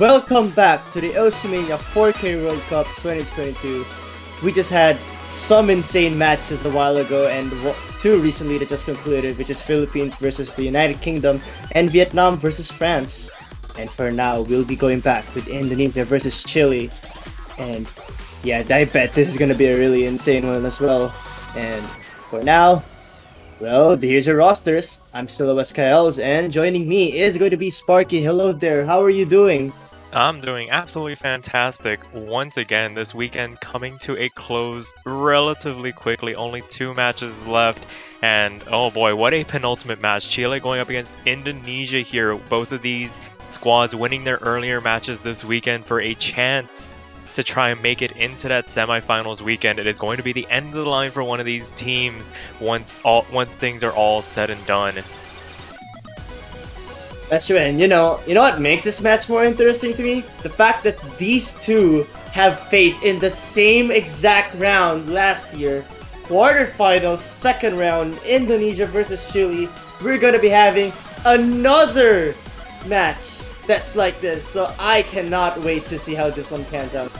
Welcome back to the Mania 4K World Cup 2022. We just had some insane matches a while ago and two recently that just concluded, which is Philippines versus the United Kingdom and Vietnam versus France. And for now, we'll be going back with Indonesia versus Chile. And yeah, I bet this is gonna be a really insane one as well. And for now, well, here's your rosters. I'm still Wes Kyles, and joining me is going to be Sparky. Hello there, how are you doing? I'm doing absolutely fantastic once again this weekend, coming to a close relatively quickly. Only 2 matches left, and oh boy, what a penultimate match. Chile going up against Indonesia here. Both of these squads winning their earlier matches this weekend for a chance to try and make it into that semifinals weekend. It is going to be the end of the line for one of these teams once things are all said and done. That's true, and you know what makes this match more interesting to me? The fact that these two have faced in the same exact round last year. Quarterfinals, second round, Indonesia versus Chile. We're gonna be having another match that's like this, so I cannot wait to see how this one pans out.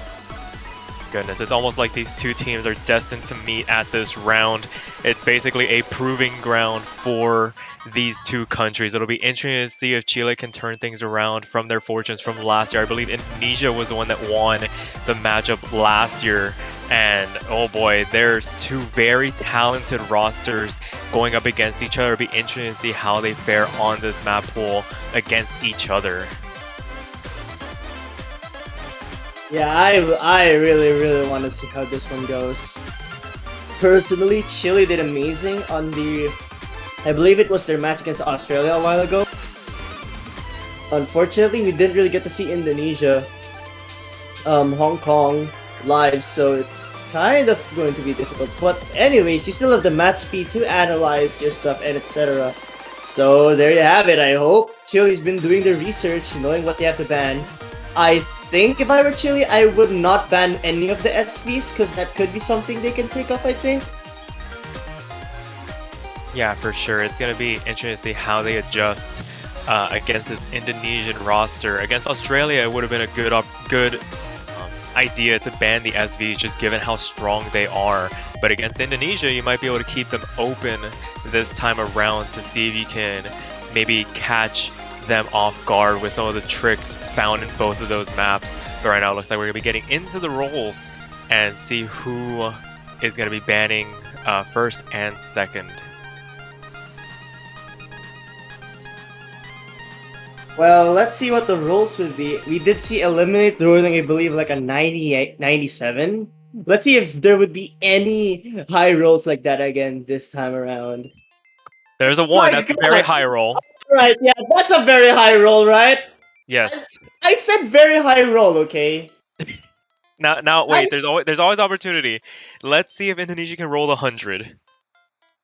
Goodness, it's almost like these two teams are destined to meet at this round. It's basically a proving ground for these two countries. It'll be interesting to see if Chile can turn things around from their fortunes from last year. I believe Indonesia was the one that won the matchup last year. And oh boy, there's two very talented rosters going up against each other. It'll be interesting to see how they fare on this map pool against each other. Yeah, I really want to see how this one goes. Personally, Chile did amazing on I believe it was their match against Australia a while ago. Unfortunately, we didn't really get to see Indonesia, Hong Kong live, so it's kind of going to be difficult. But anyways, you still have the match feed to analyze your stuff and etc. So there you have it. I hope Chile's been doing their research, knowing what they have to ban. I think if I were Chile, I would not ban any of the SVs, because that could be something they can take up, I think. Yeah, for sure. It's going to be interesting to see how they adjust against this Indonesian roster. Against Australia, it would have been a good idea to ban the SVs, just given how strong they are. But against Indonesia, you might be able to keep them open this time around to see if you can maybe catch them off guard with some of the tricks found in both of those maps. But right now it looks like we're going to be getting into the roles and see who is going to be banning first and second. Well, let's see what the rules would be. We did see eliminate ruling, I believe, like a 98, 97. Let's see if there would be any high rolls like that again this time around. There's a 1. That's a very high roll. Right, yeah, that's a very high roll, right? Yes. I said very high roll, okay? Now wait, there's always opportunity. Let's see if Indonesia can roll 100.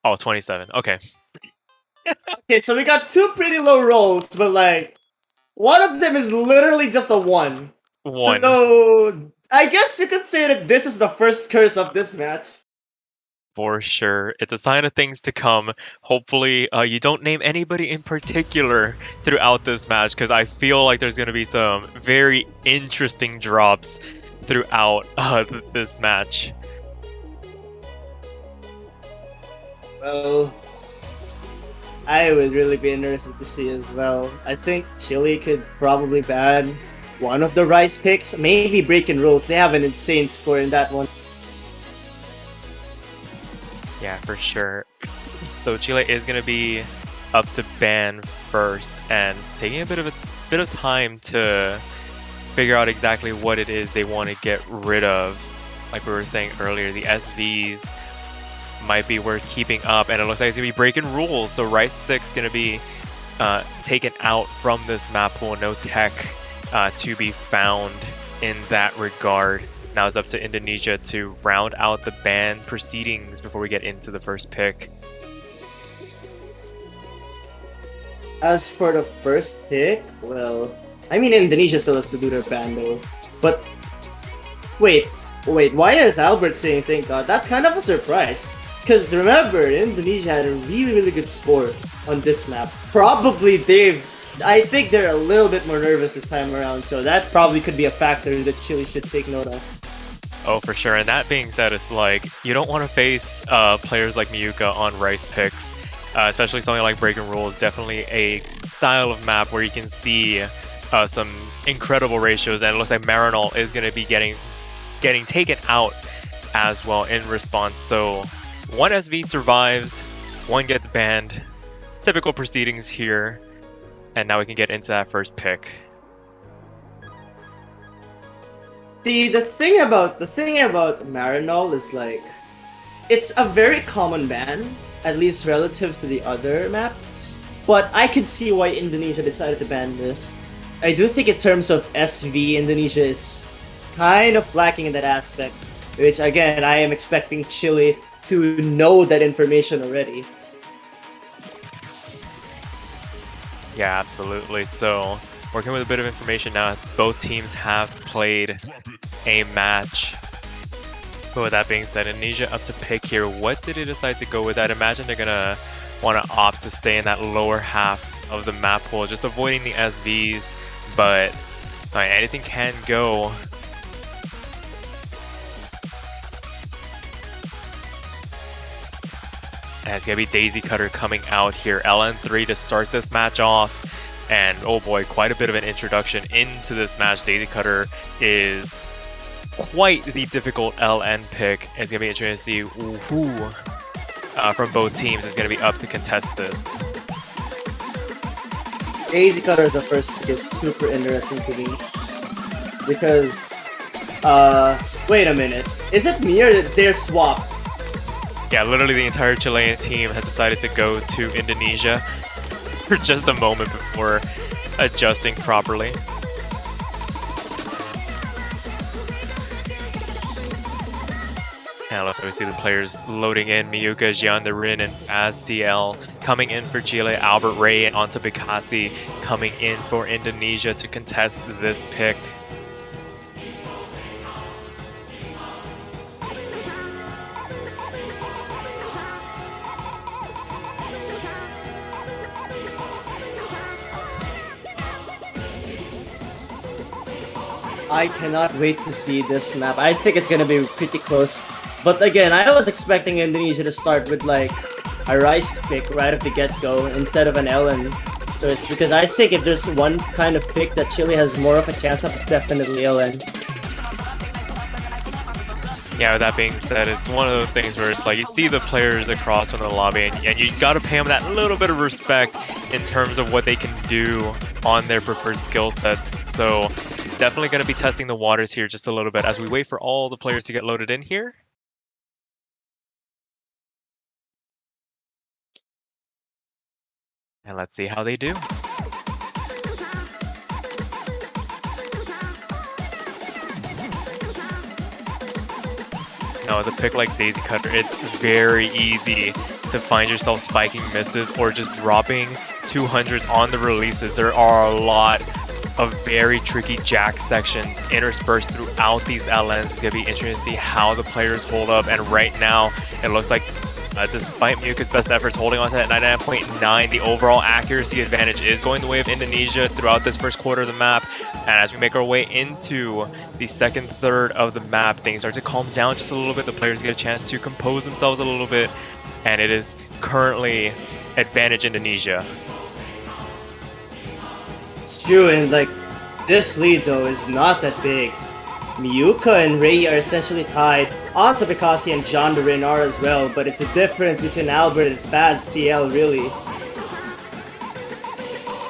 Oh, 27. Okay. Okay, so we got two pretty low rolls, but like one of them is literally just a 1. 1. So I guess you could say that this is the first curse of this match. For sure. It's a sign of things to come. Hopefully, you don't name anybody in particular throughout this match, because I feel like there's going to be some very interesting drops throughout this match. Well, I would really be interested to see as well. I think Chile could probably ban one of the Rice picks, maybe breaking rules. They have an insane score in that one. Yeah, for sure. So Chile is going to be up to ban first and taking a bit of time to figure out exactly what it is they want to get rid of. Like we were saying earlier, the SVs might be worth keeping up, and it looks like it's going to be breaking rules. So Rice 6 going to be taken out from this map pool. No tech to be found in that regard. Now it's up to Indonesia to round out the ban proceedings before we get into the first pick. As for the first pick, well, I mean Indonesia still has to do their ban though. But wait, why is Albert saying thank God? That's kind of a surprise. Because remember, Indonesia had a really good score on this map. Probably they've I think they're a little bit more nervous this time around, so that probably could be a factor that Chile should take note of. Oh, for sure. And that being said, it's like you don't want to face players like Miyuka on rice picks, especially something like Breaking Rules. Definitely a style of map where you can see some incredible ratios, and it looks like Marinol is going to be getting taken out as well in response. So one SV survives, one gets banned. Typical proceedings here, and now we can get into that first pick. See, the thing about Marinol is like, it's a very common ban, at least relative to the other maps. But I could see why Indonesia decided to ban this. I do think in terms of SV, Indonesia is kind of lacking in that aspect, which again, I am expecting Chile to know that information already. Yeah, absolutely. So, working with a bit of information now, both teams have played a match. But with that being said, Indonesia up to pick here. What did they decide to go with? I'd imagine they're gonna want to opt to stay in that lower half of the map pool, just avoiding the SVs. But anything can go. And it's going to be Daisy Cutter coming out here. LN3 to start this match off. And oh boy, quite a bit of an introduction into this match. Daisy Cutter is quite the difficult LN pick. It's going to be interesting to see who from both teams is going to be up to contest this. Daisy Cutter as a first pick is super interesting to me. Because, wait a minute. Is it me or they're swapped? Yeah, literally the entire Chilean team has decided to go to Indonesia for just a moment before adjusting properly. And let's see the players loading in. Miyuka, Jiandarin, and AzCL coming in for Chile. Albert Ray and Onto Bikasi coming in for Indonesia to contest this pick. I cannot wait to see this map. I think it's gonna be pretty close. But again, I was expecting Indonesia to start with like a rice pick right off the get-go instead of an LN choice, because I think if there's one kind of pick that Chile has more of a chance of, it's definitely LN. Yeah, with that being said, it's one of those things where it's like you see the players across from the lobby and you gotta pay them that little bit of respect in terms of what they can do on their preferred skill sets. So definitely going to be testing the waters here just a little bit as we wait for all the players to get loaded in here. And let's see how they do. No, with a pick like Daisy Cutter, it's very easy to find yourself spiking misses or just dropping 200s on the releases. There are a lot of very tricky jack sections interspersed throughout these LNs. It's going to be interesting to see how the players hold up. And right now, it looks like despite Miyuka's best efforts holding on to that 99.9, the overall accuracy advantage is going the way of Indonesia throughout this first quarter of the map. And as we make our way into the second third of the map, things start to calm down just a little bit. The players get a chance to compose themselves a little bit. And it is currently advantage Indonesia. It's true, and like, this lead though is not that big. Miyuka and Rei are essentially tied. Onto Bikasi and Jiandarin are as well, but it's a difference between Albert and AzCL really.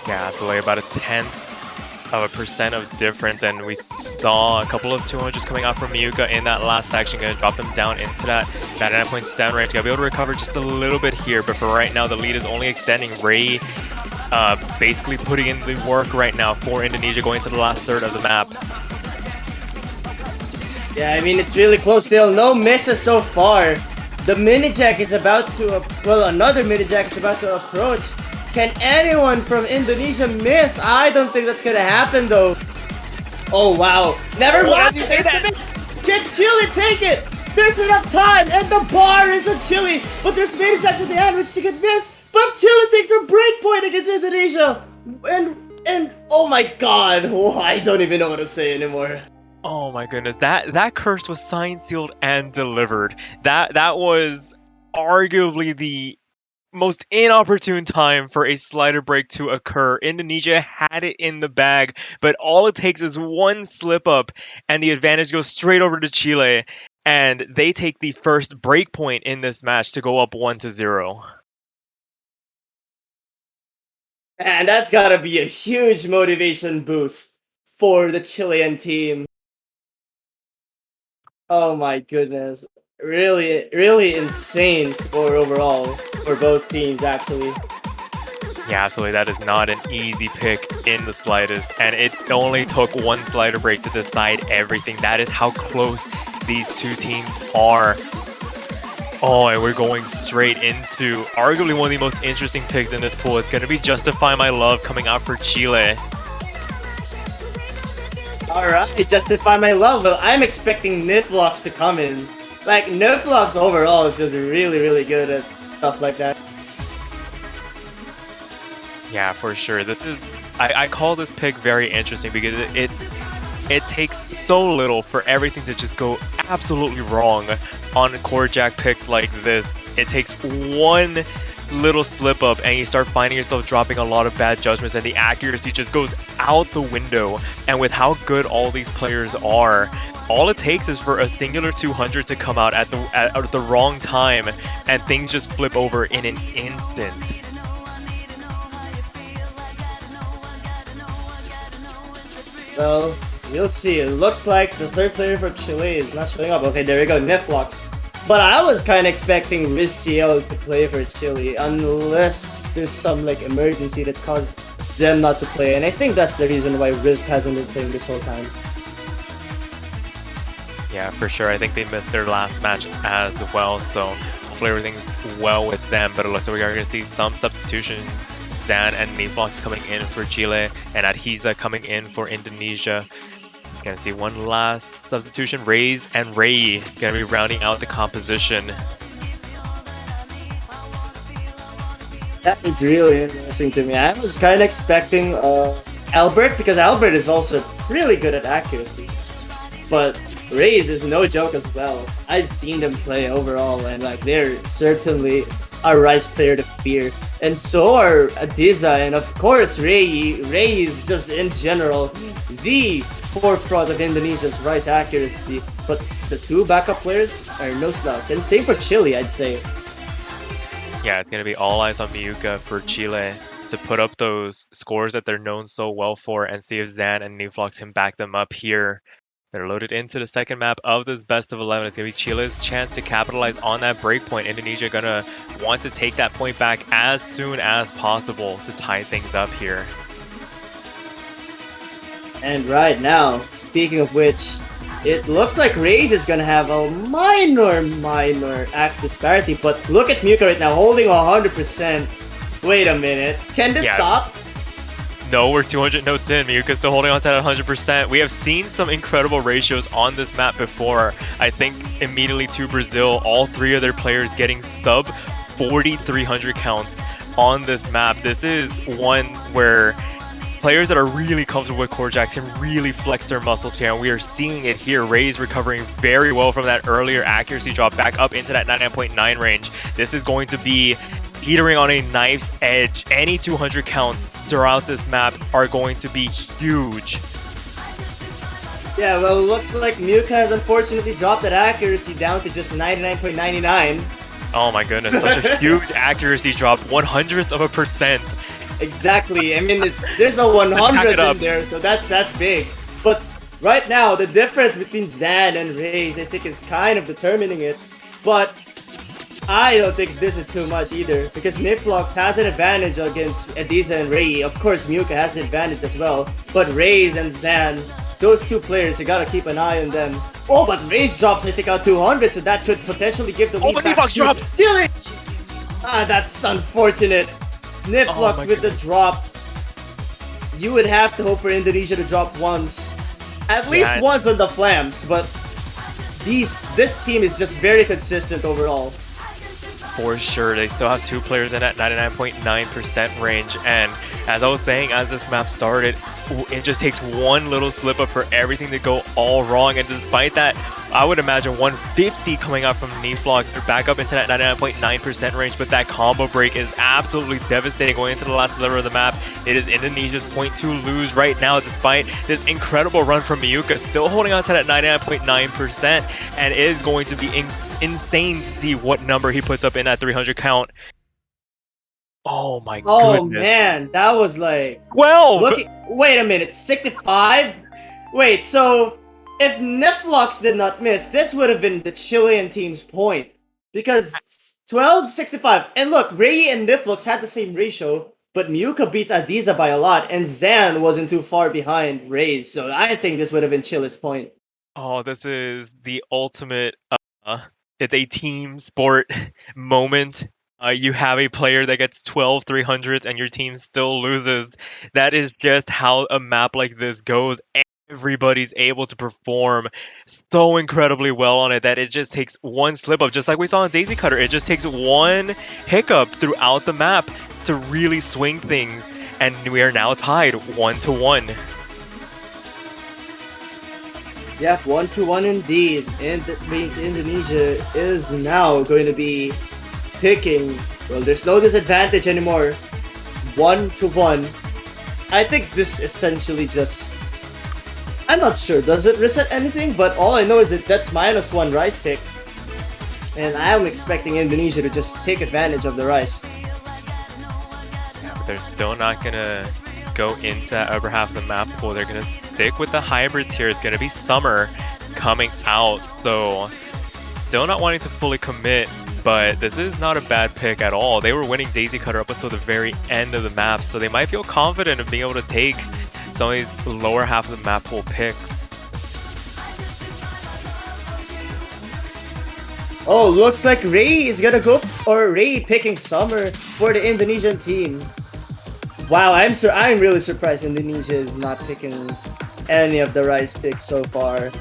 Yeah, so like about 0.1% of difference, and we saw a couple of 200s coming out from Miyuka in that last section. Gonna drop them down into that 99.7 range. Gotta be able to recover just a little bit here, but for right now the lead is only extending. Rei basically putting in the work right now for Indonesia going to the last third of the map. Yeah, I mean, it's really close still. No misses so far. The mini jack is about to, another mini jack is about to approach. Can anyone from Indonesia miss? I don't think that's gonna happen though. Oh wow. Never mind. There's the miss. Can Chile take it? There's enough time, and the bar is on Chile. But there's mini jacks at the end which they could miss. But Chile takes a break point against Indonesia. And oh my god, oh, I don't even know what to say anymore. Oh my goodness, that curse was signed, sealed, and delivered. That was arguably the most inopportune time for a slider break to occur. Indonesia had it in the bag, but all it takes is one slip up, and the advantage goes straight over to Chile, and they take the first break point in this match to go up 1-0. And that's gotta be a huge motivation boost for the Chilean team. Oh my goodness. Really, really insane score overall for both teams, actually. Yeah, absolutely. That is not an easy pick in the slightest, and it only took one slider break to decide everything. That is how close these two teams are. Oh, and we're going straight into arguably one of the most interesting picks in this pool. It's going to be Justify My Love coming out for Chile. Alright, Justify My Love. Well, I'm expecting Niflocks to come in. Like, Niflocks overall is just really, really good at stuff like that. Yeah, for sure. This is I call this pick very interesting because it takes so little for everything to just go absolutely wrong on core jack picks like this. It takes one little slip up and you start finding yourself dropping a lot of bad judgments, and the accuracy just goes out the window. And with how good all these players are, all it takes is for a singular 200 to come out at the wrong time, and things just flip over in an instant. Well, we'll see. It looks like the third player for Chile is not showing up. Okay, there we go, Niflocks. But I was kind of expecting Riz CL to play for Chile, unless there's some like emergency that caused them not to play. And I think that's the reason why Riz hasn't been playing this whole time. Yeah, for sure. I think they missed their last match as well, so hopefully everything's well with them. But it looks like we are going to see some substitutions. Zan and Niflocks coming in for Chile, and Adhiza coming in for Indonesia. Gonna see one last substitution. Raze and Ray gonna be rounding out the composition. That is really interesting to me. I was kind of expecting Albert, because Albert is also really good at accuracy. But Raze is no joke as well. I've seen them play overall, and like they're certainly a Rice player to fear. And so are Adiza, and of course Ray. Ray is just in general the forefront of Indonesia's Rice accuracy. But the two backup players are no slouch. And same for Chile, I'd say. Yeah, it's gonna be all eyes on Miyuka for Chile to put up those scores that they're known so well for, and see if Zan and Niflocks can back them up here. They're loaded into the second map of this best of 11. It's going to be Chile's chance to capitalize on that break point. Indonesia going to want to take that point back as soon as possible to tie things up here. And right now, speaking of which, it looks like Raze is going to have a minor act disparity. But look at Miyuka right now, holding 100%. Wait a minute. Can this stop? No, we're 200 notes in. Miyuka's still holding on to that 100%. We have seen some incredible ratios on this map before. I think immediately to Brazil, all three of their players getting sub 4,300 counts on this map. This is one where players that are really comfortable with core jacks can really flex their muscles here, and we are seeing it here. Ray's recovering very well from that earlier accuracy drop back up into that 99.9 range. This is going to be teetering on a knife's edge. Any 200 counts throughout this map are going to be huge. Yeah, well, it looks like Miyuka has unfortunately dropped that accuracy down to just 99.99. Oh my goodness, such a huge accuracy drop, 100%. Exactly. I mean, there's a 100 in there, so that's big. But right now, the difference between Zan and Raze, I think, is kind of determining it. But I don't think this is too much either, because Niflocks has an advantage against Adiza and Ray. Of course, Miyuka has an advantage as well. But Raze and Zan, those two players, you gotta keep an eye on them. Oh, but Raze drops, I think, out 200, so that could potentially give the lead but back Niflocks to drops! Chile! Ah, that's unfortunate. Niflocks with the drop. You would have to hope for Indonesia to drop once. At least once on the flams, but this team is just very consistent overall. for sure. They still have 2 players in at 99.9% range, and as I was saying, as this map started, it just takes one little slip up for everything to go all wrong, and despite that, I would imagine 150 coming out from Niflox. They're back up into that 99.9% range, but that combo break is absolutely devastating going into the last sliver of the map. It is Indonesia's 0.2 lose right now, despite this incredible run from Miyuka, still holding on to that 99.9%, and it is going to be insane to see what number he puts up in that 300 count. Oh my goodness. Oh man, that was like 12! Wait a minute, 65? Wait, so if Niflox did not miss, this would have been the Chilean team's point. Because 12-65. And look, Ray and Niflox had the same ratio, but Miyuka beats Adiza by a lot, and Zan wasn't too far behind Ray, so I think this would have been Chile's point. Oh, this is the ultimate, it's a team sport moment. You have a player that gets 12 300s and your team still loses. That is just how a map like this goes. Everybody's able to perform so incredibly well on it that it just takes one slip up, just like we saw in Daisy Cutter. It just takes one hiccup throughout the map to really swing things, and we are now tied 1-1. Yep, 1-1 indeed, and that means Indonesia is now going to be picking, well, there's no disadvantage anymore, 1-1. I think this essentially just, I'm not sure, does it reset anything? But all I know is that that's -1 rice pick, and I am expecting Indonesia to just take advantage of the rice. Yeah, but they're still not gonna go into that upper half of the map pool. They're gonna stick with the hybrids here. It's gonna be Summer coming out, so still not wanting to fully commit, but this is not a bad pick at all. They were winning Daisy Cutter up until the very end of the map, so they might feel confident of being able to take some of these lower half of the map pool picks. Oh, looks like Ray is gonna go, or Ray picking Summer for the Indonesian team. Wow, I'm really surprised Indonesia is not picking any of the rice picks so far.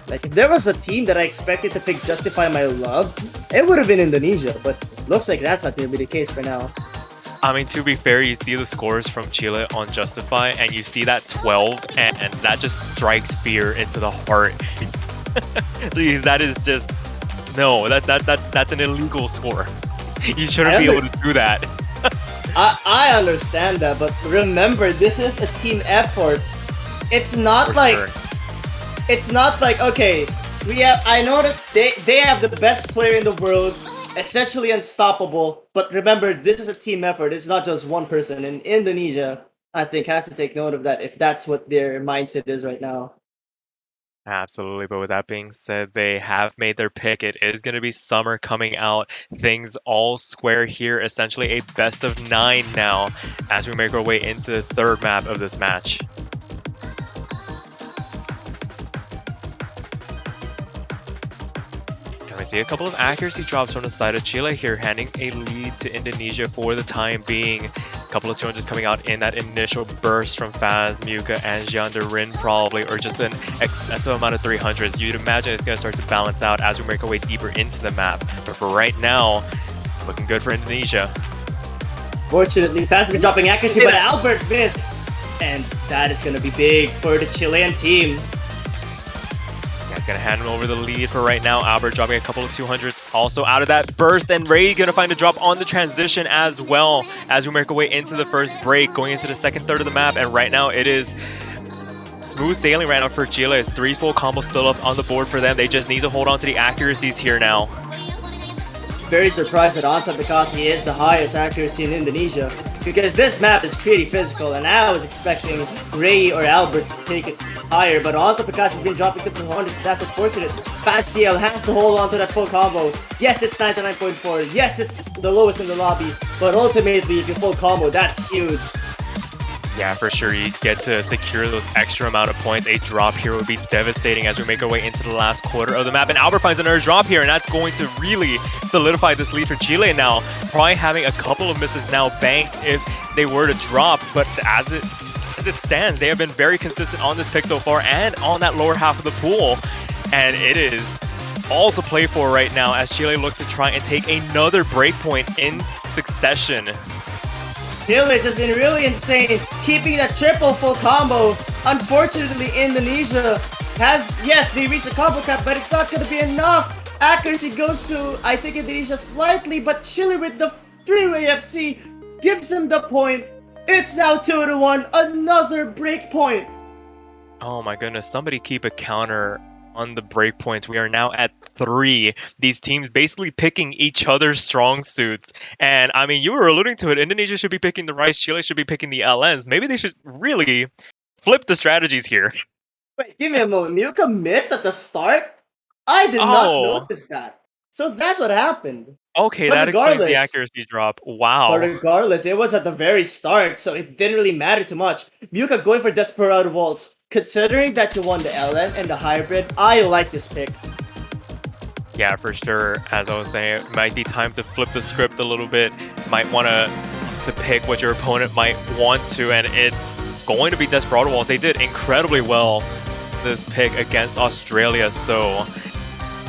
Like, if there was a team that I expected to pick Justify My Love, it would have been Indonesia, but looks like that's not gonna be the case for now. I mean, to be fair, you see the scores from Chile on Justify, and you see that 12, and that just strikes fear into the heart. That is just, no, that's an illegal score. You shouldn't be able to do that. I understand that, but remember, this is a team effort. It's not it's not like, okay, I know that they have the best player in the world, essentially unstoppable, but remember, this is a team effort. It's not just one person, and Indonesia, I think, has to take note of that if that's what their mindset is right now. Absolutely, but with that being said, they have made their pick. It is going to be Summer coming out. Things all square here. Essentially a best of 9 now as we make our way into the third map of this match. And we see a couple of accuracy drops from the side of Chile here, handing a lead to Indonesia for the time being. A couple of 200s coming out in that initial burst from Faz, Miyuka, and Rin probably, or just an excessive amount of 300s. You'd imagine it's going to start to balance out as we make our way deeper into the map. But for right now, looking good for Indonesia. Fortunately, Faz has been dropping accuracy, but Albert missed. And that is going to be big for the Chilean team. Gonna hand him over the lead for right now. Albert dropping a couple of 200s also out of that burst, and Ray gonna find a drop on the transition as well as we make our way into the first break, going into the second third of the map. And right now it is smooth sailing right now for Chile. 3 full combos still up on the board for them. They just need to hold on to the accuracies here now. Very surprised that Anta Bekasi is the highest accuracy in Indonesia, because this map is pretty physical, and I was expecting Ray or Albert to take it higher, but Anta Bekasi has been dropping some 200s. That's unfortunate. FatCL has to hold on to that full combo. Yes, it's 99.4. Yes, it's the lowest in the lobby, but ultimately, if you full combo, that's huge. Yeah, for sure. You get to secure those extra amount of points. A drop here would be devastating as we make our way into the last quarter of the map. And Albert finds another drop here, and that's going to really solidify this lead for Chile now. Probably having a couple of misses now banked if they were to drop, but as it stands, they have been very consistent on this pick so far and on that lower half of the pool. And it is all to play for right now as Chile look to try and take another breakpoint in succession. Chile has been really insane, keeping that triple full combo. Unfortunately, Indonesia has, yes, they reached the combo cap, but it's not going to be enough. Accuracy goes to, I think, Indonesia slightly, but Chile with the three-way FC gives him the point. It's now 2-1, another breakpoint. Oh my goodness, somebody keep a counter on the breakpoints. We are now at 3. These teams basically picking each other's strong suits. And I mean, you were alluding to it. Indonesia should be picking the Rice, Chile should be picking the LNs. Maybe they should really flip the strategies here. Wait, give me a moment. Muka missed at the start? I did not notice that. So that's what happened. Okay, that explains the accuracy drop. Wow. But regardless, it was at the very start, so it didn't really matter too much. Muka going for Desperado Waltz. Considering that you won the LN and the hybrid, I like this pick. Yeah, for sure. As I was saying, it might be time to flip the script a little bit. Might want to pick what your opponent might want to, and it's going to be Desperado Waltz. They did incredibly well this pick against Australia, so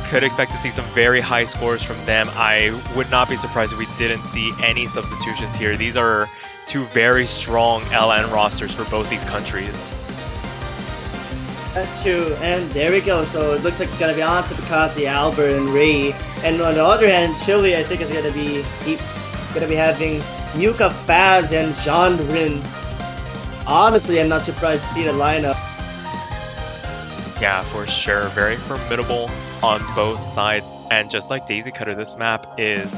could expect to see some very high scores from them. I would not be surprised if we didn't see any substitutions here. These are two very strong LN rosters for both these countries. That's true, and there we go. So it looks like it's gonna be on to Bikasi, Albert, and Ray. And on the other hand, Chile, I think, is gonna be having Muka, Faz, and Jean Rin. Honestly, I'm not surprised to see the lineup. Yeah, for sure. Very formidable on both sides. And just like Daisy Cutter, this map is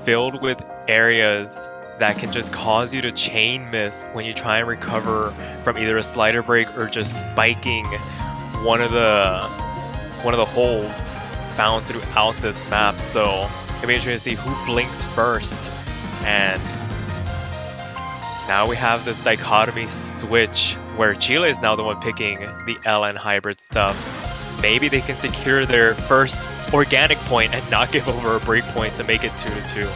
filled with areas that can just cause you to chain miss when you try and recover from either a slider break or just spiking one of the holds found throughout this map. So it'll be interesting to see who blinks first. And now we have this dichotomy switch where Chile is now the one picking the LN hybrid stuff. Maybe they can secure their first organic point and not give over a break point to make it 2-2.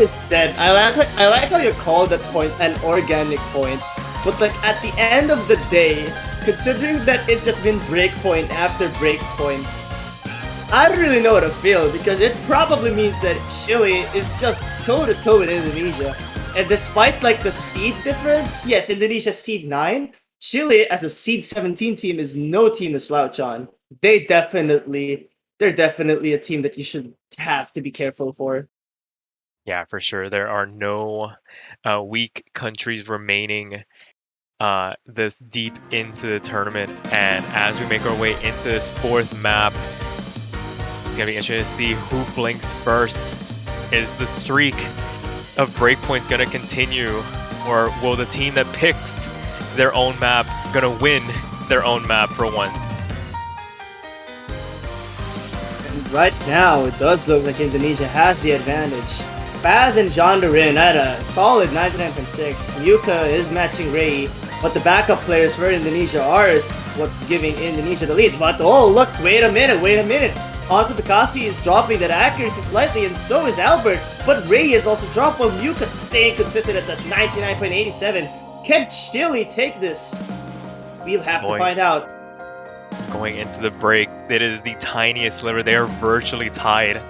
Said, I like how you call that point an organic point, but like at the end of the day, considering that it's just been breakpoint after breakpoint, I don't really know how to feel, because it probably means that Chile is just toe-to-toe with Indonesia. And despite like the seed difference, yes, Indonesia seed 9, Chile as a seed 17 team is no team to slouch on. They're definitely a team that you should have to be careful for. Yeah, for sure. There are no weak countries remaining this deep into the tournament. And as we make our way into this fourth map, it's going to be interesting to see who blinks first. Is the streak of breakpoints going to continue? Or will the team that picks their own map going to win their own map for once? And right now, it does look like Indonesia has the advantage. Faz and Jondarin at a solid 99.6. Muka is matching Ray, but the backup players for Indonesia are what's giving Indonesia the lead. But oh look, wait a minute. Onto Bikasi is dropping that accuracy slightly, and so is Albert. But Ray is also dropped while Muka staying consistent at that 99.87. Can Chile take this? We'll have to find out. Going into the break, it is the tiniest sliver. They are virtually tied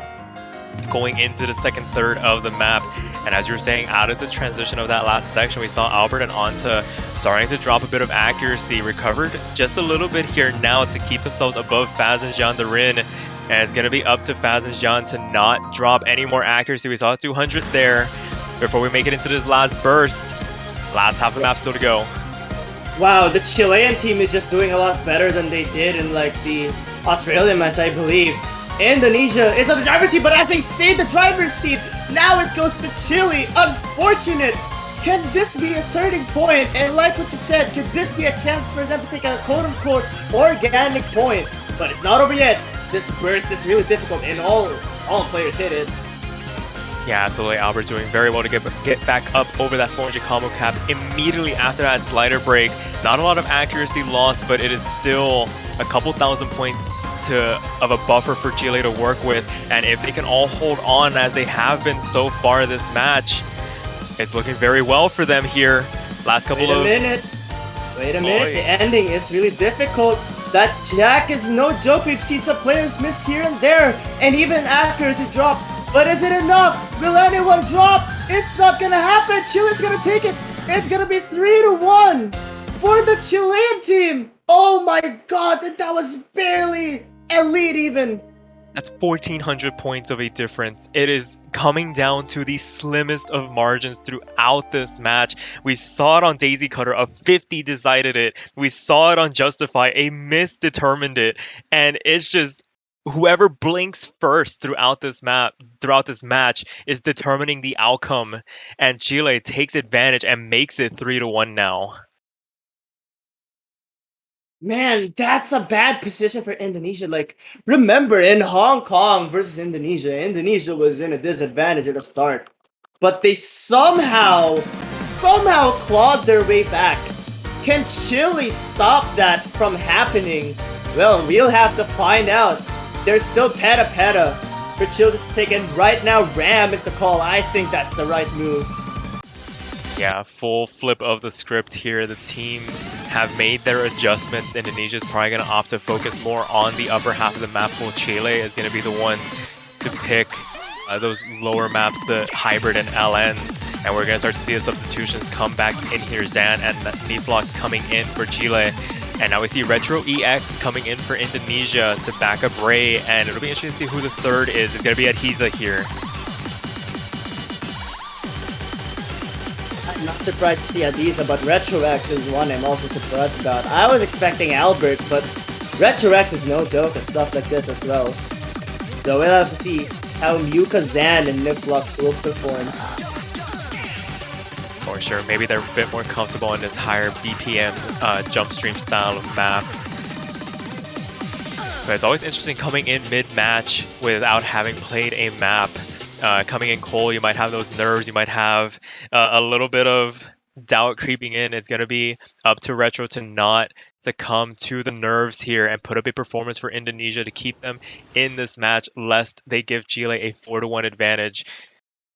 going into the second third of the map. And as you were saying, out of the transition of that last section, we saw Albert and Anta starting to drop a bit of accuracy, recovered just a little bit here now to keep themselves above Faz and Jean Darin. And it's going to be up to Faz and Jean to not drop any more accuracy. We saw 200 there before we make it into this last burst. Last half of the map still to go. Wow, the Chilean team is just doing a lot better than they did in like the Australian match, I believe. Indonesia is on the driver's seat, but as they say the driver's seat, now it goes to Chile. Unfortunate. Can this be a turning point? And like what you said, could this be a chance for them to take a quote-unquote organic point? But it's not over yet. This burst is really difficult, and all players hit it. Yeah, absolutely. Albert doing very well to get back up over that 400 combo cap immediately after that slider break. Not a lot of accuracy lost, but it is still a couple thousand points of a buffer for Chile to work with. And if they can all hold on as they have been so far this match, it's looking very well for them here. Last couple Wait a minute. The ending is really difficult. That jack is no joke. We've seen some players miss here and there, and even accuracy drops. But is it enough? Will anyone drop? It's not gonna happen. Chile's gonna take it. It's gonna be 3-1 for the Chilean team. Oh my god, that was barely a lead even. That's 1,400 points of a difference. It is coming down to the slimmest of margins throughout this match. We saw it on Daisy Cutter, a 50 decided it. We saw it on Justify, a miss determined it. And it's just whoever blinks first throughout this match is determining the outcome. And Chile takes advantage and makes it 3-1 now. Man, that's a bad position for Indonesia. Like, remember in Hong Kong versus Indonesia, Indonesia was in a disadvantage at the start. But they somehow clawed their way back. Can Chile stop that from happening? Well, we'll have to find out. There's still peta for Chile to take, and right now Ram is the call. I think that's the right move. Yeah, full flip of the script here. The teams have made their adjustments. Indonesia's probably going to opt to focus more on the upper half of the map, while Chile is going to be the one to pick those lower maps, the hybrid and LNs. And we're going to start to see the substitutions come back in here. Zan and Niflox coming in for Chile. And now we see Retro EX coming in for Indonesia to back up Ray. And it'll be interesting to see who the third is. It's going to be Adhiza here. I'm not surprised to see Adhiza, but Retro X is one I'm also surprised about. I was expecting Albert, but Retro X is no joke at stuff like this as well. So we'll have to see how Muka, Zan, and Niflux will perform. For sure, maybe they're a bit more comfortable in this higher BPM jump stream style of maps. But it's always interesting coming in mid-match without having played a map. Coming in cold, you might have those nerves, you might have a little bit of doubt creeping in. It's going to be up to Retro to not succumb to the nerves here and put up a performance for Indonesia to keep them in this match, lest they give Chile a 4-1 advantage.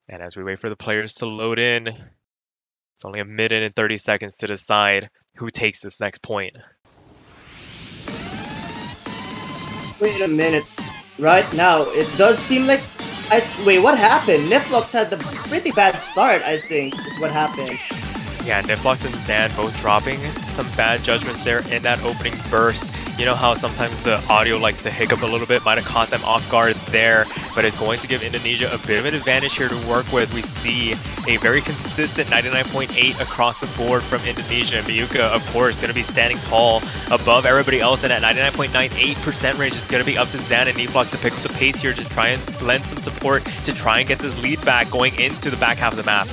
And as we wait for the players to load in, it's only a minute and 30 seconds to decide who takes this next point. Wait a minute. Right now, it does seem like... wait, what happened? Niflux had the pretty bad start, I think, is what happened. Yeah, Niflux and Dan both dropping some bad judgments there in that opening burst. You know how sometimes the audio likes to hiccup a little bit, might have caught them off guard there, but it's going to give Indonesia a bit of an advantage here to work with. We see a very consistent 99.8 across the board from Indonesia. And Miyuka, of course, going to be standing tall above everybody else, and at 99.98% range, it's going to be up to Zan and Niflux to pick up the pace here to try and lend some support to try and get this lead back going into the back half of the map.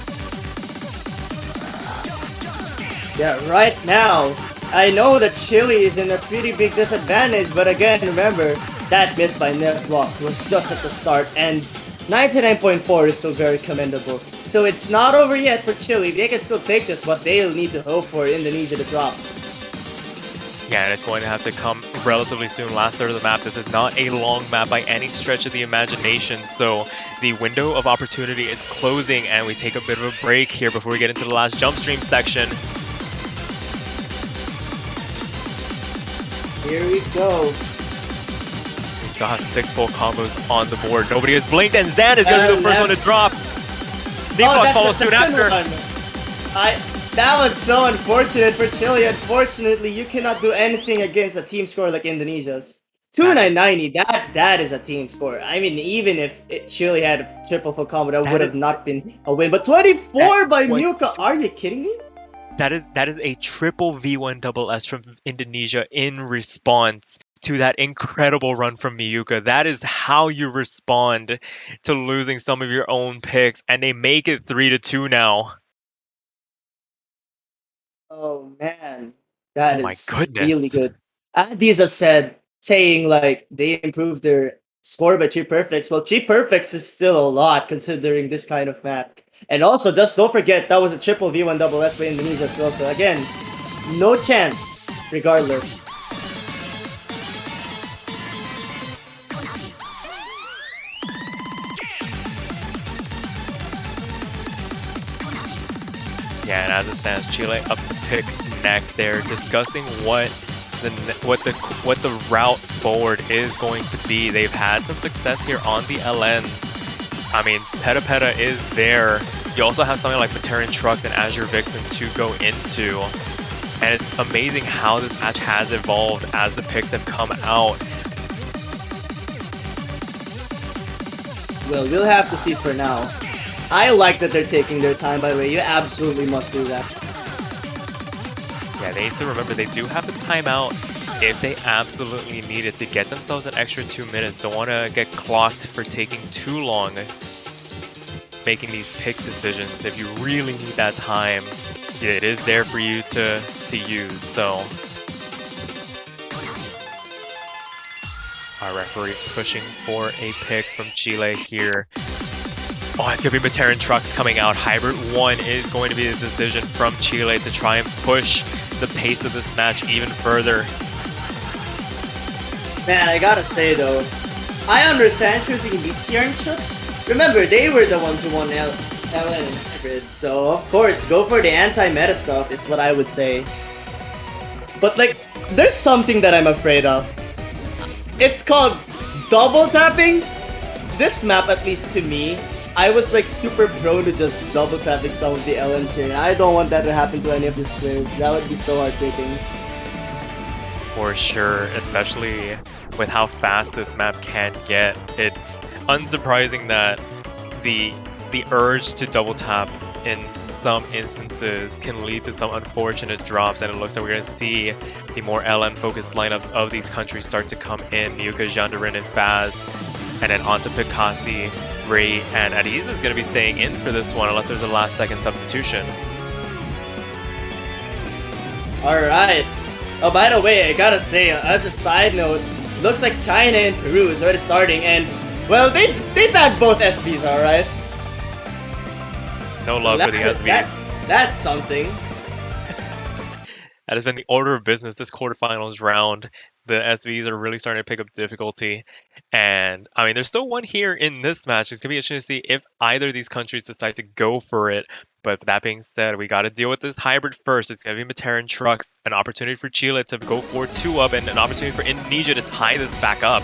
Yeah, right now, I know that Chile is in a pretty big disadvantage, but again, remember, that miss by Niflux was just at the start, and 99.4 is still very commendable. So it's not over yet for Chile. They can still take this, but they'll need to hope for Indonesia to drop. Yeah, and it's going to have to come relatively soon. Last third of the map. This is not a long map by any stretch of the imagination, so the window of opportunity is closing, and we take a bit of a break here before we get into the last jump stream section. Here we go. We still have 6 full combos on the board. Nobody has blinked, and Zan is going to be the first one to drop. Niflux follows soon after. That was so unfortunate for Chile. Unfortunately, you cannot do anything against a team score like Indonesia's. 2990, that is a team score. I mean, even if Chile had a triple full combo, that would have not been a win. But 24 by Muka, are you kidding me? That is a triple V1SS from Indonesia in response to that incredible run from Miyuka. That is how you respond to losing some of your own picks, and they make it 3-2 now. Oh man, that is my goodness. Really good. Adiza saying like they improved their score by 3 perfects. Well, 3 perfects is still a lot considering this kind of map. And also, just don't forget, that was a triple V1SS by Indonesia as well. So again, no chance, regardless. Yeah, and as it stands, Chile up to pick next. They're discussing what what the route forward is going to be. They've had some success here on the LN. I mean, Peta is there. You also have something like Veteran Trucks and Azure Vixen to go into. And it's amazing how this match has evolved as the picks have come out. Well, we'll have to see for now. I like that they're taking their time, by the way. You absolutely must do that. Yeah, they need to remember they do have a timeout if they absolutely need it to get themselves an extra 2 minutes. Don't want to get clocked for taking too long making these pick decisions. If you really need that time, it is there for you to use. So our referee pushing for a pick from Chile here. Oh, it's going to be Veteran Trucks coming out. Hybrid 1 is going to be the decision from Chile to try and push the pace of this match even further. Man, I gotta say though, I understand choosing Veteran Trucks. Remember, they were the ones who won LN and Hybrid, so of course, go for the anti-meta stuff is what I would say. But like, there's something that I'm afraid of. It's called double tapping. This map, at least to me, I was like super prone to just double tapping some of the LNs here, and I don't want that to happen to any of these players. That would be so heartbreaking. For sure, especially with how fast this map can get. It's unsurprising that the urge to double tap in some instances can lead to some unfortunate drops, and it looks like we're going to see the more LN focused lineups of these countries start to come in. Miuka, Jandarin, and Faz, and then onto Pikasi, Ray, and Adiz is going to be staying in for this one unless there's a last second substitution. Alright. Oh, by the way, I gotta say, as a side note, looks like China and Peru is already starting, and well, they bagged both SVs, alright? No love for the SV. That's something. That has been the order of business this quarterfinals round. The SVs are really starting to pick up difficulty. And, I mean, there's still one here in this match. It's going to be interesting to see if either of these countries decide to go for it. But that being said, we got to deal with this hybrid first. It's going to be Veteran Trucks, an opportunity for Chile to go for 2-up, and an opportunity for Indonesia to tie this back up.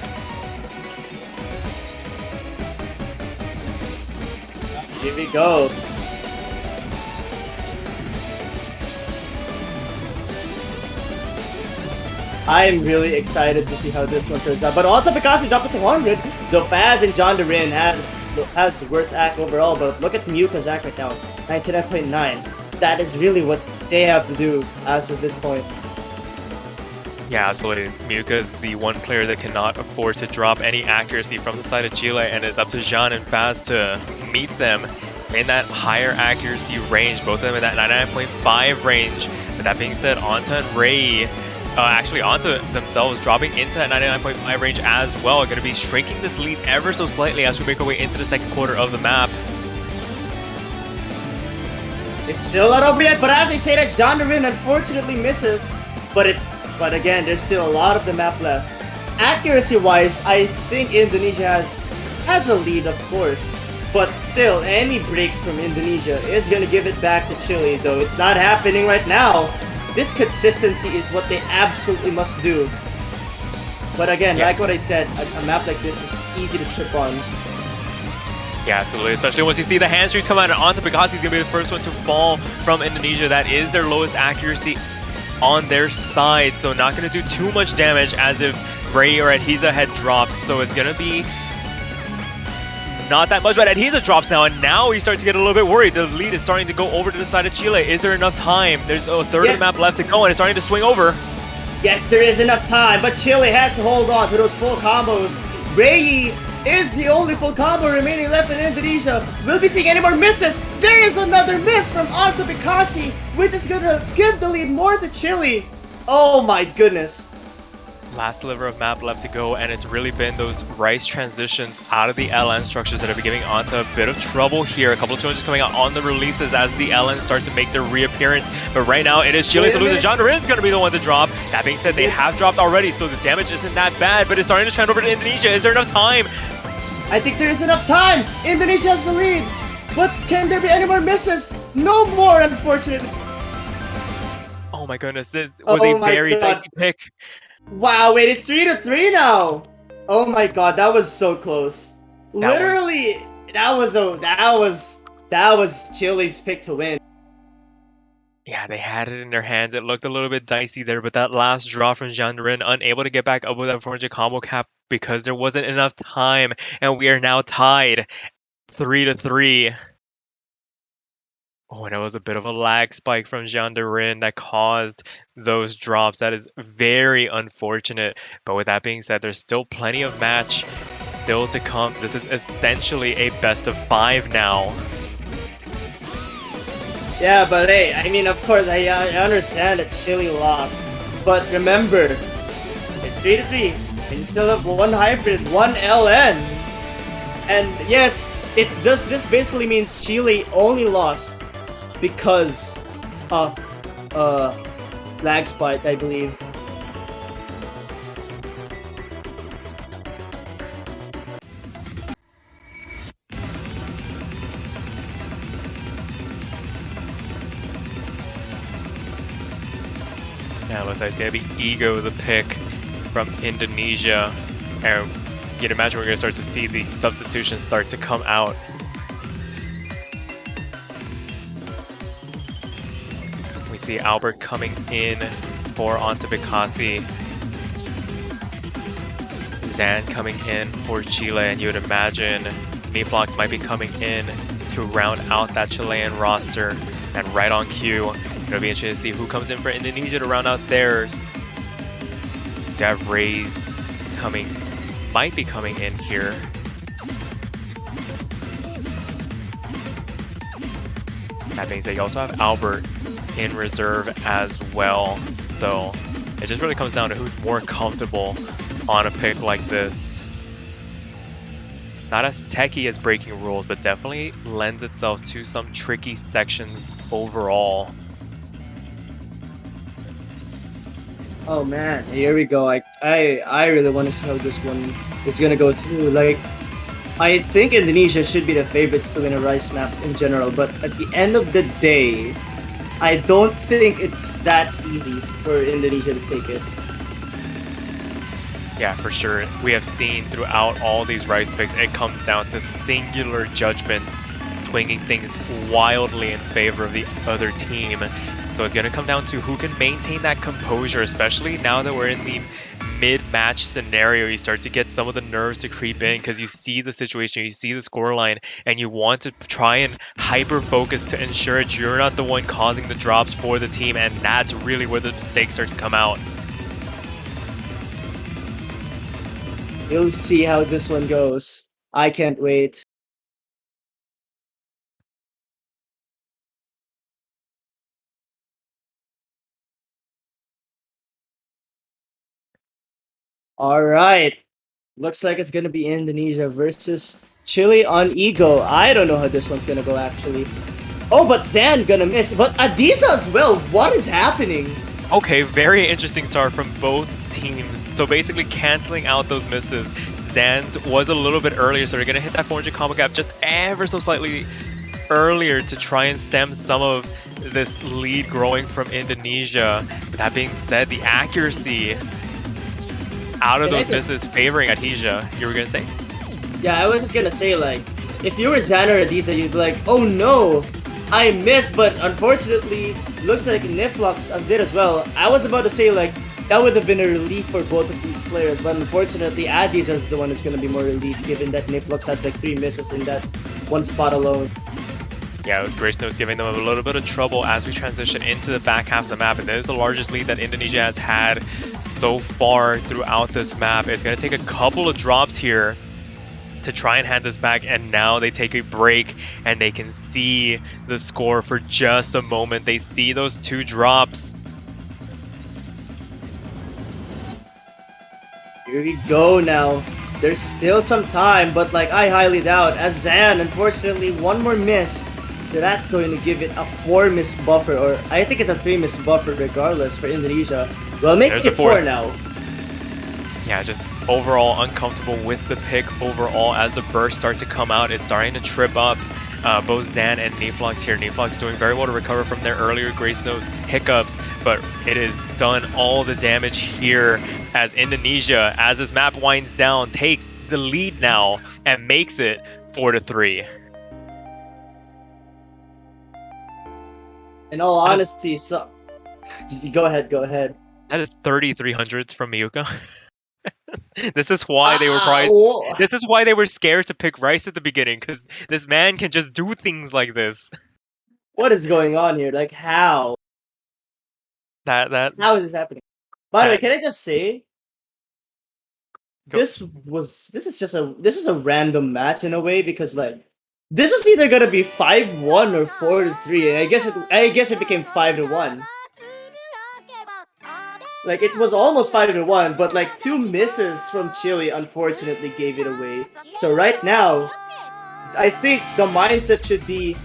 Here we go. I'm really excited to see how this one turns out. But also Pikasi dropped it to 100. The Faz and Jandarin has the worst act overall, but look at Miuka's act right now. 99.9. That is really what they have to do as of this point. Yeah, absolutely. Miuka is the one player that cannot afford to drop any accuracy from the side of Chile, and it's up to Jean and Faz to meet them in that higher accuracy range. Both of them in that 99.5 range. But that being said, Anta and Ray, actually Anta themselves dropping into that 99.5 range as well, are going to be shrinking this lead ever so slightly as we make our way into the second quarter of the map. It's still not over yet, but as I say that, Jandarin unfortunately misses. But again, there's still a lot of the map left. Accuracy-wise, I think Indonesia has a lead, of course. But still, any breaks from Indonesia is going to give it back to Chile, though it's not happening right now. This consistency is what they absolutely must do. But again, like what I said, a map like this is easy to trip on. Yeah, absolutely. Especially once you see the hand streaks come out, and Anta Pikasi is going to be the first one to fall from Indonesia. That is their lowest accuracy on their side, so not going to do too much damage as if Ray or Adhiza had dropped. So it's going to be not that much, but Adhiza drops now, and now we start to get a little bit worried. The lead is starting to go over to the side of Chile. Is there enough time? There's a third of the map left to go, and it's starting to swing over. Yes, there is enough time, but Chile has to hold on to those full combos. Ray is the only full combo remaining left in Indonesia. We'll be seeing any more misses. There is another miss from Anta Pikasi, which is gonna give the lead more to Chile. Oh my goodness. Last sliver of map left to go, and it's really been those Rice transitions out of the LN structures that have been giving Anta a bit of trouble here. A couple of challenges coming out on the releases as the LN start to make their reappearance. But right now, it is Chile to lose, and John is going to be the one to drop. That being said, they have dropped already, so the damage isn't that bad, but it's starting to trend over to Indonesia. Is there enough time? I think there is enough time. Indonesia has the lead. But can there be any more misses? No more, unfortunately. Oh Oh my goodness, this was a Oh my very god. dicey pick. Wow, wait, it's 3-3 now. Oh my god, that was so close. That was Literally, that was Chile's pick to win. Yeah, they had it in their hands. It looked a little bit dicey there, but that last draw from Jandarin, unable to get back up with that 400 combo cap because there wasn't enough time, and we are now tied 3-3. Oh, and it was a bit of a lag spike from Jandarin that caused those drops. That is very unfortunate. But with that being said, there's still plenty of match still to come. This is essentially a best of 5 now. Yeah, but hey, I mean, of course, I understand that Chile lost, but remember, it's 3-3, and you still have one hybrid, one LN, and yes, this basically means Chile only lost because of lag spike, I believe. Yeah, looks like it's gonna be Ego the pick from Indonesia. And you'd imagine we're gonna start to see the substitutions start to come out. We see Albert coming in for Antibikasi. Zan coming in for Chile, and you would imagine Niflox might be coming in to round out that Chilean roster. And right on cue, it'll be interesting to see who comes in for Indonesia to round out theirs. Dev Rays might be coming in here. That being said, you also have Albert in reserve as well. So it just really comes down to who's more comfortable on a pick like this. Not as techy as breaking rules, but definitely lends itself to some tricky sections overall. Oh man, here we go. I really want to see how this one is gonna go through. Like, I think Indonesia should be the favorites to win a Rice map in general, but at the end of the day, I don't think it's that easy for Indonesia to take it. Yeah, for sure. We have seen throughout all these Rice picks, it comes down to singular judgment, swinging things wildly in favor of the other team. So it's going to come down to who can maintain that composure, especially now that we're in the mid-match scenario. You start to get some of the nerves to creep in because you see the situation, you see the scoreline, and you want to try and hyper-focus to ensure that you're not the one causing the drops for the team, and that's really where the mistakes start to come out. You'll see how this one goes. I can't wait. Alright. Looks like it's gonna be Indonesia versus Chile on Ego. I don't know how this one's gonna go actually. Oh, but Zan gonna miss. But Adiza as well. What is happening? Okay, very interesting start from both teams. So basically canceling out those misses. Zan's was a little bit earlier, so they're going to hit that 400 combo gap just ever so slightly earlier to try and stem some of this lead growing from Indonesia. With that being said, the accuracy out of those misses favoring Adhesia. You were going to say? Yeah, I was just going to say, like, if you were Zan or Adiza, you'd be like, oh no, I missed, but unfortunately, looks like Niflox did as well. I was about to say, like, that would have been a relief for both of these players, but unfortunately, Adiza is the one who's going to be more relief, given that Niflox had like 3 misses in that one spot alone. Yeah, it was Grace Notes giving them a little bit of trouble as we transition into the back half of the map, and this is the largest lead that Indonesia has had so far throughout this map. It's going to take a couple of drops here to try and hand this back, and now they take a break and they can see the score for just a moment. They see those 2 drops. Here we go now. There's still some time, but like I highly doubt, as Zan, unfortunately, one more miss. So that's going to give it a 4 miss buffer, or I think it's a 3 miss buffer regardless for Indonesia. Well, make it 4 now. Yeah, just overall uncomfortable with the pick overall as the bursts start to come out. It's starting to trip up both Zan and Niflox here. Niflox doing very well to recover from their earlier Grace Note hiccups, but it has done all the damage here as Indonesia, as this map winds down, takes the lead now and makes it 4-3. In all honesty, so go ahead. That is 3,300s from Miyuka. This is why they were probably. This is why they were scared to pick Rice at the beginning, because this man can just do things like this. What is going on here? Like how? That How is this happening? By the way, can I just say Go. this is a random match in a way, because like this was either gonna be 5-1 or 4-3, and I guess it became 5-1. Like it was almost 5-1, but like 2 misses from Chile unfortunately gave it away. So right now, I think the mindset should be,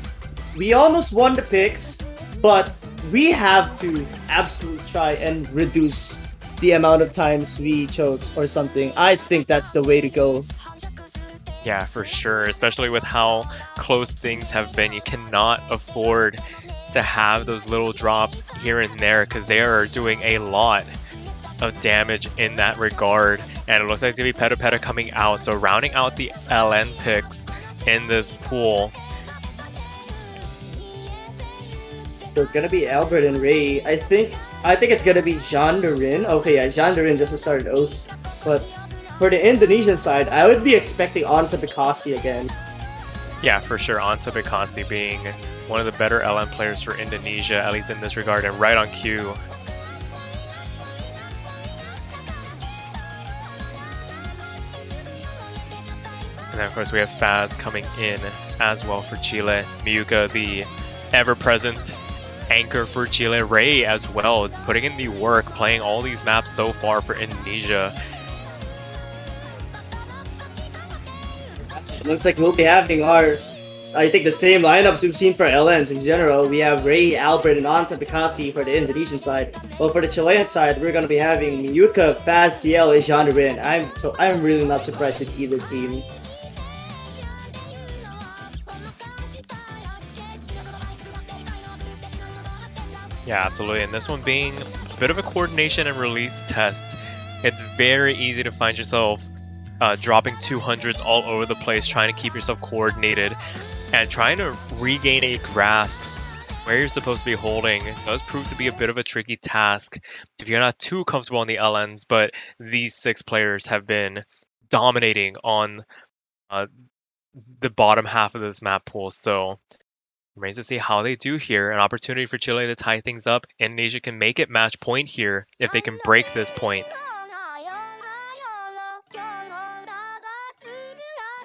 we almost won the picks, but we have to absolutely try and reduce the amount of times we choke or something. I think that's the way to go. Yeah, for sure. Especially with how close things have been. You cannot afford to have those little drops here and there, because they are doing a lot of damage in that regard. And it looks like it's going to be Peta Peta coming out. So rounding out the LN picks in this pool. So it's gonna be Albert and Ray. I think it's gonna be Jandarin. Okay, yeah, Jandarin just started OS. But for the Indonesian side, I would be expecting Anta Bekasi again. Yeah, for sure. Anta Bekasi being one of the better LN players for Indonesia, at least in this regard, and right on cue. And then, of course, we have Faz coming in as well for Chile. Miyuka, the ever-present anchor for Chile. Ray as well, putting in the work, playing all these maps so far for Indonesia. It looks like we'll be having I think the same lineups we've seen for LNs in general. We have Ray, Albert, and Anta Bekasi for the Indonesian side. Well, for the Chilean side, we're gonna be having Miyuka, Faz, Ciel, and Jandarin. I'm really not surprised with either team. Yeah, absolutely. And this one being a bit of a coordination and release test. It's very easy to find yourself dropping 200s all over the place, trying to keep yourself coordinated and trying to regain a grasp where you're supposed to be holding. It does prove to be a bit of a tricky task if you're not too comfortable on the LNs, but these 6 players have been dominating on the bottom half of this map pool. So remains to see how they do here. An opportunity for Chile to tie things up. Indonesia can make it match point here if they can break this point.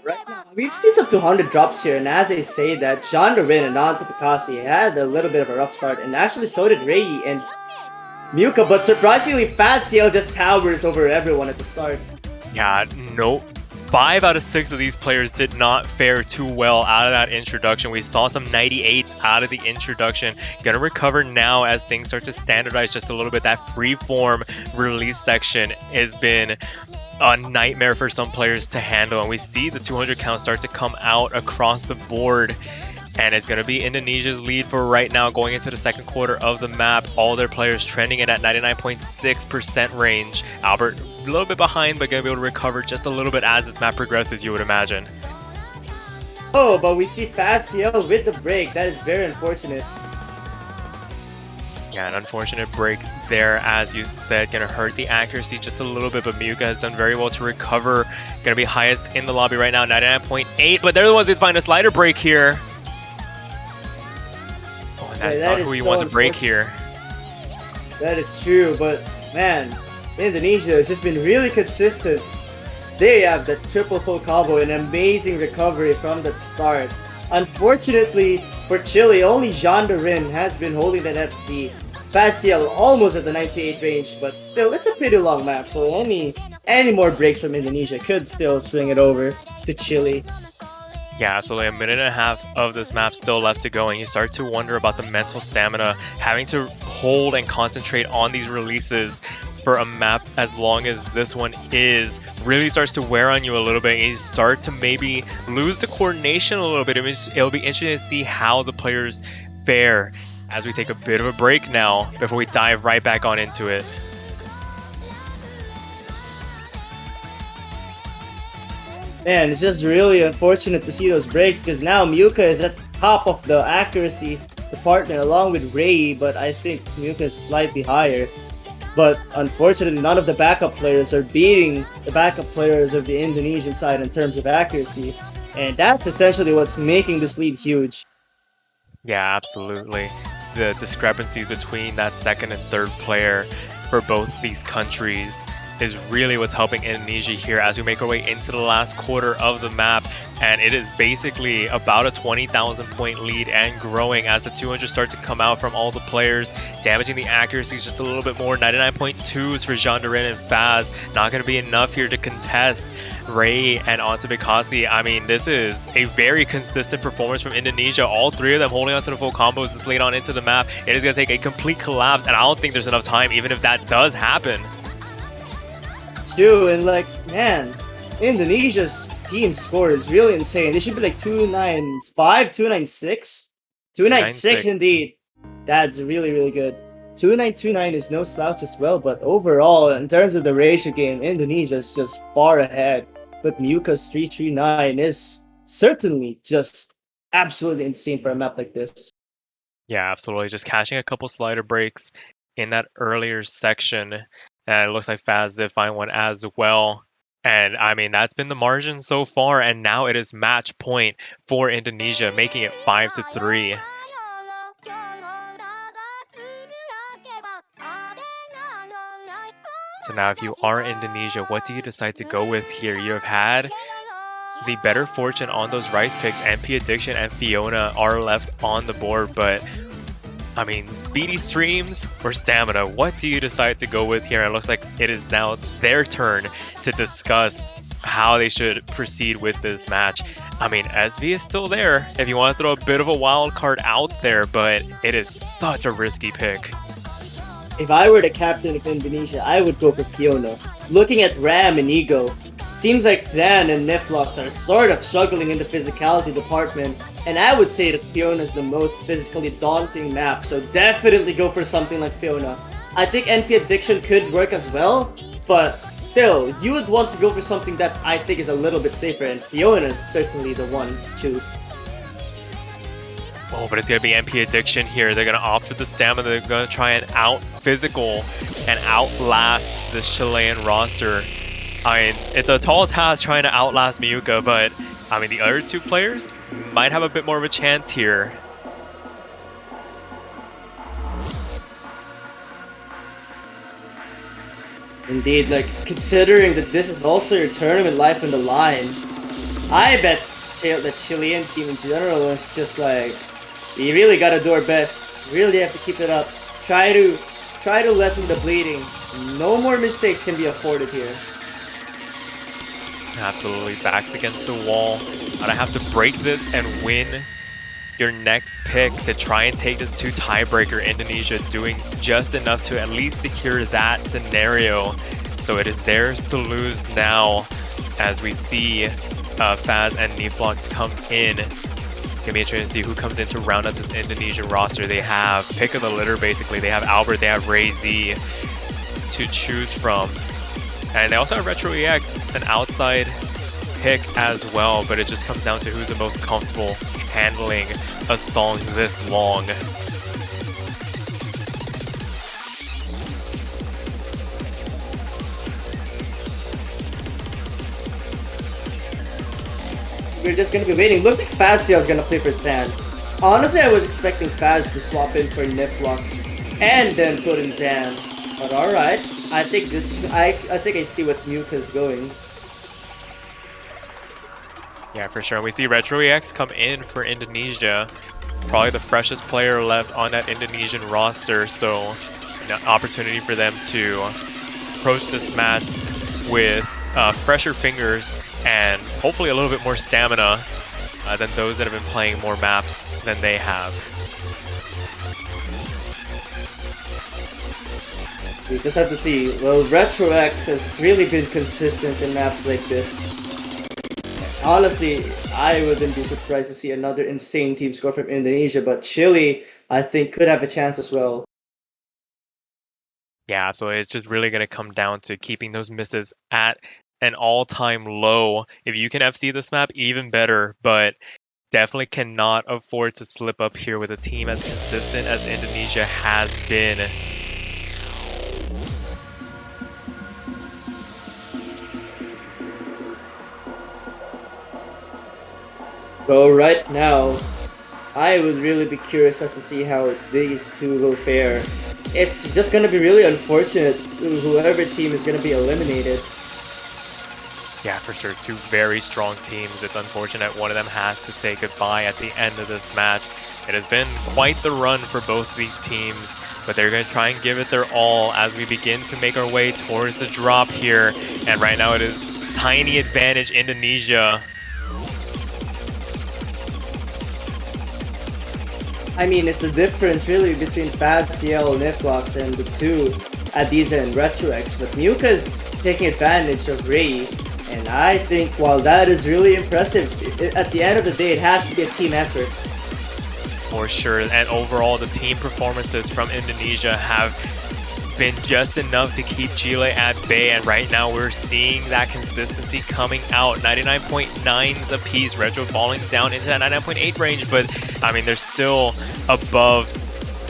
Right now, we've seen some 200 drops here, and as they say that, Jandarin and Anta Bekasi had a little bit of a rough start, and actually so did Rei and Miyuka, but surprisingly Faz Ciel just towers over everyone at the start. Yeah, nope. 5 out of 6 of these players did not fare too well out of that introduction. We saw some 98s out of the introduction. Gonna recover now as things start to standardize just a little bit. That freeform release section has been a nightmare for some players to handle, and we see the 200 count start to come out across the board. And it's going to be Indonesia's lead for right now going into the second quarter of the map. All their players trending in at 99.6% range. Albert a little bit behind, but going to be able to recover just a little bit as the map progresses, you would imagine. Oh, but we see Faz Ciel with the break. That is very unfortunate. Yeah, an unfortunate break there, as you said, going to hurt the accuracy just a little bit, but Miyuka has done very well to recover. Going to be highest in the lobby right now, 99.8, but they're the ones who find a slider break here. That's not who you want to break here. That is true, but man, Indonesia has just been really consistent. They have the triple full combo, an amazing recovery from the start. Unfortunately for Chile, only Jandarin has been holding that FC. Faz Ciel almost at the 98 range, but still, it's a pretty long map, so any more breaks from Indonesia could still swing it over to Chile. Yeah, absolutely. 1.5 minutes of this map still left to go, and you start to wonder about the mental stamina, having to hold and concentrate on these releases for a map as long as this one is, really starts to wear on you a little bit, and you start to maybe lose the coordination a little bit. It'll be interesting to see how the players fare as we take a bit of a break now before we dive right back on into it. Man, it's just really unfortunate to see those breaks because now Muka is at top of the accuracy department along with Ray, but I think Muka is slightly higher. But unfortunately, none of the backup players are beating the backup players of the Indonesian side in terms of accuracy. And that's essentially what's making this lead huge. Yeah, absolutely. The discrepancy between that second and third player for both these countries is really what's helping Indonesia here as we make our way into the last quarter of the map. And it is basically about a 20,000 point lead and growing as the 200 start to come out from all the players, damaging the accuracies just a little bit more. 99.2s for Jandarin and Faz. Not going to be enough here to contest Ray and Ontabekasi. I mean, this is a very consistent performance from Indonesia. All three of them holding on to the full combos this late on into the map. It is going to take a complete collapse, and I don't think there's enough time, even if that does happen. It's true, and like, man, Indonesia's team score is really insane. They should be like 295, 296? 296 indeed. That's really, really good. 2929 is no slouch as well, but overall, in terms of the ratio game, Indonesia is just far ahead. But Muka's 339 is certainly just absolutely insane for a map like this. Yeah, absolutely. Just catching a couple slider breaks in that earlier section. And it looks like Faz did find one as well. And I mean, that's been the margin so far. And now it is match point for Indonesia, making it 5-3. So now if you are Indonesia, what do you decide to go with here? You have had the better fortune on those rice picks. MP Addiction and Fiona are left on the board, but I mean, speedy streams or stamina, what do you decide to go with here? It looks like it is now their turn to discuss how they should proceed with this match. I mean, SV is still there if you want to throw a bit of a wild card out there, but it is such a risky pick. If I were the captain of Indonesia, I would go for Fiona. Looking at Ram and Ego, seems like Zan and Niflox are sort of struggling in the physicality department, and I would say that Fiona is the most physically daunting map, so definitely go for something like Fiona. I think NP Addiction could work as well, but still, you would want to go for something that I think is a little bit safer, and Fiona is certainly the one to choose. Oh, but it's going to be MP Addiction here. They're going to opt for the stamina. They're going to try and out-physical and outlast this Chilean roster. I mean, it's a tall task trying to outlast Miyuka, but I mean, the other two players might have a bit more of a chance here. Indeed, like, considering that this is also your tournament life on the line, I bet the Chilean team in general is just like, we really gotta do our best, really have to keep it up, try to lessen the bleeding. No more mistakes can be afforded here. Absolutely, backs against the wall. But I have to break this and win your next pick to try and take this to tiebreaker. Indonesia doing just enough to at least secure that scenario. So it is theirs to lose now as we see Faz and Niflox come in. Gonna be interesting to see who comes in to round out this Indonesian roster. They have pick of the litter basically. They have Albert, they have Ray Z to choose from. And they also have Retro EX, an outside pick as well, but it just comes down to who's the most comfortable handling a song this long. We're just gonna be waiting. Looks like Fazio is gonna play for Zan. Honestly, I was expecting Faz to swap in for Niflox and then put in Zan. But alright. I think I see what Muka's going. Yeah, for sure. We see Retro EX come in for Indonesia. Probably the freshest player left on that Indonesian roster, so an opportunity for them to approach this match with fresher fingers and hopefully a little bit more stamina than those that have been playing more maps than they have. We just have to see. Well, Retro X has really been consistent in maps like this. Honestly, I wouldn't be surprised to see another insane team score from Indonesia, but Chile I think could have a chance as well. Yeah, so it's just really going to come down to keeping those misses at an all-time low. If you can FC this map, even better, but definitely cannot afford to slip up here with a team as consistent as Indonesia has been. So right now, I would really be curious as to see how these two will fare. It's just gonna be really unfortunate whoever team is gonna be eliminated. Yeah, for sure. Two very strong teams. It's unfortunate one of them has to say goodbye at the end of this match. It has been quite the run for both these teams, but they're going to try and give it their all as we begin to make our way towards the drop here. And right now it is tiny advantage Indonesia. I mean, it's the difference really between Faziel, Niflox, and the two Adiza and Retrox, but Nuka's taking advantage of Ray, and I think while that is really impressive, at the end of the day, it has to be a team effort. For sure, and overall the team performances from Indonesia have been just enough to keep Chile at bay, and right now we're seeing that consistency coming out. 99.9s apiece, Retro falling down into that 99.8 range, but I mean they're still above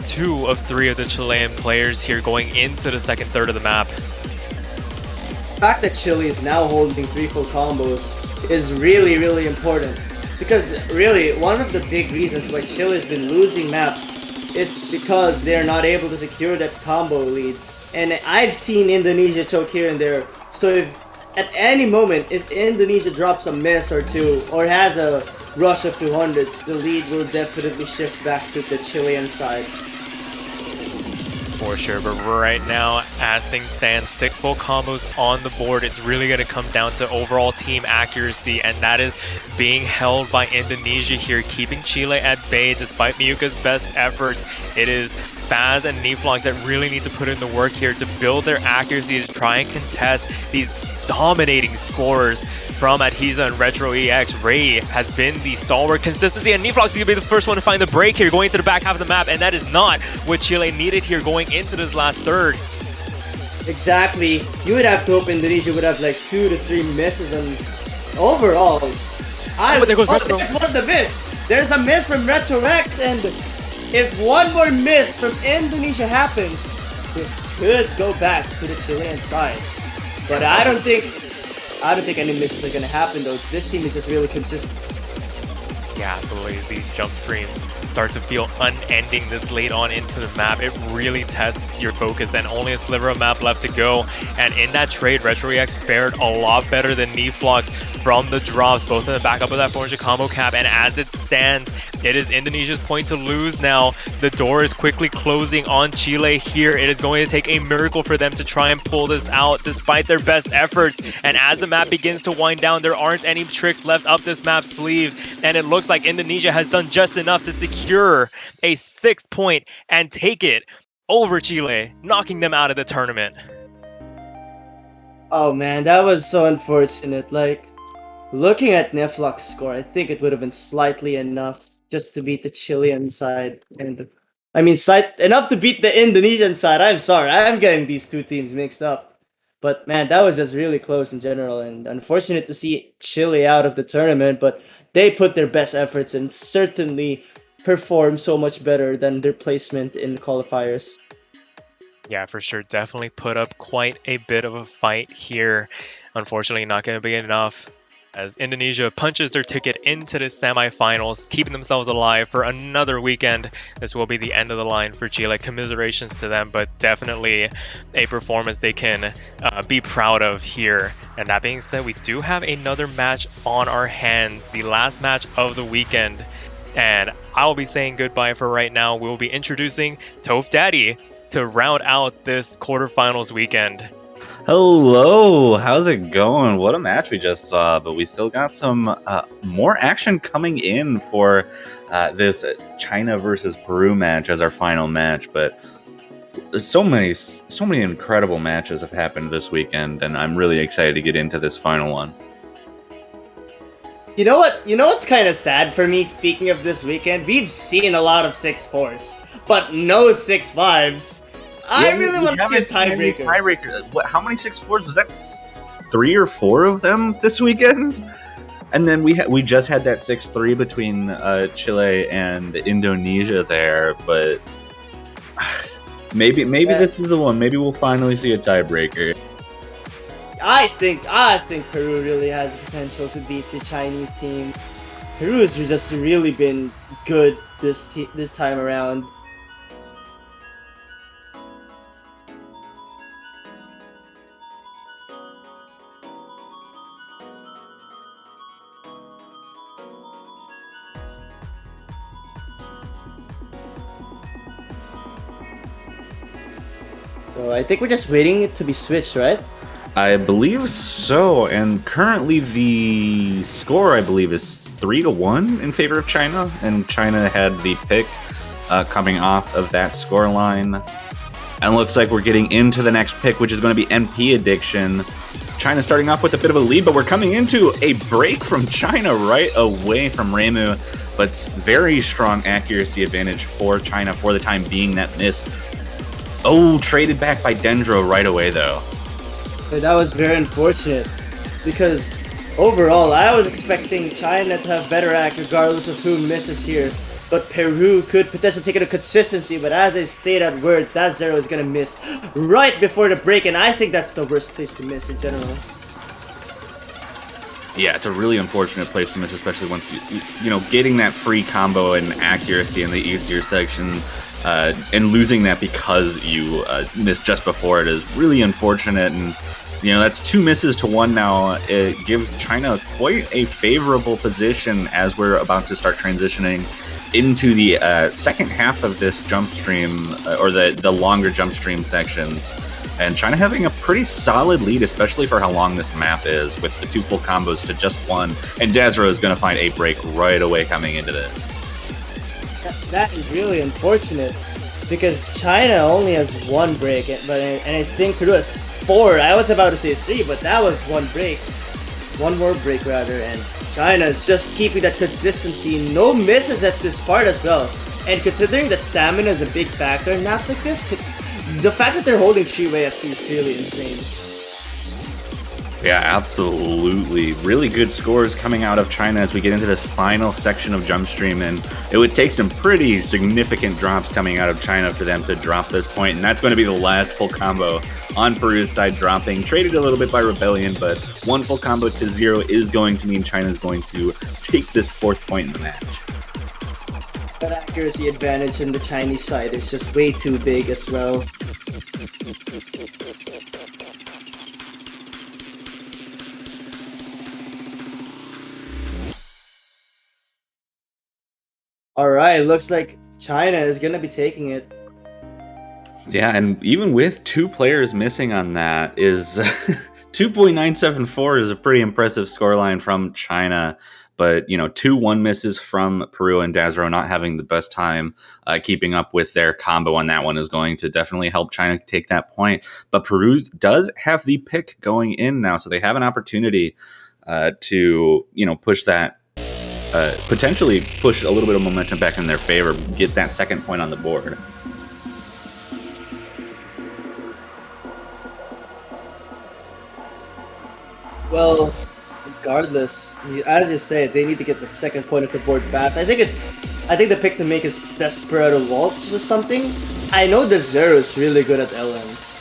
2 of 3 of the Chilean players here going into the second third of the map. The fact that Chile is now holding 3 full combos is really, really important, because really one of the big reasons why Chile has been losing maps is because they're not able to secure that combo lead. And I've seen Indonesia choke here and there, so if at any moment, if Indonesia drops a miss or two, or has a rush of 200s, the lead will definitely shift back to the Chilean side. For sure, but right now, as things stand, 6 full combos on the board. It's really going to come down to overall team accuracy, and that is being held by Indonesia here, keeping Chile at bay despite Miyuka's best efforts. It is Faz and Niflong that really need to put in the work here to build their accuracy to try and contest these dominating scorers from Adhiza and Retro EX. Ray has been the stalwart consistency, and Niflox is going to be the first one to find the break here, going to the back half of the map, and that is not what Chile needed here going into this last third. Exactly. You would have to hope Indonesia would have like 2 to 3 misses, and overall, There goes Retro. There's one of the miss. There's a miss from Retro X, and if one more miss from Indonesia happens, this could go back to the Chilean side. But I don't think any misses are gonna happen though. This team is just really consistent. Yeah, absolutely. These jump screens start to feel unending this late on into the map. It really tests your focus, and only a sliver of map left to go. And in that trade, RetroEX fared a lot better than Niflox from the drops, both in the backup of that 400 combo cap. And as it stands, it is Indonesia's point to lose now. The door is quickly closing on Chile here. It is going to take a miracle for them to try and pull this out despite their best efforts. And as the map begins to wind down, there aren't any tricks left up this map's sleeve. And it looks like Indonesia has done just enough to secure a 6 point and take it over Chile, knocking them out of the tournament. Oh man, that was so unfortunate. Like, looking at Niflox's score, I think it would have been slightly enough just to beat the Chilean side. And I mean, enough to beat the Indonesian side. I'm sorry, I'm getting these two teams mixed up. But man, that was just really close in general, and unfortunate to see Chile out of the tournament, but they put their best efforts and certainly performed so much better than their placement in the qualifiers. Yeah, for sure. Definitely put up quite a bit of a fight here. Unfortunately, not going to be enough as Indonesia punches their ticket into the semifinals, keeping themselves alive for another weekend. This will be the end of the line for Chile. Commiserations to them, but definitely a performance they can be proud of here. And that being said, we do have another match on our hands, the last match of the weekend. And I'll be saying goodbye for right now. We'll be introducing Toph Daddy to round out this quarterfinals weekend. Hello, how's it going? What a match we just saw, but we still got some more action coming in for this China versus Peru match as our final match. But there's so many incredible matches have happened this weekend, and I'm really excited to get into this final one. You know what? You know what's kind of sad for me? Speaking of this weekend, we've seen a lot of 6-4s, but no 6-5s. I really want to see a tiebreaker. How many 6-4s was that? 3 or 4 of them this weekend, and then we just had that 6-3 between Chile and Indonesia there. But maybe this is the one. Maybe we'll finally see a tiebreaker. I think Peru really has the potential to beat the Chinese team. Peru has just really been good this time around. So I think we're just waiting it to be switched, right? I believe so, and currently the score, I believe, is 3-1 in favor of China, and China had the pick coming off of that scoreline. And looks like we're getting into the next pick, which is going to be NP Addiction. China starting off with a bit of a lead, but we're coming into a break from China right away from Reimu, but very strong accuracy advantage for China for the time being. That miss. Oh, traded back by Dendro right away, though. That was very unfortunate, because overall I was expecting China to have better act regardless of who misses here, but Peru could potentially take it to consistency, but as I say that word, that Zero is going to miss right before the break, and I think that's the worst place to miss in general. Yeah, it's a really unfortunate place to miss, especially once you know, getting that free combo and accuracy in the easier section, and losing that because you missed just before it is really unfortunate. And you know, that's 2 misses to 1 now. It gives China quite a favorable position as we're about to start transitioning into the second half of this jump stream, or the longer jump stream sections. And China having a pretty solid lead, especially for how long this map is, with the 2 full combos to just 1. And Dazro is going to find a break right away coming into this. That is really unfortunate, because China only has 1 break, and I think Peru has 4. I was about to say 3, but that was 1 break. 1 more break rather, and China is just keeping that consistency. No misses at this part as well. And considering that stamina is a big factor in maps like this, the fact that they're holding 3-way FC is really insane. Yeah, absolutely. Really good scores coming out of China as we get into this final section of jump stream, and it would take some pretty significant drops coming out of China for them to drop this point, and that's going to be the last full combo on Peru's side dropping. Traded a little bit by Rebellion, but 1 full combo to 0 is going to mean China's going to take this 4th point in the match. That accuracy advantage in the Chinese side is just way too big as well. Alright, looks like China is gonna be taking it. Yeah, and even with 2 players missing on that, is 2.974 is a pretty impressive scoreline from China. But, you know, 2 1 misses from Peru, and Dazro not having the best time keeping up with their combo on that one is going to definitely help China take that point. But Peru does have the pick going in now, so they have an opportunity to, you know, push that, potentially push a little bit of momentum back in their favor, get that 2nd point on the board. Well, regardless, as you say, they need to get the 2nd point of the board fast. I think the pick to make is Desperado Waltz or something. I know the Zero is really good at LMs,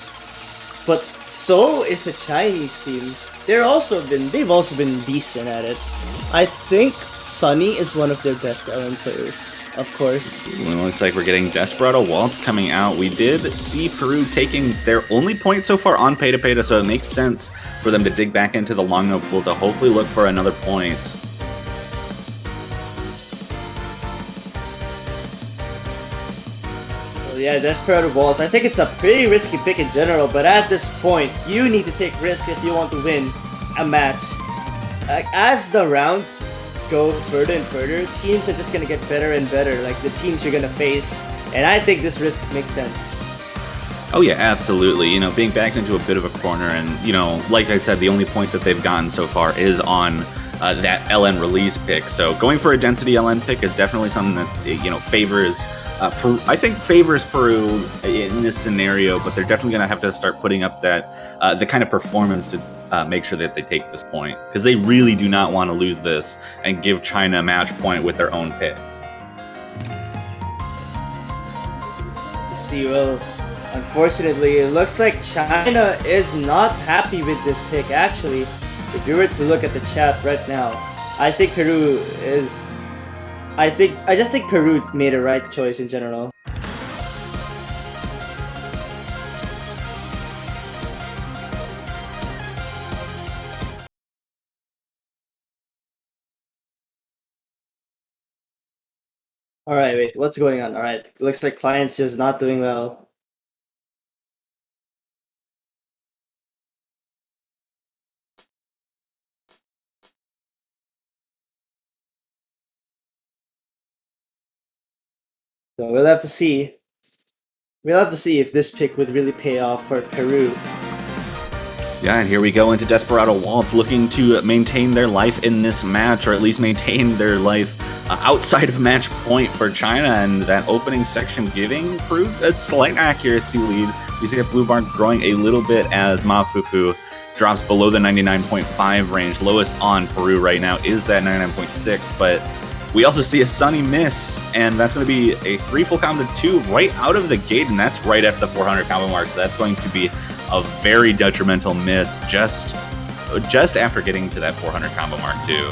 but so is the Chinese team. They've also been decent at it. I think Sunny is one of their best LM players, of course. Well, it looks like we're getting Desperado Waltz coming out. We did see Peru taking their only point so far on Peta Peta, so it makes sense for them to dig back into the long no pool to hopefully look for another point. Well, yeah, Desperado Waltz. I think it's a pretty risky pick in general, but at this point, you need to take risks if you want to win a match. As the rounds go further and further, teams are just gonna get better and better, like the teams you're gonna face, and I think this risk makes sense. Oh yeah, absolutely. You know, being backed into a bit of a corner, and, you know, like I said, the only point that they've gotten so far is on that LN release pick. So going for a density LN pick is definitely something that favors. I think favors Peru in this scenario, but they're definitely going to have to start putting up that the kind of performance to make sure that they take this point, because they really do not want to lose this and give China a match point with their own pick. See, well, unfortunately, it looks like China is not happy with this pick. Actually, if you were to look at the chat right now, I think Peru is. I just think Peru made a right choice in general. Alright, wait, what's going on? Alright, looks like client's just not doing well. So we'll have to see. We'll have to see if this pick would really pay off for Peru. Yeah, and here we go into Desperado Waltz, looking to maintain their life in this match, or at least maintain their life outside of match point for China, and that opening section giving Peru a slight accuracy lead. You see that blue bar growing a little bit as Mafufu drops below the 99.5 range. Lowest on Peru right now is that 99.6, but we also see a Sunny miss, and that's going to be a 3 full combo to 2 right out of the gate, and that's right at the 400 combo mark, so that's going to be a very detrimental miss just after getting to that 400 combo mark too.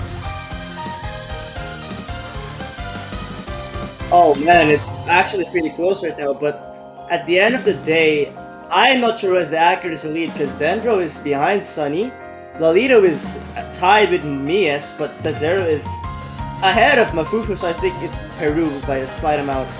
Oh man, it's actually pretty close right now, but at the end of the day, I'm not sure who has the accuracy lead, because Dendro is behind Sunny, Lalito is tied with Mies, but Tazero is ahead of Mafufu, so I think it's Peru by a slight amount.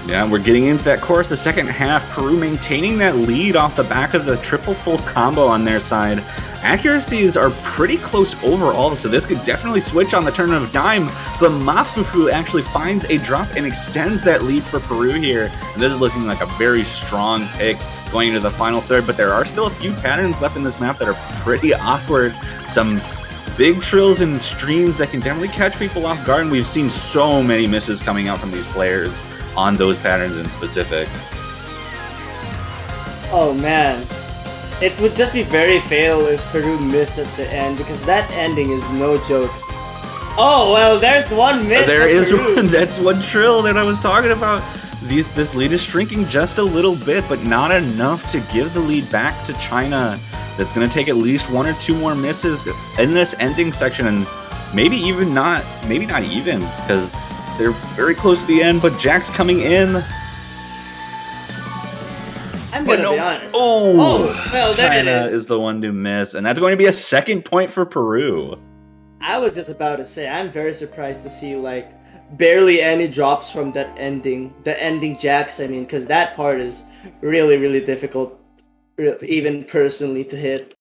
Yeah, we're getting into that course, the second half. Peru maintaining that lead off the back of the triple full combo on their side. Accuracies are pretty close overall, so this could definitely switch on the turn of a dime, but Mafufu actually finds a drop and extends that lead for Peru here. And this is looking like a very strong pick going into the final third, but there are still a few patterns left in this map that are pretty awkward. Some big trills and streams that can definitely catch people off guard, and we've seen so many misses coming out from these players on those patterns in specific. Oh man, it would just be very fail if Peru missed at the end, because that ending is no joke. Oh well, there's one miss. There is Peru. one. That's one trill that I was talking about. This lead is shrinking just a little bit, but not enough to give the lead back to China. That's going to take at least 1 or 2 more misses in this ending section, and maybe not even, because they're very close to the end, but Jack's coming in. I'm gonna be honest. Oh, well, there China it is. is the one to miss, and that's going to be a second point for Peru. I was just about to say, I'm very surprised to see like barely any drops from that ending, the ending Jacks, I mean, because that part is really, really difficult, even personally, to hit.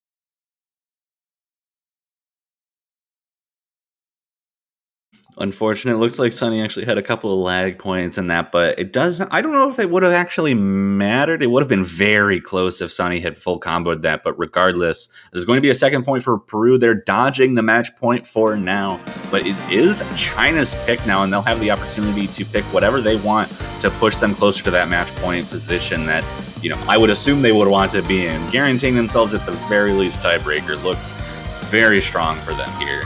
Unfortunate. It looks like Sunny actually had a couple of lag points in that, but it doesn't. I don't know if they would have actually mattered. It would have been very close if Sunny had full comboed that, but regardless, there's going to be a second point for Peru. They're dodging the match point for now, but it is China's pick now, and they'll have the opportunity to pick whatever they want to push them closer to that match point position that, I would assume they would want to be in. Guaranteeing themselves at the very least tiebreaker looks very strong for them here.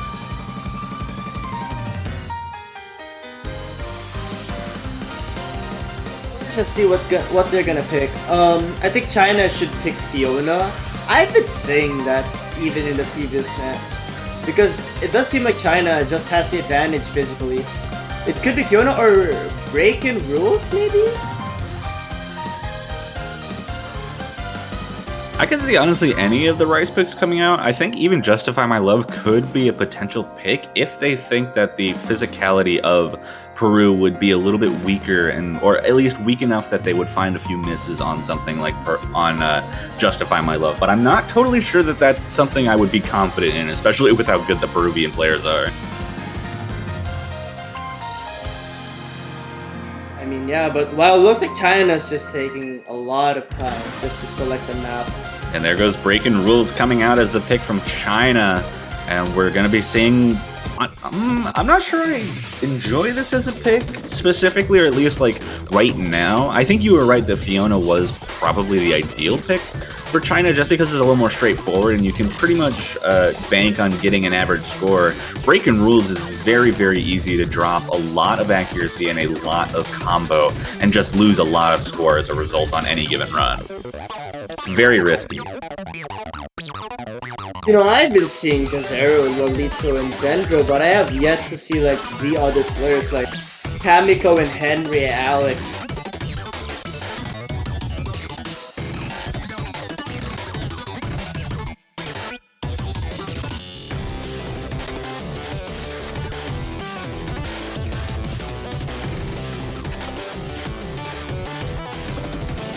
Let's just see what they're gonna pick. I think China should pick Fiona. I've been saying that even in the previous match, because it does seem like China just has the advantage physically. It could be Fiona or Breaking Rules, maybe? I can see honestly any of the Rice picks coming out. I think even Justify My Love could be a potential pick if they think that the physicality of Peru would be a little bit weaker, or at least weak enough that they would find a few misses on something like Justify My Love. But I'm not totally sure that that's something I would be confident in, especially with how good the Peruvian players are. mean, yeah, but while it looks like China's just taking a lot of time just to select the map. And there goes Breaking Rules coming out as the pick from China. And we're going to be seeing... I'm not sure I enjoy this as a pick specifically, or at least like right now. I think you were right that Fiona was probably the ideal pick for China just because it's a little more straightforward and you can pretty much bank on getting an average score. Breaking Rules is very, very easy to drop a lot of accuracy and a lot of combo and just lose a lot of score as a result on any given run. It's very risky. You know, I've been seeing Gazero, Lolito, and Dendro, but I have yet to see like the other players like Kamiko and Henry and Alex.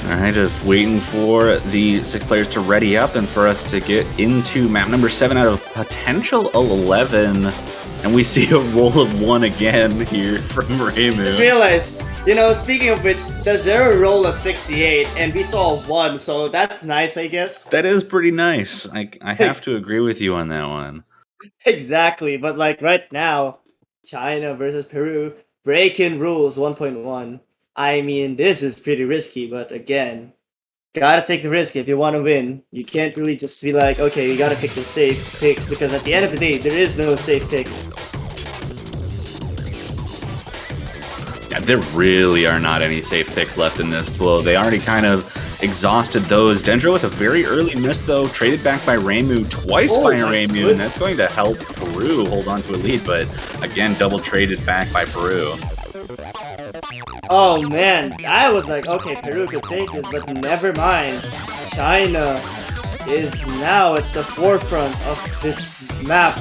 Alright, just waiting for the 6 players to ready up and for us to get into map number 7 out of potential 11. And we see a roll of 1 again here from Reimu. Just realized, you know, speaking of which, the 0 roll of 68 and we saw a 1, so that's nice, I guess. That is pretty nice. I have to agree with you on that one. Exactly, but like right now, China versus Peru, break-in rules 1.1. I mean, this is pretty risky, but again, gotta take the risk if you want to win. You can't really just be like, okay, you gotta pick the safe picks, because at the end of the day, there is no safe picks. Yeah, there really are not any safe picks left in this pool. They already kind of exhausted those. Dendro with a very early miss, though, traded back by Reimu twice by Reimu, and that's going to help Peru hold on to a lead, but again, double traded back by Peru. Oh man, I was like, okay, Peru could take this, but never mind. China is now at the forefront of this map.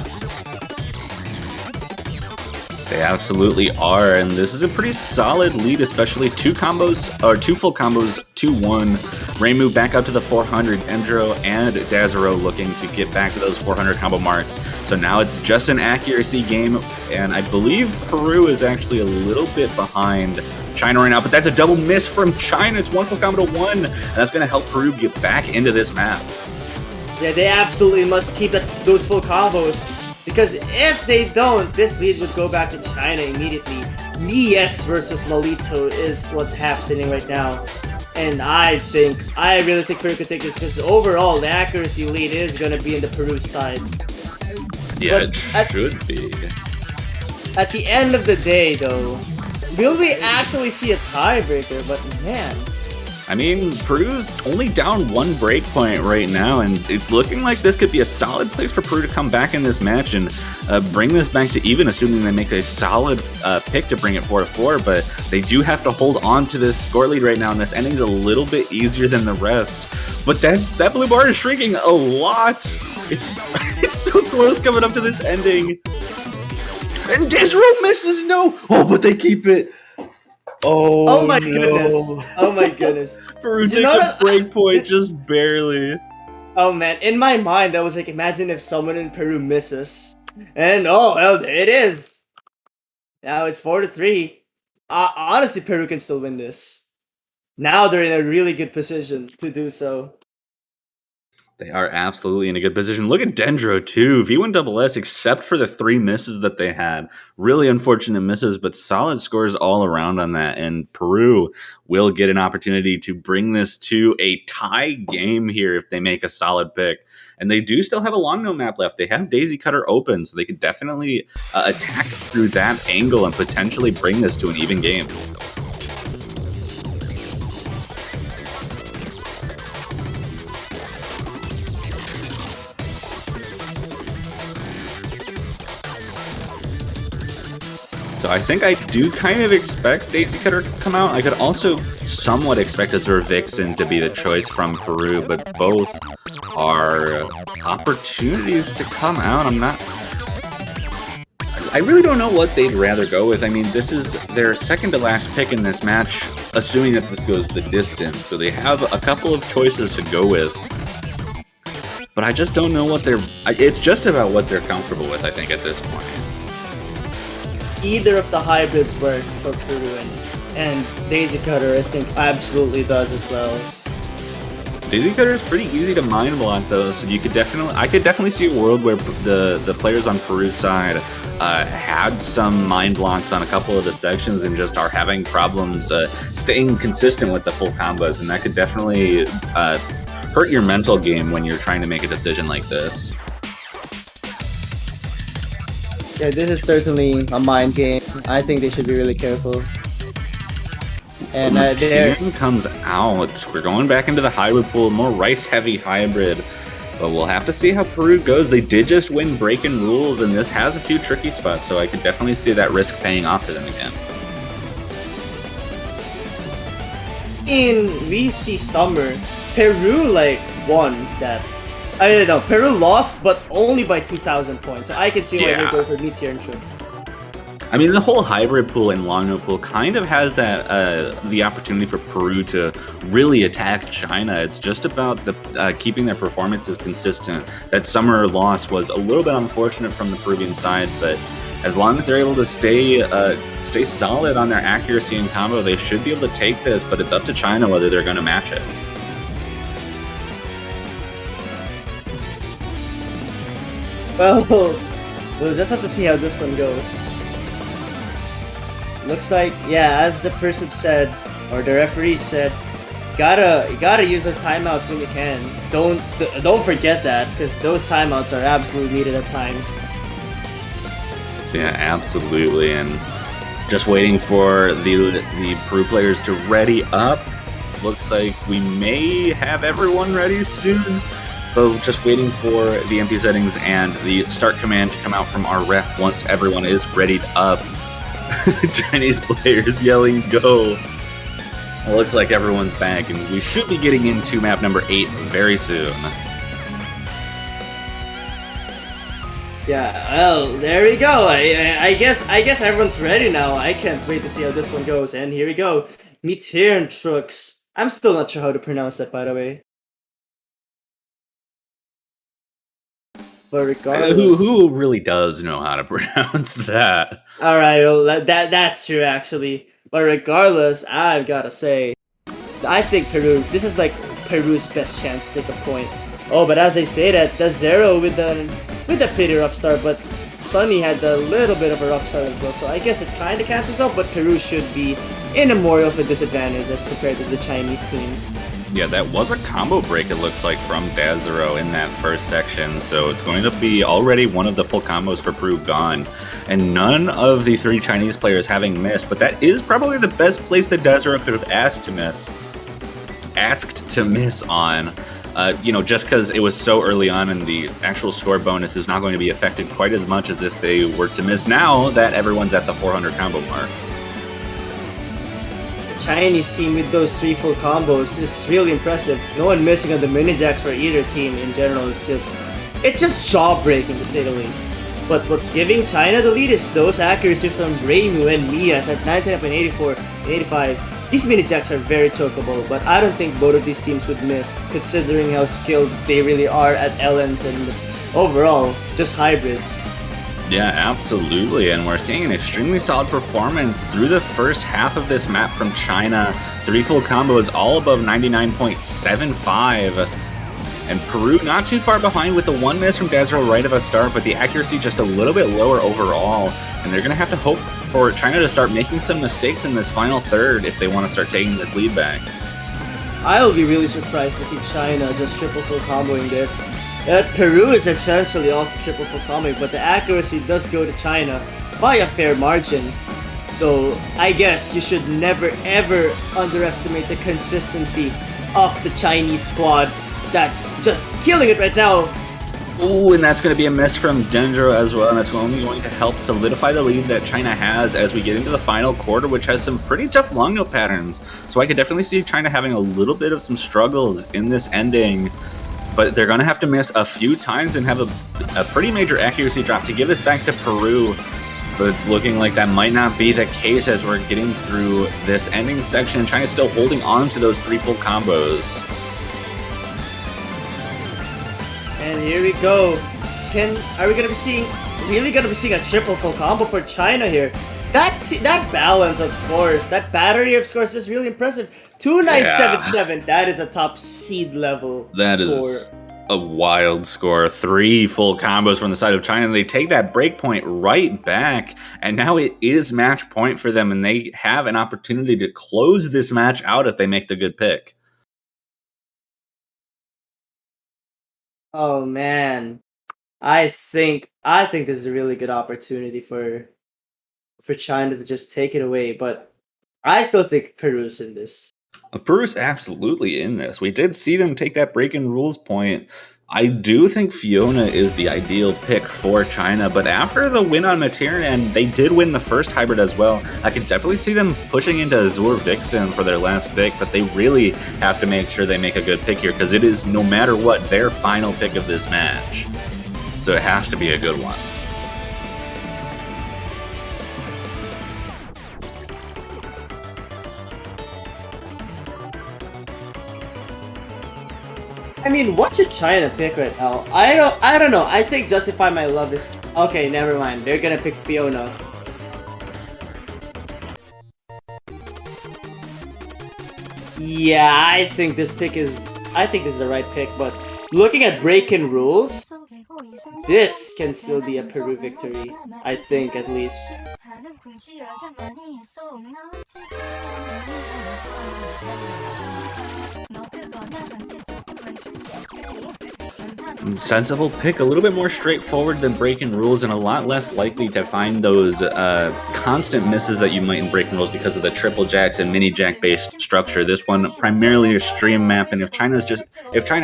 They absolutely are, and this is a pretty solid lead, especially two full combos, 2-1. Reimu back up to the 400. Dendro and Dazero looking to get back to those 400 combo marks. So now it's just an accuracy game, and I believe Peru is actually a little bit behind China right now, but that's a double miss from China. It's 1 full combo to 1, and that's going to help Peru get back into this map. Yeah, they absolutely must keep those full combos, because if they don't, this lead would go back to China immediately. Mies versus Lolito is what's happening right now. And I really think Peru could take this, because overall, the accuracy lead is going to be in the Peru side. Yeah, But it should be. At the end of the day, though, will we actually see a tiebreaker? But man, I mean, Peru's only down 1 breakpoint right now, and it's looking like this could be a solid place for Peru to come back in this match and bring this back to even, assuming they make a solid pick to bring it 4-4, but they do have to hold on to this score lead right now, and this ending's a little bit easier than the rest. But that blue bar is shrinking a lot! It's so close coming up to this ending. And Dezro misses, no! Oh, but they keep it. oh my goodness, oh my goodness. Peru takes a breakpoint just barely. Oh man, in my mind, I was like, imagine if someone in Peru misses. And oh, well, there it is. Now it's 4-3. Honestly, Peru can still win this. Now they're in a really good position to do so. They are absolutely in a good position. Look at Dendro, too. V1SS, except for the 3 misses that they had. Really unfortunate misses, but solid scores all around on that. And Peru will get an opportunity to bring this to a tie game here if they make a solid pick. And they do still have a long no map left. They have Daisy Cutter open, so they could definitely attack through that angle and potentially bring this to an even game. So I think I do kind of expect Daisy Cutter to come out. I could also somewhat expect a Vixen to be the choice from Peru, but both are opportunities to come out. I really don't know what they'd rather go with. I mean, this is their second to last pick in this match, assuming that this goes the distance. So they have a couple of choices to go with. But I just don't know what it's just about what they're comfortable with, I think, at this point. Either of the hybrids work for Peru, and And Daisy Cutter, I think, absolutely does as well. Daisy Cutter is pretty easy to mind block though, so I could definitely see a world where the players on Peru's side had some mind blocks on a couple of the sections and just are having problems staying consistent with the full combos, and that could definitely hurt your mental game when you're trying to make a decision like this. Yeah, this is certainly a mind game. I think they should be really careful. And there comes out. We're going back into the hybrid pool, more rice-heavy hybrid. But we'll have to see how Peru goes. They did just win breaking rules, and this has a few tricky spots, so I could definitely see that risk paying off to them again. in VC Summer, Peru won that. I don't know. Peru lost, but only by 2,000 points. So I can see why they go for Meteor and Trip. I mean, the whole hybrid pool and long no pool kind of has that the opportunity for Peru to really attack China. It's just about the keeping their performances consistent. That summer loss was a little bit unfortunate from the Peruvian side, but as long as they're able to stay solid on their accuracy and combo, they should be able to take this. But it's up to China whether they're going to match it. Well, we'll just have to see how this one goes. Looks like, yeah, as the person said, or the referee said, you gotta use those timeouts when you can. Don't forget that, because those timeouts are absolutely needed at times. Yeah, absolutely, and just waiting for the Peru players to ready up. Looks like we may have everyone ready soon. So just waiting for the MP settings and the start command to come out from our ref once everyone is readied up. Chinese players yelling go. It looks like everyone's back, and we should be getting into map number 8 very soon. Yeah, well, there we go. I guess everyone's ready now. I can't wait to see how this one goes. And here we go. Meteor and Trux. I'm still not sure how to pronounce that, by the way. But regardless, who really does know how to pronounce that? All right, well, that's true actually. But regardless, I've gotta say, I think Peru. This is like Peru's best chance to take a point. Oh, but as I say that, the Zero with the pretty rough start, but Sunny had a little bit of a rough start as well. So I guess it kind of cancels out. But Peru should be in a more of a disadvantage as compared to the Chinese team. Yeah, that was a combo break, it looks like, from Dazero in that first section, so it's going to be already one of the full combos for Peru gone, and none of the 3 Chinese players having missed, but that is probably the best place that Dazero could have asked to miss on, just because it was so early on and the actual score bonus is not going to be affected quite as much as if they were to miss now that everyone's at the 400 combo mark. Chinese team with those 3 full combos is really impressive. No one missing on the mini jacks for either team in general. It's just jaw breaking to say the least. But what's giving China the lead is those accuracy from Reimu and Mia's at 99, 84, 85. These mini jacks are very chokeable, but I don't think both of these teams would miss, considering how skilled they really are at LNs and overall just hybrids. Yeah, absolutely, and we're seeing an extremely solid performance through the first half of this map from China. 3 full combos, all above 99.75. And Peru not too far behind with the 1 miss from Dazero right of a start, but the accuracy just a little bit lower overall. And they're going to have to hope for China to start making some mistakes in this final third if they want to start taking this lead back. I'll be really surprised to see China just triple full comboing this. Peru is essentially also triple full comboing, but the accuracy does go to China by a fair margin. So I guess you should never ever underestimate the consistency of the Chinese squad that's just killing it right now. Ooh, and that's going to be a miss from Dendro as well, and that's only going to help solidify the lead that China has as we get into the final quarter, which has some pretty tough long no patterns. So I could definitely see China having a little bit of some struggles in this ending. But they're going to have to miss a few times and have a pretty major accuracy drop to give this back to Peru. But it's looking like that might not be the case as we're getting through this ending section. And China's still holding on to those 3 full combos. And here we go. Are we really going to be seeing a triple full combo for China here? that balance of scores, that battery of scores is really impressive. 2977, that is a top seed level That score. is a wild score. 3 full combos from the side of China. They take that break point right back, and now it is match point for them, and they have an opportunity to close this match out if they make the good pick. Oh man, I think this is a really good opportunity for China to just take it away, but I still think Peru's in this. Peru's absolutely in this. We did see them take that break-in rules point. I do think Fiona is the ideal pick for China, but after the win on Materia, and they did win the first hybrid as well, I could definitely see them pushing into Azure Vixen for their last pick, but they really have to make sure they make a good pick here, because it is, no matter what, their final pick of this match. So it has to be a good one. I mean, what should China pick right now? I don't know. I think Justify My Love is okay. Never mind. They're gonna pick Fiona. Yeah, I think this is the right pick. But looking at break-in rules, this can still be a Peru victory. I think at least. Sensible pick, a little bit more straightforward than breaking rules, and a lot less likely to find those constant misses that you might in breaking rules because of the triple jacks and mini jack based structure. This one primarily a stream map, and if China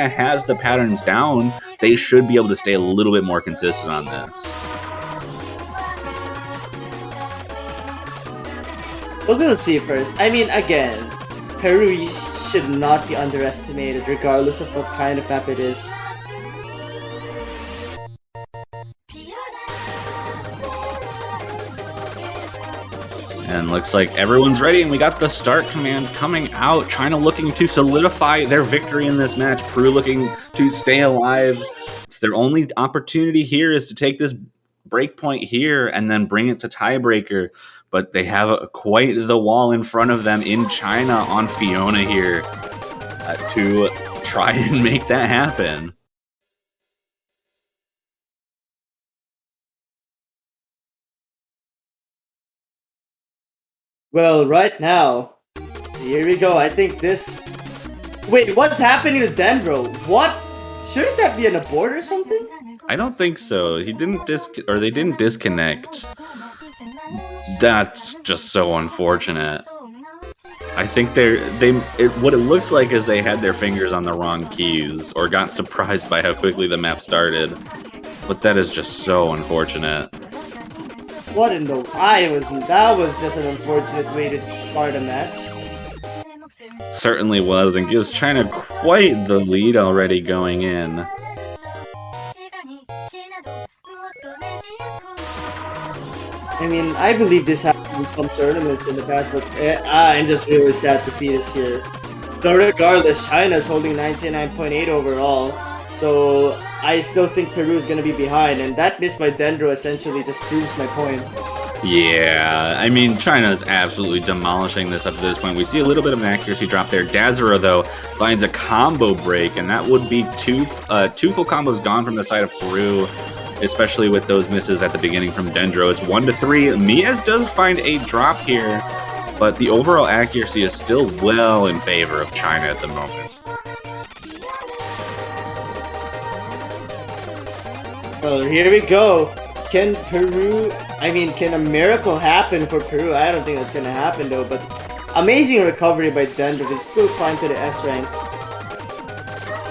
has the patterns down, they should be able to stay a little bit more consistent on this. We'll see first. I mean, again, Peru should not be underestimated, regardless of what kind of map it is. And looks like everyone's ready, and we got the start command coming out. China looking to solidify their victory in this match. Peru looking to stay alive. It's their only opportunity here is to take this breakpoint here and then bring it to tiebreaker. But they have quite the wall in front of them in China on Fiona here to try and make that happen. Well, right now, here we go. I think this... Wait, what's happening to Dendro? What? Shouldn't that be an abort or something? I don't think so. They didn't disconnect. That's just so unfortunate. I think what it looks like is they had their fingers on the wrong keys or got surprised by how quickly the map started. But that is just so unfortunate. What in the... That was just an unfortunate way to start a match. Certainly was, and gives China quite the lead already going in. I mean, I believe this happened in some tournaments in the past, but I'm just really sad to see this here. But regardless, China's holding 99.8 overall, so I still think Peru is going to be behind, and that miss by Dendro essentially just proves my point. Yeah, I mean, China is absolutely demolishing this up to this point. We see a little bit of an accuracy drop there. Dazura, though, finds a combo break, and that would be two full combos gone from the side of Peru, especially with those misses at the beginning from Dendro. It's 1-3. Mias does find a drop here, but the overall accuracy is still well in favor of China at the moment. Well, here we go. Can a miracle happen for Peru? I don't think that's gonna happen though, but amazing recovery by Dendro to still climb to the S rank.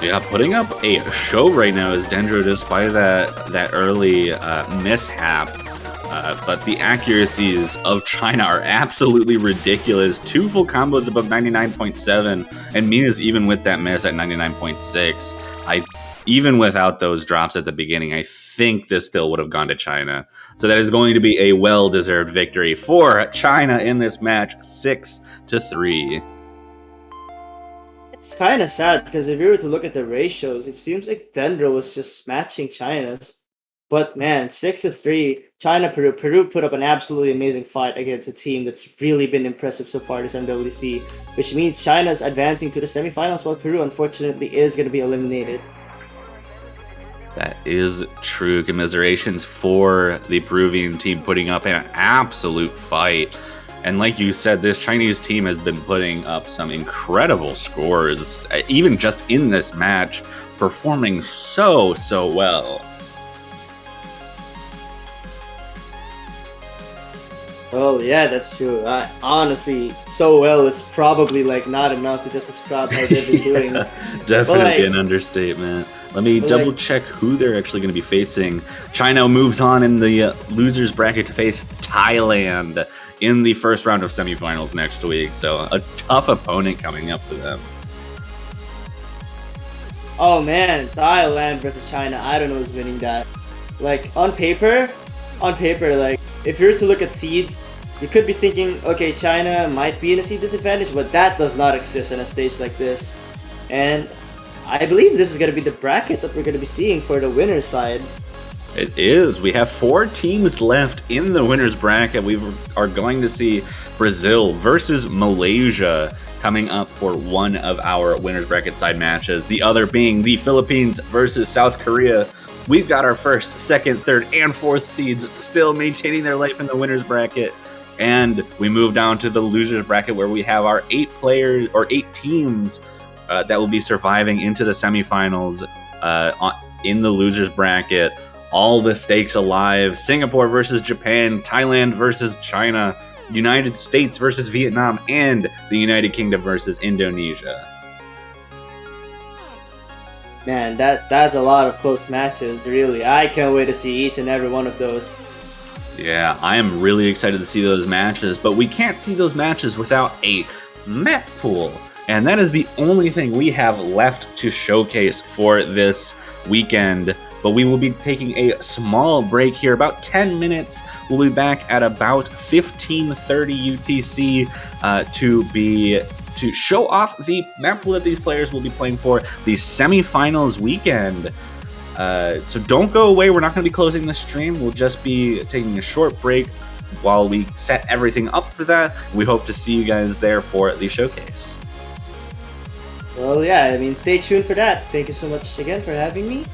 Yeah, putting up a show right now is Dendro despite that early mishap. But the accuracies of China are absolutely ridiculous. 2 full combos above 99.7, and Mina's even with that miss at 99.6. Even without those drops at the beginning, I think this still would have gone to China. So that is going to be a well-deserved victory for China in this match, 6-3. It's kind of sad because if you were to look at the ratios, it seems like Dendro was just matching China's. But man, 6-3, China Peru. Peru put up an absolutely amazing fight against a team that's really been impressive so far this MWC, which means China's advancing to the semifinals while Peru unfortunately is going to be eliminated. That is true. Commiserations for the Peruvian team putting up an absolute fight. And like you said, this Chinese team has been putting up some incredible scores, even just in this match, performing so well. Oh yeah, that's true. Honestly, so well is probably like not enough to just describe how they've been doing. Definitely an understatement. Let me double check who they're actually going to be facing. China moves on in the losers bracket to face Thailand in the first round of semifinals next week. So a tough opponent coming up for them. Oh man, Thailand versus China. I don't know who's winning that. Like on paper, like if you were to look at seeds, you could be thinking, okay, China might be in a seed disadvantage, but that does not exist on a stage like this. And I believe this is going to be the bracket that we're going to be seeing for the winner's side. It is. We have 4 teams left in the winner's bracket. We are going to see Brazil versus Malaysia coming up for one of our winner's bracket side matches. The other being the Philippines versus South Korea. We've got our first, second, third, and fourth seeds still maintaining their life in the winner's bracket. And we move down to the loser's bracket where we have our 8 teams that will be surviving into the semifinals in the loser's bracket. All the stakes alive. Singapore versus Japan, Thailand versus China, United States versus Vietnam, and the United Kingdom versus Indonesia. Man, that's a lot of close matches, really. I can't wait to see each and every one of those. Yeah, I am really excited to see those matches, but we can't see those matches without a map pool. And that is the only thing we have left to showcase for this weekend. But we will be taking a small break here, about 10 minutes. We'll be back at about 15:30 UTC to show off the map pool that these players will be playing for the semifinals weekend. So don't go away. We're not going to be closing the stream. We'll just be taking a short break while we set everything up for that. We hope to see you guys there for the showcase. Well, yeah, I mean, stay tuned for that. Thank you so much again for having me.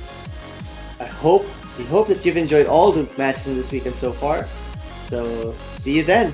We hope that you've enjoyed all the matches in this weekend so far. So, see you then.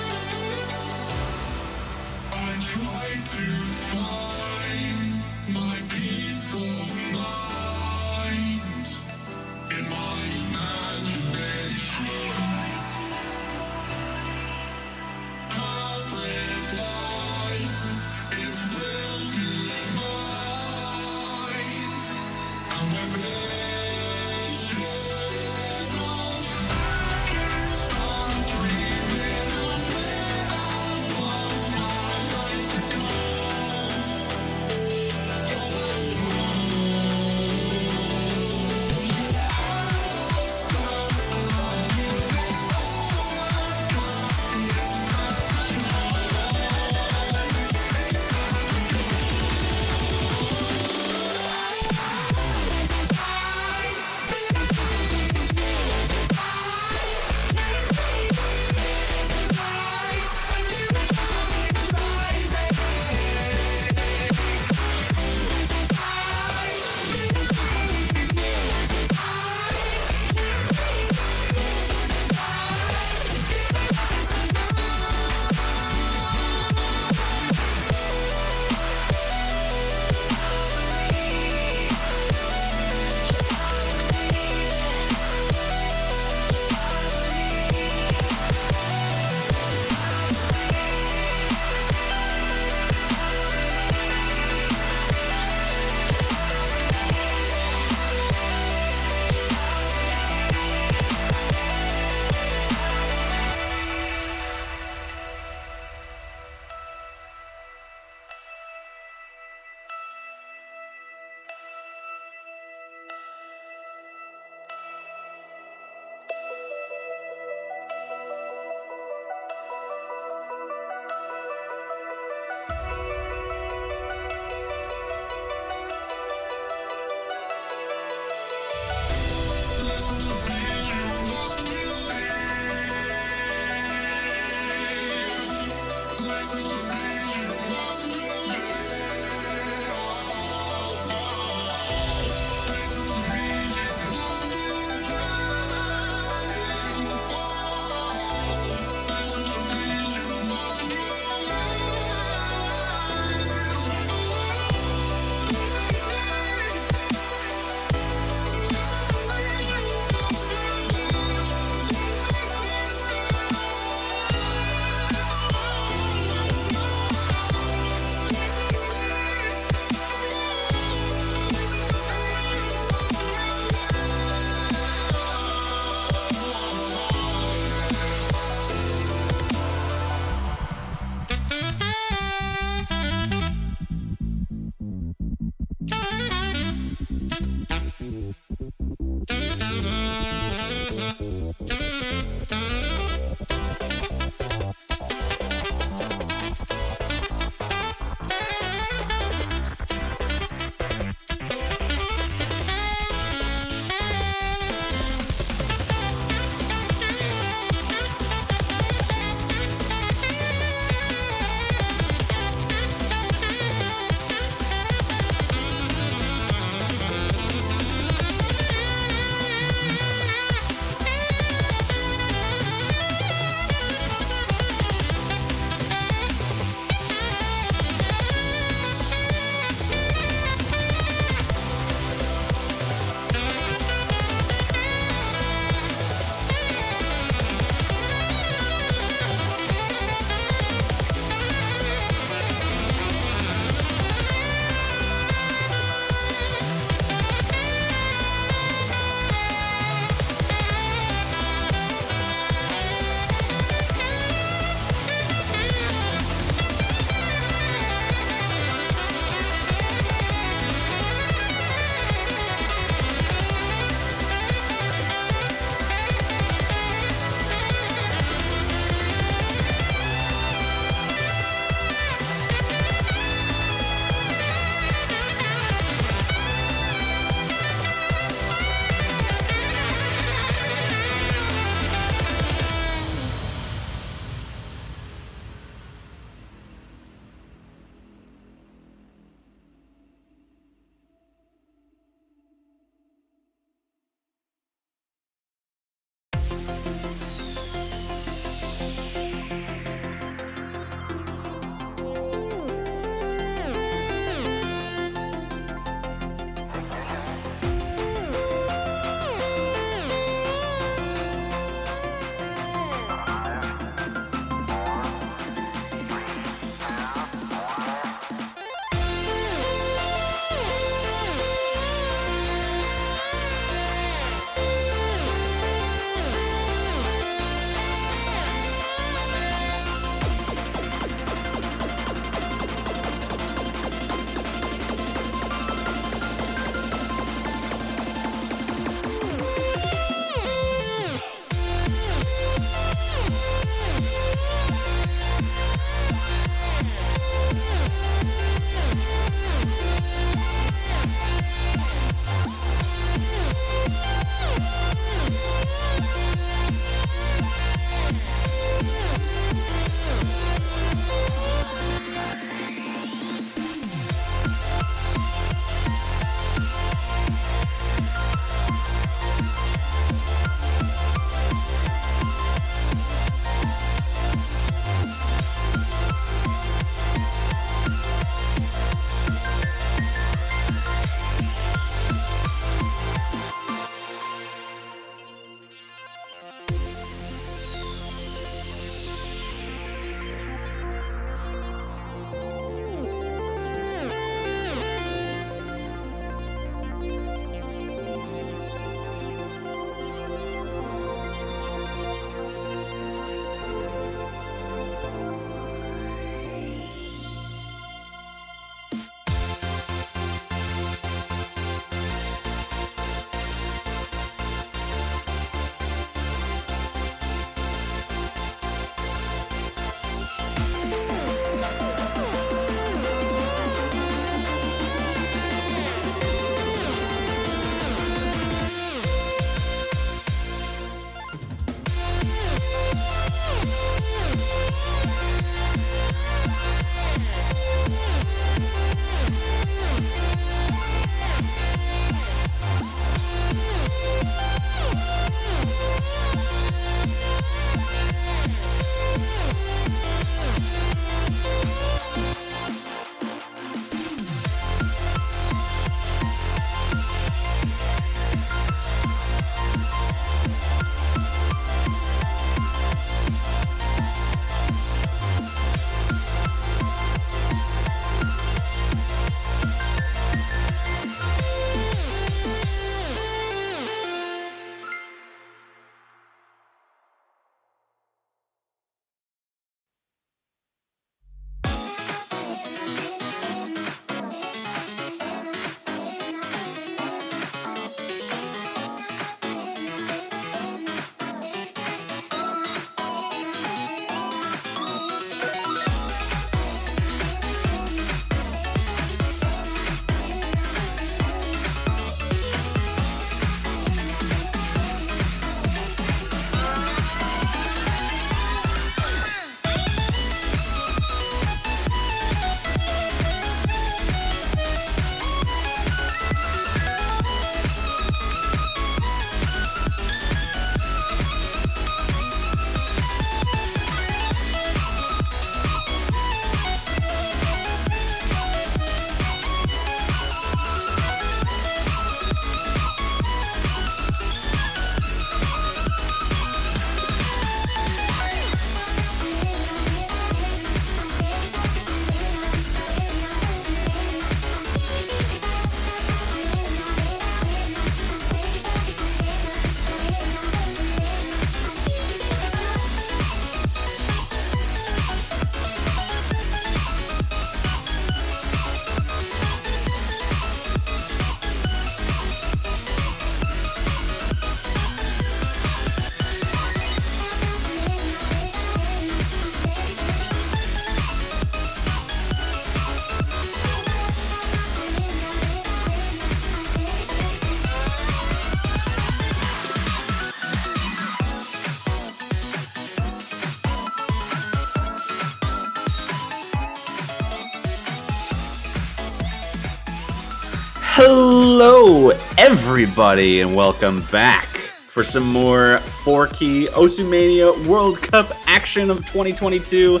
Hello, everybody, and welcome back for some more 4-key Osumania World Cup action of 2022.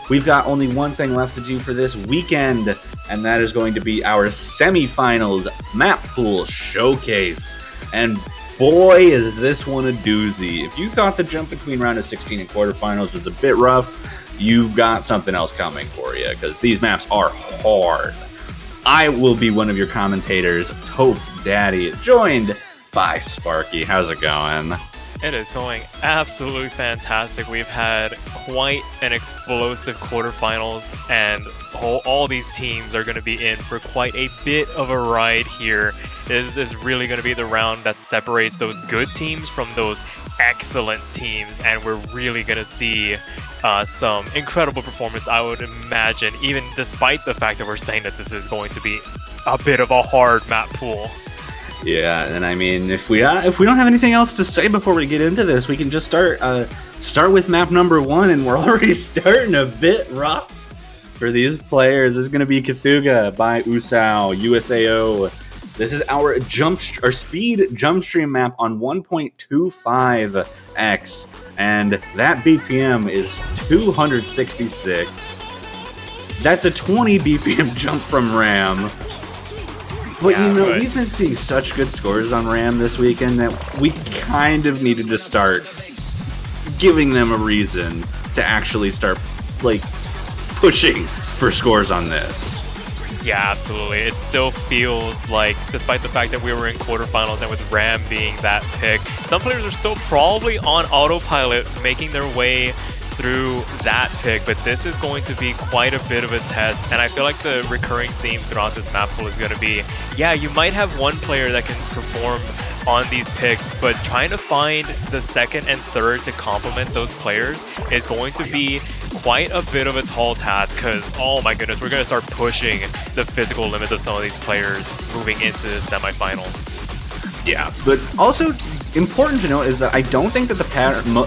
We've got only one thing left to do for this weekend, and that is going to be our semifinals map pool showcase. And boy, is this one a doozy. If you thought the jump between round of 16 and quarterfinals was a bit rough, you've got something else coming for you, because these maps are hard. I will be one of your commentators, Toph Daddy, joined by Sparky. How's it going? It is going absolutely fantastic. We've had quite an explosive quarterfinals, and all these teams are going to be in for quite a bit of a ride here. This is really going to be the round that separates those good teams from those excellent teams, and we're really going to see some incredible performance, I would imagine, even despite the fact that we're saying that this is going to be a bit of a hard map pool. Yeah, and I mean, if we don't have anything else to say before we get into this, we can just start with map number 1, and we're already starting a bit rough for these players. This is going to be Cthugha by Usao, USAO. This is our speed jump stream map on 1.25x, and that BPM is 266. That's a 20 BPM jump from Ram. But yeah, we've been seeing such good scores on Ram this weekend that we kind of needed to start giving them a reason to actually start, like, pushing for scores on this. Yeah, absolutely. It still feels like, despite the fact that we were in quarterfinals and with Ram being that pick, some players are still probably on autopilot making their way through that pick, but this is going to be quite a bit of a test, and I feel like the recurring theme throughout this map pool is going to be, yeah, you might have one player that can perform on these picks, but trying to find the second and third to complement those players is going to be quite a bit of a tall task, because, oh my goodness, we're going to start pushing the physical limits of some of these players moving into the semifinals. Yeah, but also important to note is that I don't think that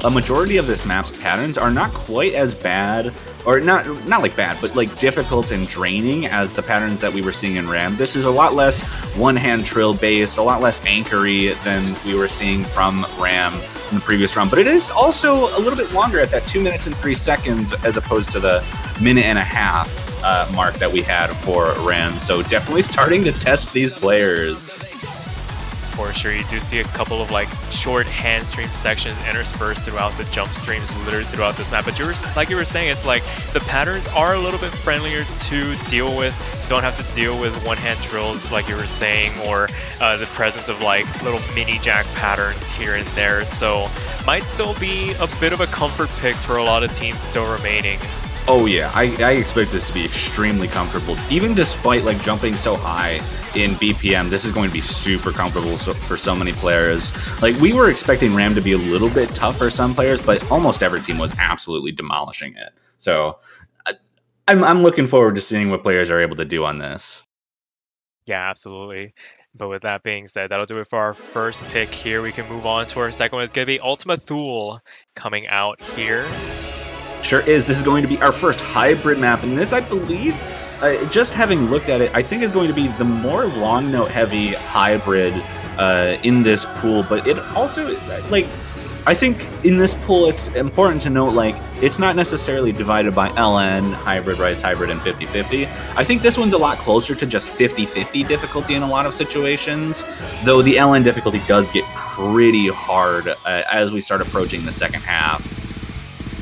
a majority of this map's patterns are not quite as bad, or not like bad, but like difficult and draining as the patterns that we were seeing in Ram. This is a lot less one-hand trill based, a lot less anchory than we were seeing from Ram in the previous round, but it is also a little bit longer at that 2 minutes and 3 seconds as opposed to the minute and a half mark that we had for Ram. So definitely starting to test these players. For sure, you do see a couple of like short hand stream sections interspersed throughout the jump streams littered throughout this map, but like you were saying, it's like the patterns are a little bit friendlier to deal with. Don't have to deal with one-hand drills like you were saying, or the presence of like little mini jack patterns here and there, so might still be a bit of a comfort pick for a lot of teams still remaining. Oh yeah, I expect this to be extremely comfortable. Even despite like jumping so high in BPM, this is going to be super comfortable for so many players. Like, we were expecting Ram to be a little bit tough for some players, but almost every team was absolutely demolishing it. So I'm looking forward to seeing what players are able to do on this. Yeah, absolutely. But with that being said, that'll do it for our first pick here. We can move on to our second one. It's going to be Ultima Thule coming out here. Sure is. This is going to be our first hybrid map, and this, I believe, just having looked at it, I think is going to be the more long note heavy hybrid in this pool. But it also, like, I think in this pool it's important to note, like, it's not necessarily divided by LN, hybrid, rice hybrid, and 50-50. I think this one's a lot closer to just 50-50 difficulty in a lot of situations, though the LN difficulty does get pretty hard as we start approaching the second half.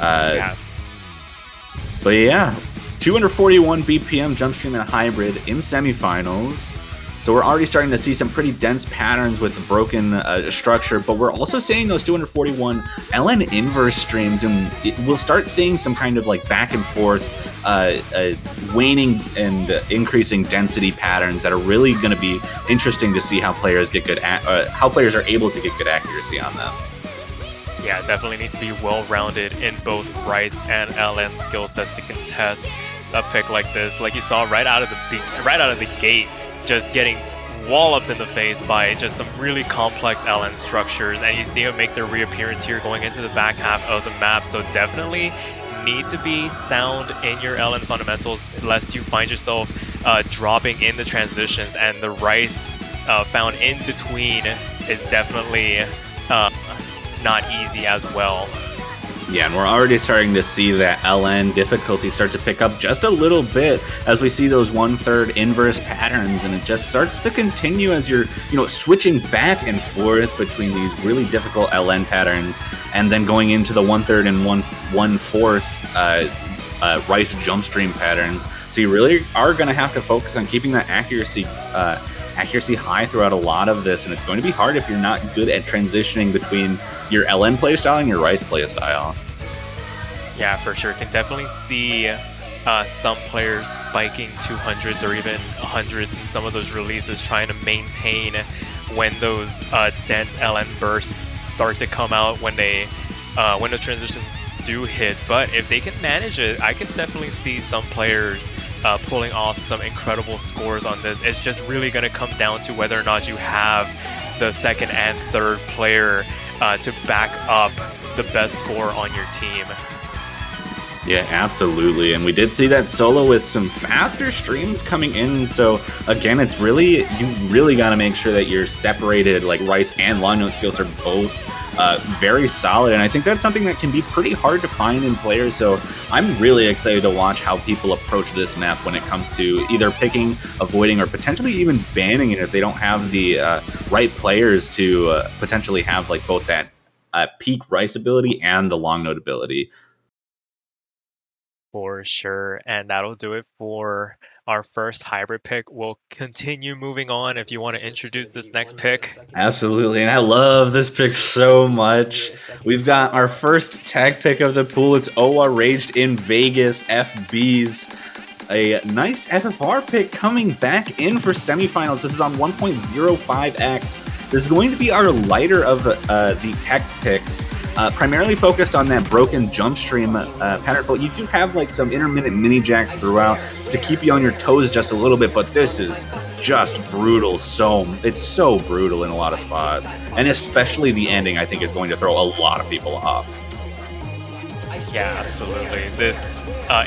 Yeah. But yeah, 241 BPM jump stream and hybrid in semifinals. So we're already starting to see some pretty dense patterns with the broken structure, but we're also seeing those 241 LN inverse streams, and we'll start seeing some kind of like back and forth waning and increasing density patterns that are really going to be interesting to see how players get good how players are able to get good accuracy on them. Yeah, definitely need to be well-rounded in both Rice and LN skill sets to contest a pick like this. Like you saw right out of the gate, just getting walloped in the face by just some really complex LN structures, and you see them make their reappearance here going into the back half of the map. So definitely need to be sound in your LN fundamentals lest you find yourself dropping in the transitions, and the Rice found in between is definitely not easy as well. Yeah, and we're already starting to see that LN difficulty start to pick up just a little bit as we see those 1/3 inverse patterns, and it just starts to continue as you're, switching back and forth between these really difficult LN patterns, and then going into the 1/3 and 1/4 Rice jump stream patterns. So you really are going to have to focus on keeping that accuracy high throughout a lot of this, and it's going to be hard if you're not good at transitioning between your LN playstyle and your Rice playstyle. Yeah, for sure. Can definitely see some players spiking 200s or even 100s in some of those releases, trying to maintain when those dense LN bursts start to come out when the transitions do hit. But if they can manage it, I can definitely see some players pulling off some incredible scores on this. It's just really going to come down to whether or not you have the second and third player to back up the best score on your team. Yeah, absolutely. And we did see that solo with some faster streams coming in. So again, you really got to make sure that you're separated, like Rice and long note skills are both very solid. And I think that's something that can be pretty hard to find in players. So I'm really excited to watch how people approach this map when it comes to either picking, avoiding, or potentially even banning it if they don't have the right players to potentially have like both that peak Rice ability and the long note ability. For sure, and that'll do it for our first hybrid pick. We'll continue moving on if you want to introduce this next pick. Absolutely, and I love this pick so much. We've got our first tag pick of the pool. It's Owa Raged in Vegas FBs. A nice FFR pick coming back in for semifinals. This is on 1.05x. This is going to be our lighter of the tech picks. Primarily focused on that broken jump stream pattern, but you do have like some intermittent mini jacks throughout to keep you on your toes just a little bit. But this is just brutal. It's so brutal in a lot of spots, and especially the ending, I think, is going to throw a lot of people off. Yeah, absolutely. This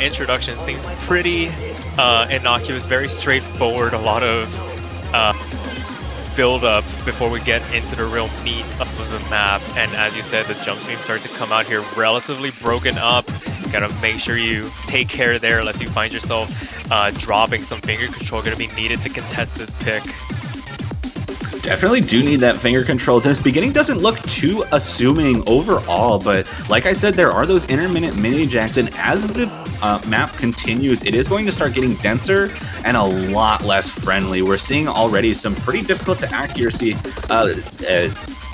introduction seems pretty innocuous, very straightforward. A lot of build up before we get into the real meat of the map, and as you said, the jump streams start to come out here relatively broken up. Gotta make sure you take care there unless you find yourself dropping some finger control. Gonna be needed to contest this pick. Definitely do need that finger control. This beginning doesn't look too assuming overall, but like I said, there are those intermittent mini jacks, and as the map continues, it is going to start getting denser and a lot less friendly. We're seeing already some pretty difficult to accuracy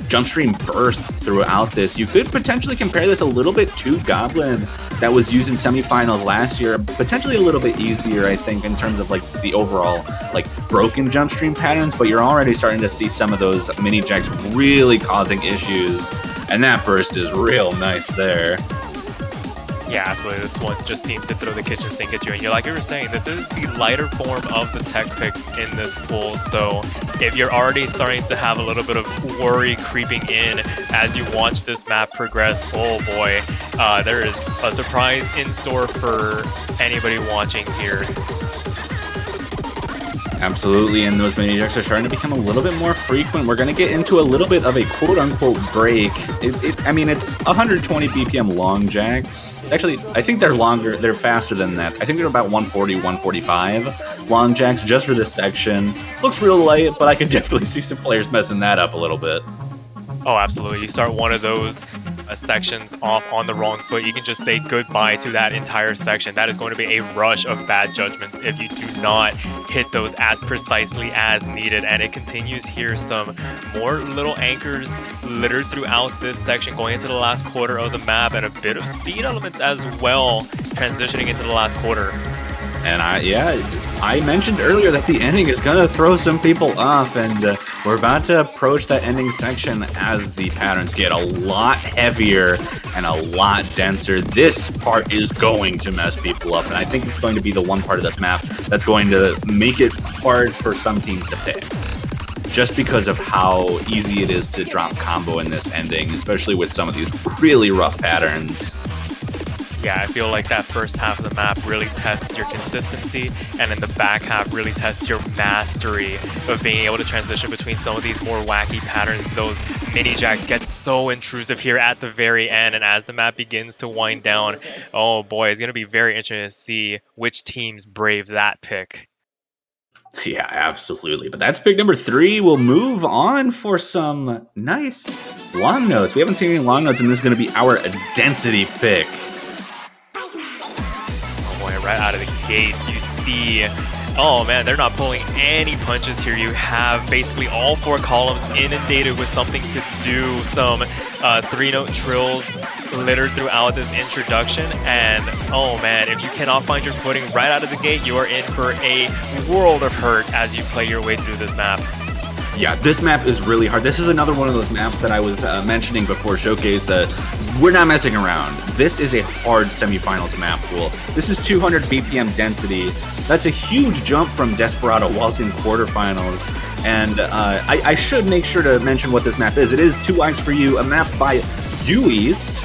jump stream bursts throughout this. You could potentially compare this a little bit to Goblin that was used in semifinals last year. Potentially a little bit easier, I think, in terms of like the overall like broken jump stream patterns, but you're already starting to see some of those mini jacks really causing issues, and that burst is real nice there. Yeah, absolutely. This one just seems to throw the kitchen sink at you. And like you were saying, this is the lighter form of the tech picks in this pool. So if you're already starting to have a little bit of worry creeping in as you watch this map progress, oh boy, there is a surprise in store for anybody watching here. Absolutely, and those mini jacks are starting to become a little bit more frequent. We're going to get into a little bit of a quote-unquote break. I mean, it's 120 BPM long jacks. Actually, I think they're longer. They're faster than that. I think they're about 140, 145 long jacks just for this section. Looks real light, but I could definitely see some players messing that up a little bit. Oh, absolutely. You start one of those sections off on the wrong foot, you can just say goodbye to that entire section. That is going to be a rush of bad judgments if you do not hit those as precisely as needed. And it continues here, some more little anchors littered throughout this section going into the last quarter of the map, and a bit of speed elements as well transitioning into the last quarter. And I mentioned earlier that the ending is going to throw some people off, and we're about to approach that ending section as the patterns get a lot heavier and a lot denser. This part is going to mess people up, and I think it's going to be the one part of this map that's going to make it hard for some teams to pick, just because of how easy it is to drop combo in this ending, especially with some of these really rough patterns. Yeah, I feel like that first half of the map really tests your consistency, and in the back half really tests your mastery of being able to transition between some of these more wacky patterns. Those mini jacks get so intrusive here at the very end, and as the map begins to wind down, oh boy, it's going to be very interesting to see which teams brave that pick. Yeah, absolutely. But that's pick number 3. We'll move on for some nice long notes. We haven't seen any long notes, and this is going to be our density pick. Oh boy, right out of the gate, you see, oh man, they're not pulling any punches here. You have basically all 4 columns inundated with something to do, some 3-note trills littered throughout this introduction, and oh man, if you cannot find your footing right out of the gate, you are in for a world of hurt as you play your way through this map. Yeah, this map is really hard. This is another one of those maps that I was mentioning before Showcase that we're not messing around. This is a hard semifinals map pool. This is 200 BPM density. That's a huge jump from Desperado whilst in quarterfinals. And I should make sure to mention what this map is. It is 2 Lives for You, a map by East,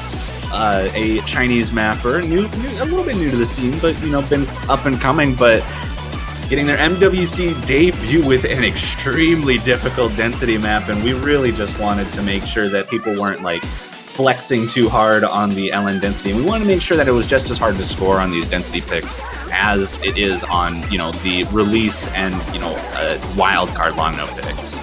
a Chinese mapper, a little bit new to the scene, but been up and coming, but getting their MWC debut with an extremely difficult density map, and we really just wanted to make sure that people weren't like flexing too hard on the LN density, and we wanted to make sure that it was just as hard to score on these density picks as it is on the release and wild card long no picks.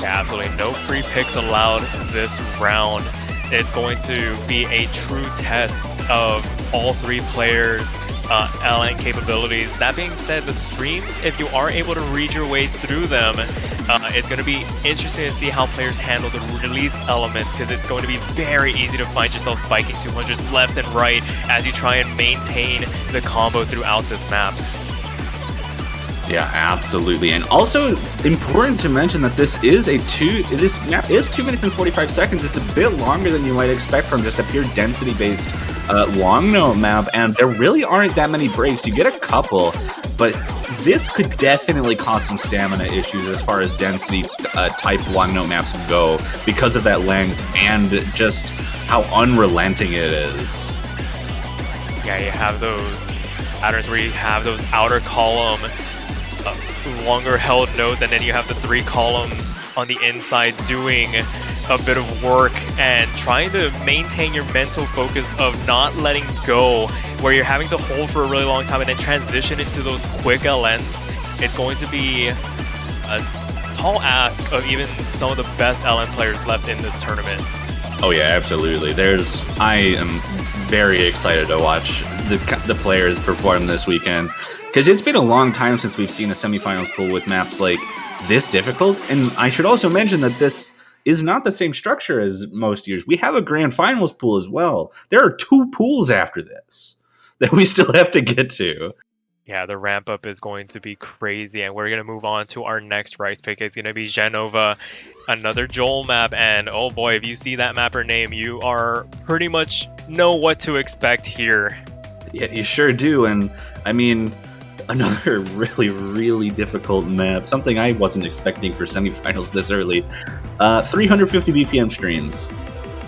Yeah, absolutely no free picks allowed this round. It's going to be a true test of all 3 players' LN capabilities. That being said, the streams, if you are able to read your way through them, it's going to be interesting to see how players handle the release elements, because it's going to be very easy to find yourself spiking 200s left and right as you try and maintain the combo throughout this map. Yeah, absolutely. And also important to mention that this map is 2 minutes and 45 seconds. It's a bit longer than you might expect from just a pure density-based long note map, and there really aren't that many breaks. You get a couple, but this could definitely cause some stamina issues as far as density type long note maps go because of that length and just how unrelenting it is. Yeah, you have those patterns where you have those outer column longer held nodes, and then you have the 3 columns on the inside doing a bit of work and trying to maintain your mental focus of not letting go, where you're having to hold for a really long time and then transition into those quick LNs. It's going to be a tall ask of even some of the best LN players left in this tournament. Oh yeah, absolutely. I am very excited to watch the players perform this weekend, because it's been a long time since we've seen a semifinals pool with maps like this difficult. And I should also mention that this is not the same structure as most years. We have a grand finals pool as well. There are 2 pools after this that we still have to get to. Yeah, the ramp up is going to be crazy, and we're going to move on to our next Rice pick. It's going to be Genova, another Joel map, and oh boy, if you see that mapper name, you are pretty much know what to expect here. Yeah, you sure do, and I mean, another really, really difficult map, something I wasn't expecting for semifinals this early. 350 BPM streams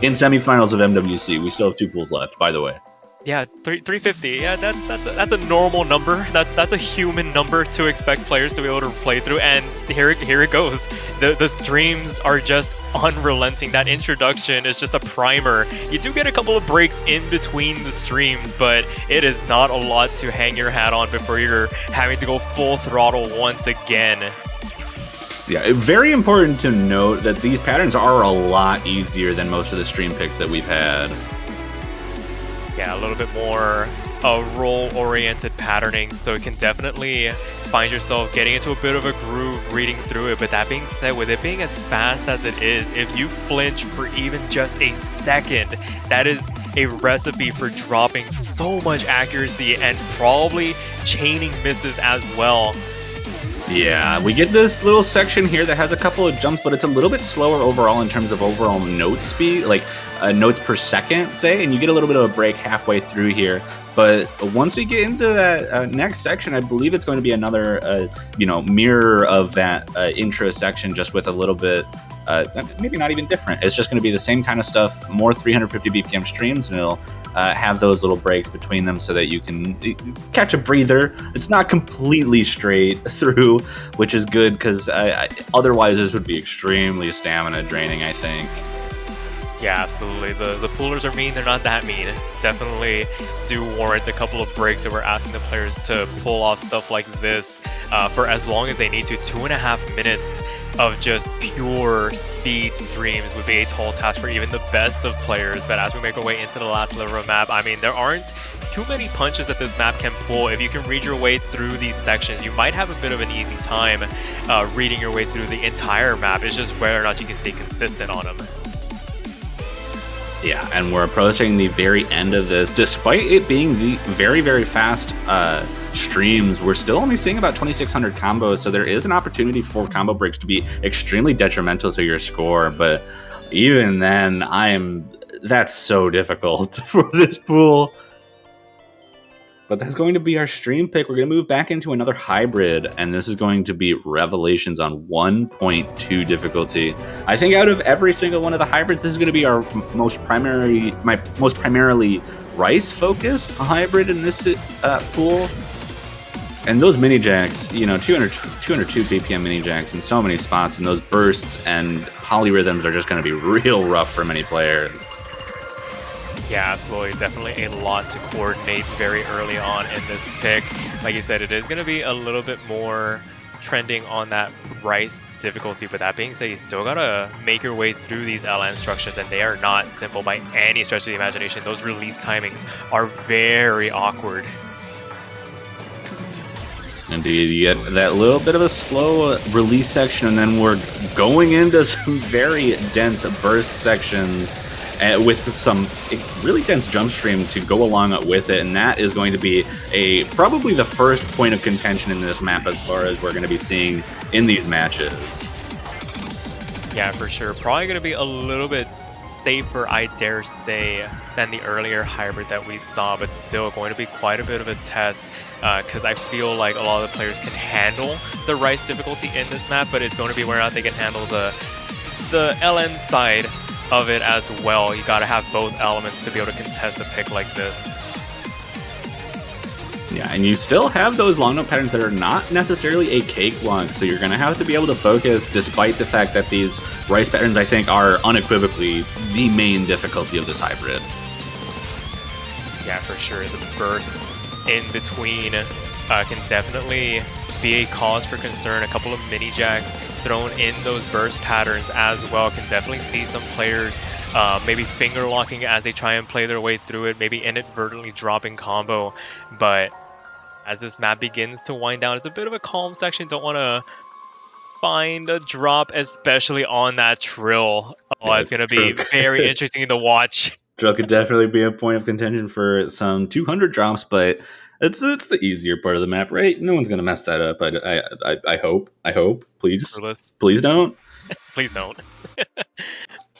in semifinals of MWC. We still have 2 pools left, by the way. Yeah, 350. Yeah, that's a normal number. That's a human number to expect players to be able to play through. And here it goes. The streams are just unrelenting. That introduction is just a primer. You do get a couple of breaks in between the streams, but it is not a lot to hang your hat on before you're having to go full throttle once again. Yeah, very important to note that these patterns are a lot easier than most of the stream picks that we've had. Yeah, a little bit more role-oriented patterning, so it can definitely find yourself getting into a bit of a groove reading through it. But that being said, with it being as fast as it is, if you flinch for even just a second, that is a recipe for dropping so much accuracy and probably chaining misses as well. Yeah, we get this little section here that has a couple of jumps, but it's a little bit slower overall in terms of overall note speed, like notes per second, say, and you get a little bit of a break halfway through here. But once we get into that next section, I believe it's going to be another, mirror of that intro section, just with a little bit maybe not even different. It's just going to be the same kind of stuff, more 350 BPM streams, and it'll have those little breaks between them so that you can catch a breather. It's not completely straight through, which is good because otherwise this would be extremely stamina draining, I think. Yeah, absolutely. The poolers are mean, they're not that mean. Definitely do warrant a couple of breaks that we're asking the players to pull off stuff like this for as long as they need to. 2.5 minutes of just pure speed streams would be a tall task for even the best of players. But as we make our way into the last level of map, I mean, there aren't too many punches that this map can pull. If you can read your way through these sections, you might have a bit of an easy time reading your way through the entire map. It's just whether or not you can stay consistent on them. Yeah, and we're approaching the very end of this. Despite it being the very, very fast streams, we're still only seeing about 2,600 combos, so there is an opportunity for combo breaks to be extremely detrimental to your score, but even then, that's so difficult for this pool. But that's going to be our stream pick. We're going to move back into another hybrid, and this is going to be Revelations on 1.2 difficulty. I think out of every single one of the hybrids, this is going to be our most primarily Rice-focused hybrid in this pool. And those mini jacks, 202 BPM mini jacks in so many spots, and those bursts and polyrhythms are just going to be real rough for many players. Yeah, absolutely. Definitely a lot to coordinate very early on in this pick. Like you said, it is going to be a little bit more trending on that Rice difficulty, but that being said, you still got to make your way through these LN instructions, and they are not simple by any stretch of the imagination. Those release timings are very awkward. Indeed, you get that little bit of a slow release section, and then we're going into some very dense burst sections with some really dense jump stream to go along with it, and that is going to be probably the first point of contention in this map as far as we're going to be seeing in these matches. Yeah, for sure. Probably going to be a little bit safer, I dare say, than the earlier hybrid that we saw, but still going to be quite a bit of a test because I feel like a lot of the players can handle the Rice difficulty in this map, but it's going to be whether or not they can handle the LN side of it as well. You gotta have both elements to be able to contest a pick like this. Yeah, and you still have those long note patterns that are not necessarily a cakewalk, so you're gonna have to be able to focus despite the fact that these Rice patterns, I think, are unequivocally the main difficulty of this hybrid. Yeah, for sure. The burst in between can definitely be a cause for concern. A couple of mini jacks thrown in those burst patterns as well can definitely see some players maybe finger locking as they try and play their way through it, maybe inadvertently dropping combo. But as this map begins to wind down, it's a bit of a calm section. Don't want to find a drop, especially on that trill. Oh, yeah, it's going to be very interesting to watch. Trill could definitely be a point of contention for some 200 drops, but it's the easier part of the map, right? No one's gonna mess that up. I hope. Please don't. Please don't.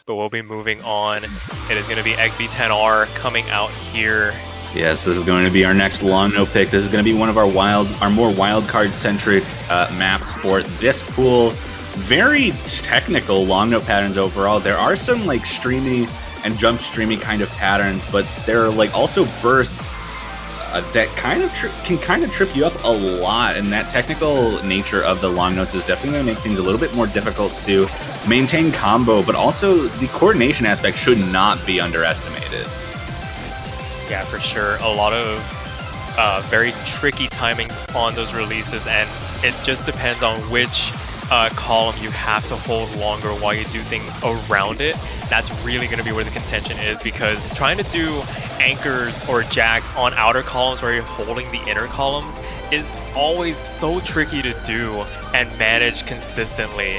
But we'll be moving on. It is gonna be XB10R coming out here. Yes, this is going to be our next long no pick. This is going to be one of our more wild card centric maps for this pool. Very technical long no patterns overall. There are some like streamy and jump streamy kind of patterns, but there are like also bursts that can kind of trip you up a lot, and that technical nature of the long notes is definitely going to make things a little bit more difficult to maintain combo, but also the coordination aspect should not be underestimated. Yeah, for sure. A lot of very tricky timing on those releases, and it just depends on which column you have to hold longer while you do things around it. That's really going to be where the contention is, because trying to do anchors or jacks on outer columns where you're holding the inner columns is always so tricky to do and manage consistently.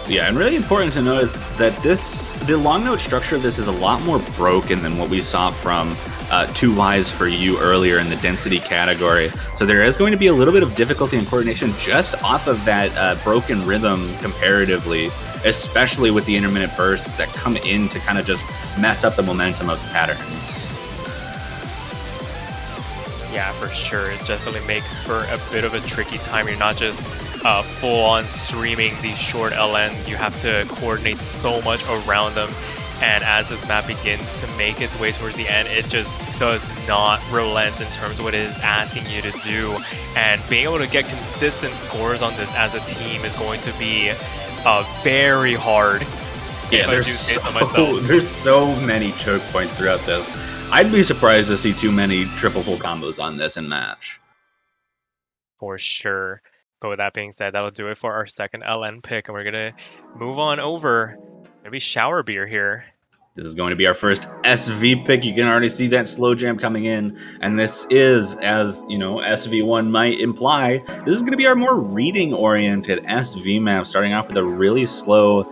Yeah, and really important to note is that the long note structure of this is a lot more broken than what we saw from Two Wise for You earlier in the density category. So there is going to be a little bit of difficulty in coordination just off of that broken rhythm comparatively, especially with the intermittent bursts that come in to kind of just mess up the momentum of the patterns. Yeah, for sure. It definitely makes for a bit of a tricky time. You're not just full-on streaming these short LNs. You have to coordinate so much around them, and as this map begins to make its way towards the end, it just does not relent in terms of what it is asking you to do. And being able to get consistent scores on this as a team is going to be very hard. Yeah, there's so many choke points throughout this. I'd be surprised to see too many triple full combos on this in match. For sure. But with that being said, that'll do it for our second LN pick, and we're gonna move on over. Maybe Shower Beer here. This is going to be our first SV pick. You can already see that slow jam coming in. And this is, as you know, SV1 might imply, this is going to be our more reading-oriented SV map, starting off with a really slow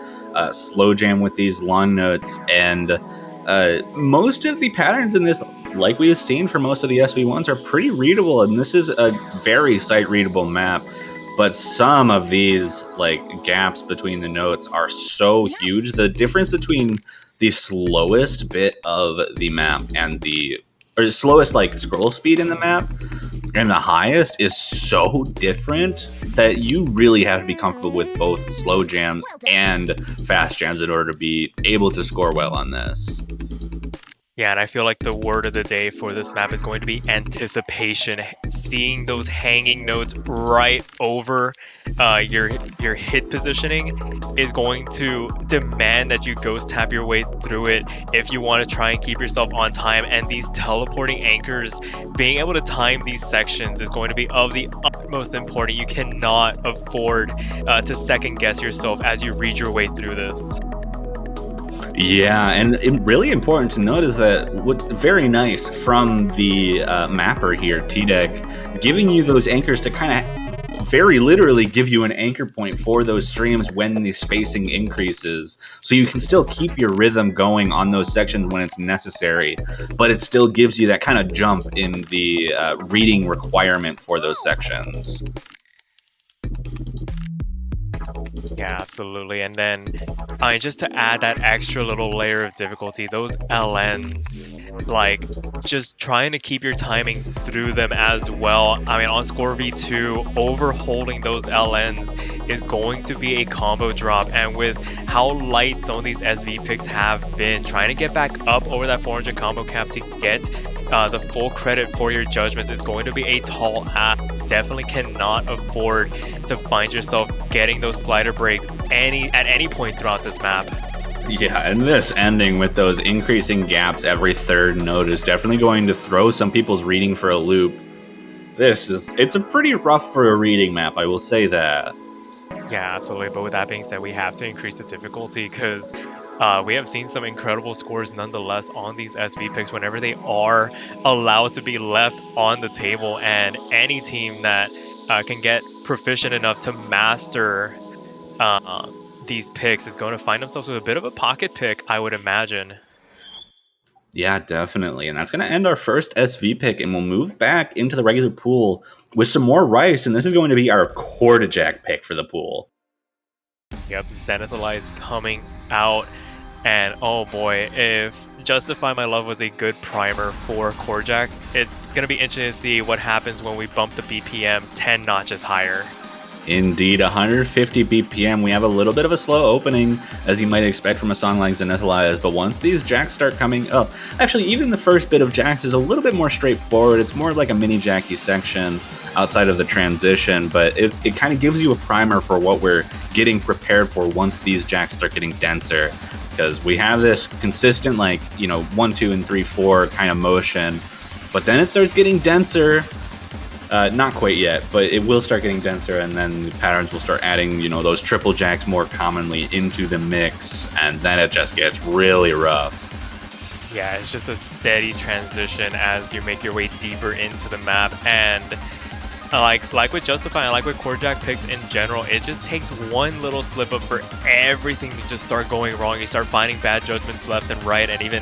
jam with these long notes. And most of the patterns in this, like we've seen for most of the SV1s, are pretty readable. And this is a very sight-readable map. But some of these gaps between the notes are so huge. The difference between the slowest bit of the map and the slowest scroll speed in the map and the highest is so different that you really have to be comfortable with both slow jams and fast jams in order to be able to score well on this. Yeah, and I feel like the word of the day for this map is going to be anticipation. Seeing those hanging notes right over your hit positioning is going to demand that you ghost tap your way through it if you want to try and keep yourself on time. And these teleporting anchors, being able to time these sections is going to be of the utmost important. You cannot afford to second guess yourself as you read your way through this. Yeah, and really important to note is that what's very nice from the mapper here, T-Deck, giving you those anchors to kind of very literally give you an anchor point for those streams when the spacing increases. So you can still keep your rhythm going on those sections when it's necessary, but it still gives you that kind of jump in the reading requirement for those sections. Yeah, absolutely. And then just to add that extra little layer of difficulty, those LNs, just trying to keep your timing through them as well. I mean, on Score V2, overholding those LNs is going to be a combo drop. And with how light some of these SV picks have been, trying to get back up over that 400 combo cap to get the full credit for your judgments is going to be a tall ask. Definitely cannot afford to find yourself getting those slider breaks at any point throughout this map. Yeah, and this ending with those increasing gaps every third note is definitely going to throw some people's reading for a loop. It's a pretty rough for a reading map, I will say that. Yeah, absolutely. But with that being said, we have to increase the difficulty because we have seen some incredible scores nonetheless on these SV picks whenever they are allowed to be left on the table. And any team that can get proficient enough to master these picks is going to find themselves with a bit of a pocket pick, I would imagine. Yeah, definitely. And that's going to end our first SV pick, and we'll move back into the regular pool with some more rice. And this is going to be our Quarterjack pick for the pool. Yep, Zenithalize coming out. And oh boy, if Justify My Love was a good primer for Quarterjacks, it's going to be interesting to see what happens when we bump the BPM 10 notches higher. Indeed, 150 BPM. We have a little bit of a slow opening, as you might expect from a song like Zenithalize, but once these jacks start coming up, actually, even the first bit of jacks is a little bit more straightforward. It's more like a mini jacky section outside of the transition, but it kind of gives you a primer for what we're getting prepared for once these jacks start getting denser, because we have this consistent 1, 2, and 3, 4 kind of motion, but then it starts getting denser. Not quite yet, but it will start getting denser, and then the patterns will start adding, those triple jacks more commonly into the mix, and then it just gets really rough. Yeah, it's just a steady transition as you make your way deeper into the map, and like with Justify and like with Quarterjack picks in general, it just takes one little slip up for everything to just start going wrong. You start finding bad judgments left and right, and even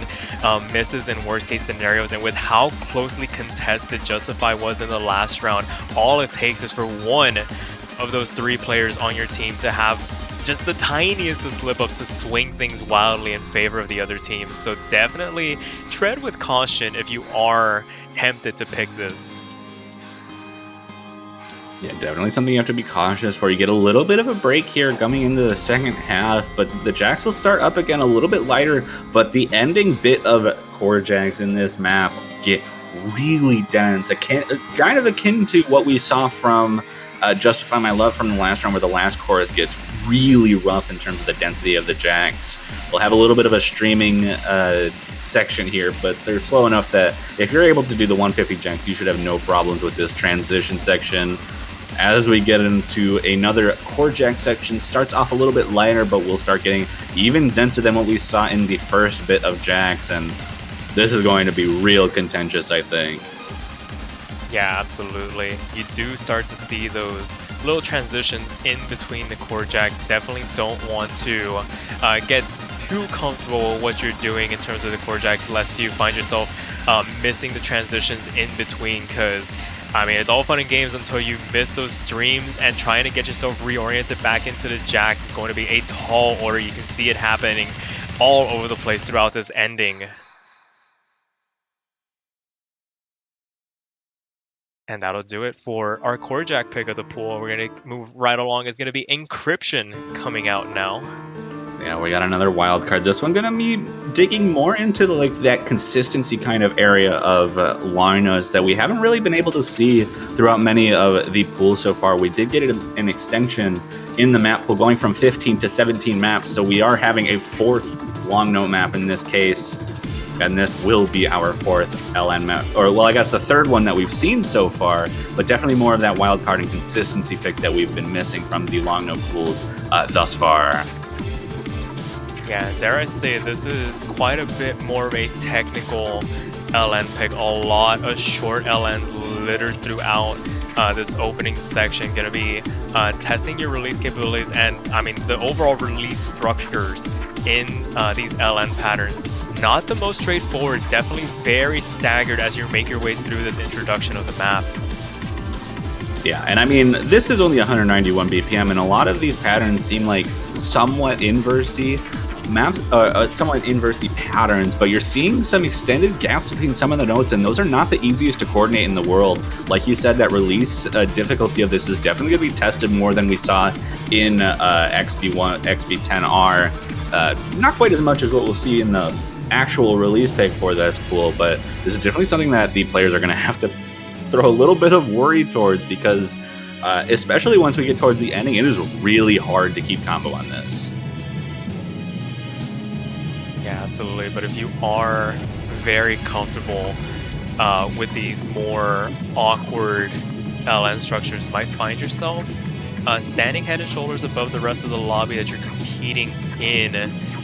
misses in worst case scenarios. And with how closely contested Justify was in the last round, all it takes is for one of those 3 players on your team to have just the tiniest of slip-ups to swing things wildly in favor of the other team. So definitely tread with caution if you are tempted to pick this. Yeah, definitely something you have to be cautious for. You get a little bit of a break here coming into the second half, but the jacks will start up again a little bit lighter, but the ending bit of core jacks in this map get really dense, kind of akin to what we saw from Justify My Love from the last round, where the last chorus gets really rough in terms of the density of the jacks. We'll have a little bit of a streaming section here, but they're slow enough that if you're able to do the 150 jacks, you should have no problems with this transition section. As we get into another core jack section, starts off a little bit lighter, but we'll start getting even denser than what we saw in the first bit of jacks, and this is going to be real contentious, I think. Yeah, absolutely. You do start to see those little transitions in between the core jacks. Definitely don't want to get too comfortable with what you're doing in terms of the core jacks, lest you find yourself missing the transitions in between, because I mean, it's all fun and games until you miss those streams, and trying to get yourself reoriented back into the jacks is going to be a tall order. You can see it happening all over the place throughout this ending. And that'll do it for our core jack pick of the pool. We're going to move right along. It's going to be Encryption coming out now. Yeah, we got another wild card. This one gonna be digging more into that consistency kind of area of lineups that we haven't really been able to see throughout many of the pools so far. We did get an extension in the map pool going from 15 to 17 maps, so we are having a fourth long note map in this case, and this will be our fourth LN map, or well, I guess the third one that we've seen so far, but definitely more of that wild card and consistency pick that we've been missing from the long note pools thus far. Yeah, dare I say, this is quite a bit more of a technical LN pick. A lot of short LNs littered throughout this opening section. Going to be testing your release capabilities and, I mean, the overall release structures in these LN patterns. Not the most straightforward, definitely very staggered as you make your way through this introduction of the map. Yeah, and I mean, this is only 191 BPM, and a lot of these patterns seem like somewhat inversey maps, somewhat inversey patterns, but you're seeing some extended gaps between some of the notes, and those are not the easiest to coordinate in the world. Like you said, that release difficulty of this is definitely going to be tested more than we saw in XB10R. Not quite as much as what we'll see in the actual release pick for this pool, but this is definitely something that the players are going to have to throw a little bit of worry towards, because especially once we get towards the ending, it is really hard to keep combo on this. Yeah, absolutely. But if you are very comfortable with these more awkward LN structures, you might find yourself standing head and shoulders above the rest of the lobby that you're competing in,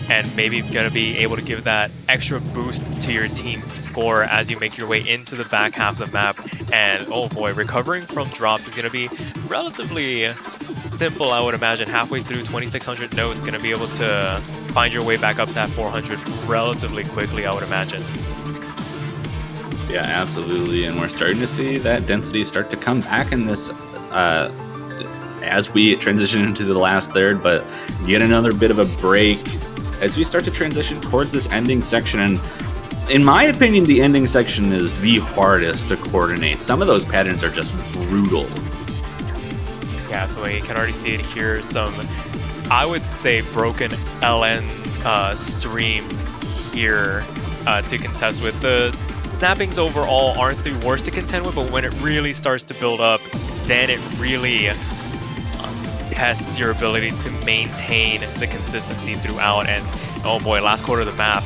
and maybe gonna be able to give that extra boost to your team's score as you make your way into the back half of the map. And oh boy, recovering from drops is gonna be relatively simple, I would imagine. Halfway through 2600 nodes, gonna be able to find your way back up to that 400 relatively quickly, I would imagine. Yeah, absolutely, and we're starting to see that density start to come back in this as we transition into the last third, but get another bit of a break as we start to transition towards this ending section. And in my opinion, the ending section is the hardest to coordinate. Some of those patterns are just brutal. Yeah, so you can already see it here. Some, I would say, broken LN streams here to contest with. The snappings overall aren't the worst to contend with, but when it really starts to build up, then it really tests your ability to maintain the consistency throughout. And oh boy, last quarter of the map.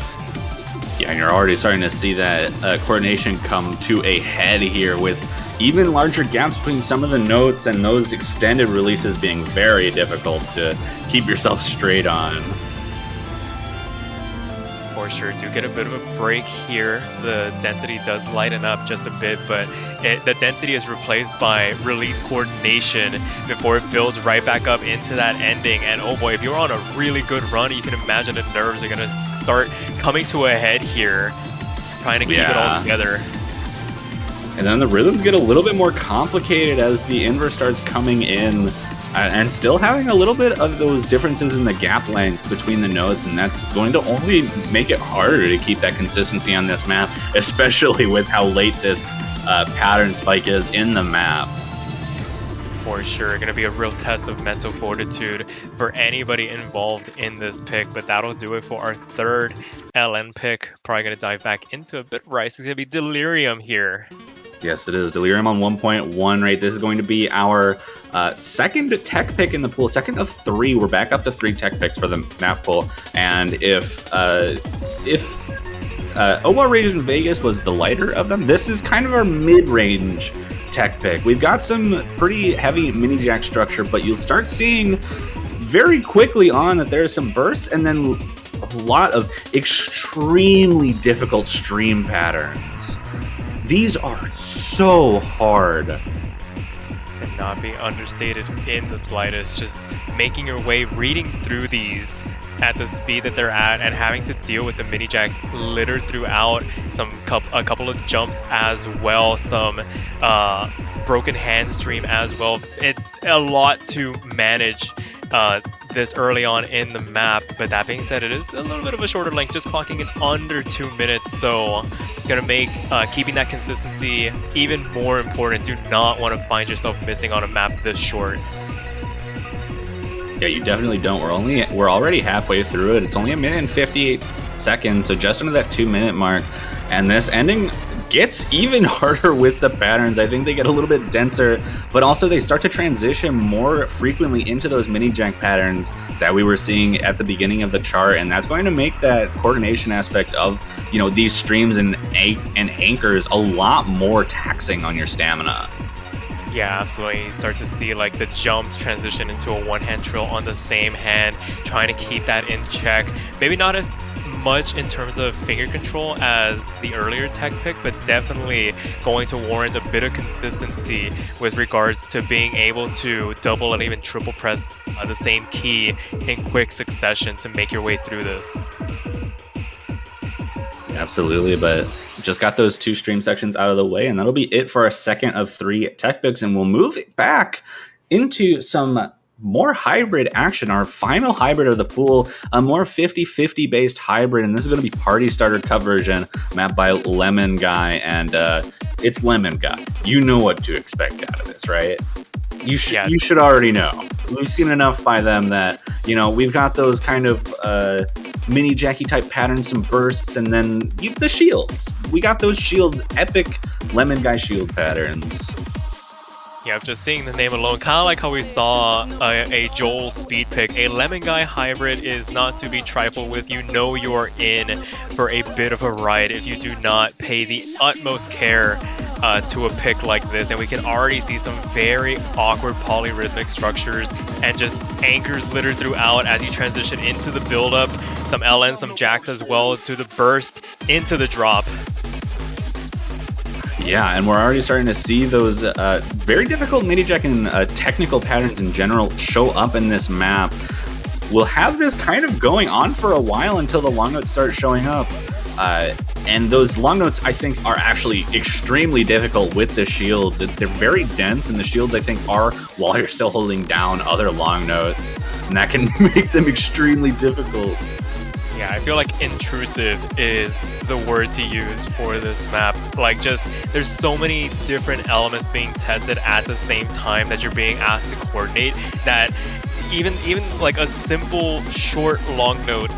Yeah, and you're already starting to see that coordination come to a head here, with even larger gaps between some of the notes, and those extended releases being very difficult to keep yourself straight on. For sure, do get a bit of a break here. The density does lighten up just a bit, but the density is replaced by release coordination before it builds right back up into that ending. And oh boy, if you're on a really good run, you can imagine the nerves are going to start coming to a head here, trying to keep it all together. And then the rhythms get a little bit more complicated as the inverse starts coming in, and still having a little bit of those differences in the gap lengths between the notes, and that's going to only make it harder to keep that consistency on this map, especially with how late this pattern spike is in the map. for sure. Going to be a real test of mental fortitude for anybody involved in this pick. But that'll do it for our third LN pick. Probably going to dive back into a bit of Rice. It's going to be Delirium here. Yes, it is. Delirium on 1.1, right? This is going to be our second tech pick in the pool, second of 3. We're back up to 3 tech picks for the map pool. And if Oba Region Vegas was the lighter of them, this is kind of our mid-range tech pick. We've got some pretty heavy mini jack structure, but you'll start seeing very quickly on that there's some bursts and then a lot of extremely difficult stream patterns. These are so hard. Cannot be understated in the slightest. Just making your way, reading through these at the speed that they're at, and having to deal with the mini jacks littered throughout. A couple of jumps as well. Some broken hand stream as well. It's a lot to manage this early on in the map, but that being said, it is a little bit of a shorter length, just clocking in under 2 minutes, so it's going to make keeping that consistency even more important. Do not want to find yourself missing on a map this short. Yeah, you definitely don't. We're already halfway through it. It's only 1 minute and 58 seconds, so just under that 2 minute mark, and this ending gets even harder with the patterns. I think they get a little bit denser, but also they start to transition more frequently into those mini jank patterns that we were seeing at the beginning of the chart, and that's going to make that coordination aspect of, you know, these streams and anchors a lot more taxing on your stamina. Yeah, absolutely. You start to see like the jumps transition into a one-hand trill on the same hand, trying to keep that in check. Maybe not as much in terms of finger control as the earlier tech pick, but definitely going to warrant a bit of consistency with regards to being able to double and even triple press the same key in quick succession to make your way through this. Absolutely, but just got those 2 stream sections out of the way, and that'll be it for our second of 3 tech picks, and we'll move back into some more hybrid action, our final hybrid of the pool, a more 50-50 based hybrid, and this is going to be Party Starter Cup version, mapped by Lemon Guy, and it's Lemon Guy. You know what to expect out of this, right? You should already know. We've seen enough by them that, you know, we've got those kind of mini Jackie type patterns, some bursts, and then the shields. We got those shield, epic Lemon Guy shield patterns. Yeah, just seeing the name alone, kind of like how we saw a Joel speed pick. A Lemon Guy hybrid is not to be trifled with. You know you're in for a bit of a ride if you do not pay the utmost care to a pick like this. And we can already see some very awkward polyrhythmic structures and just anchors littered throughout as you transition into the build-up. Some LN, some jacks as well, to the burst, into the drop. Yeah, and we're already starting to see those very difficult mini jack and technical patterns in general show up in this map. We'll have this kind of going on for a while until the long notes start showing up. And those long notes, I think, are actually extremely difficult with the shields. They're very dense, and the shields, I think, are while you're still holding down other long notes. And that can make them extremely difficult. Yeah, I feel like intrusive is the word to use for this map. Like, just there's so many different elements being tested at the same time that you're being asked to coordinate, that even like a simple short long note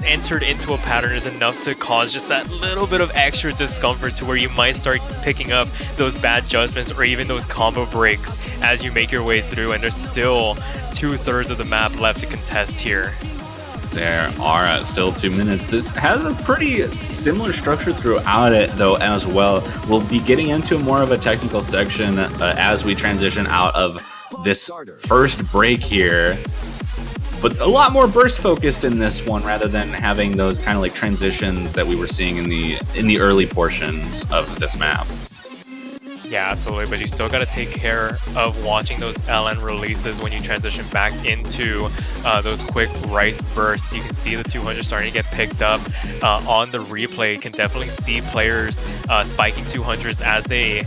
entered into a pattern is enough to cause just that little bit of extra discomfort to where you might start picking up those bad judgments or even those combo breaks as you make your way through, and there's still 2/3 of the map left to contest here. There are still 2 minutes. This has a pretty similar structure throughout it, though, as well. We'll be getting into more of a technical section as we transition out of this first break here. But a lot more burst focused in this one, rather than having those kind of like transitions that we were seeing in the early portions of this map. Yeah, absolutely, but you still got to take care of watching those LN releases when you transition back into those quick Rice bursts. You can see the 200 starting to get picked up on the replay. You can definitely see players spiking 200s as they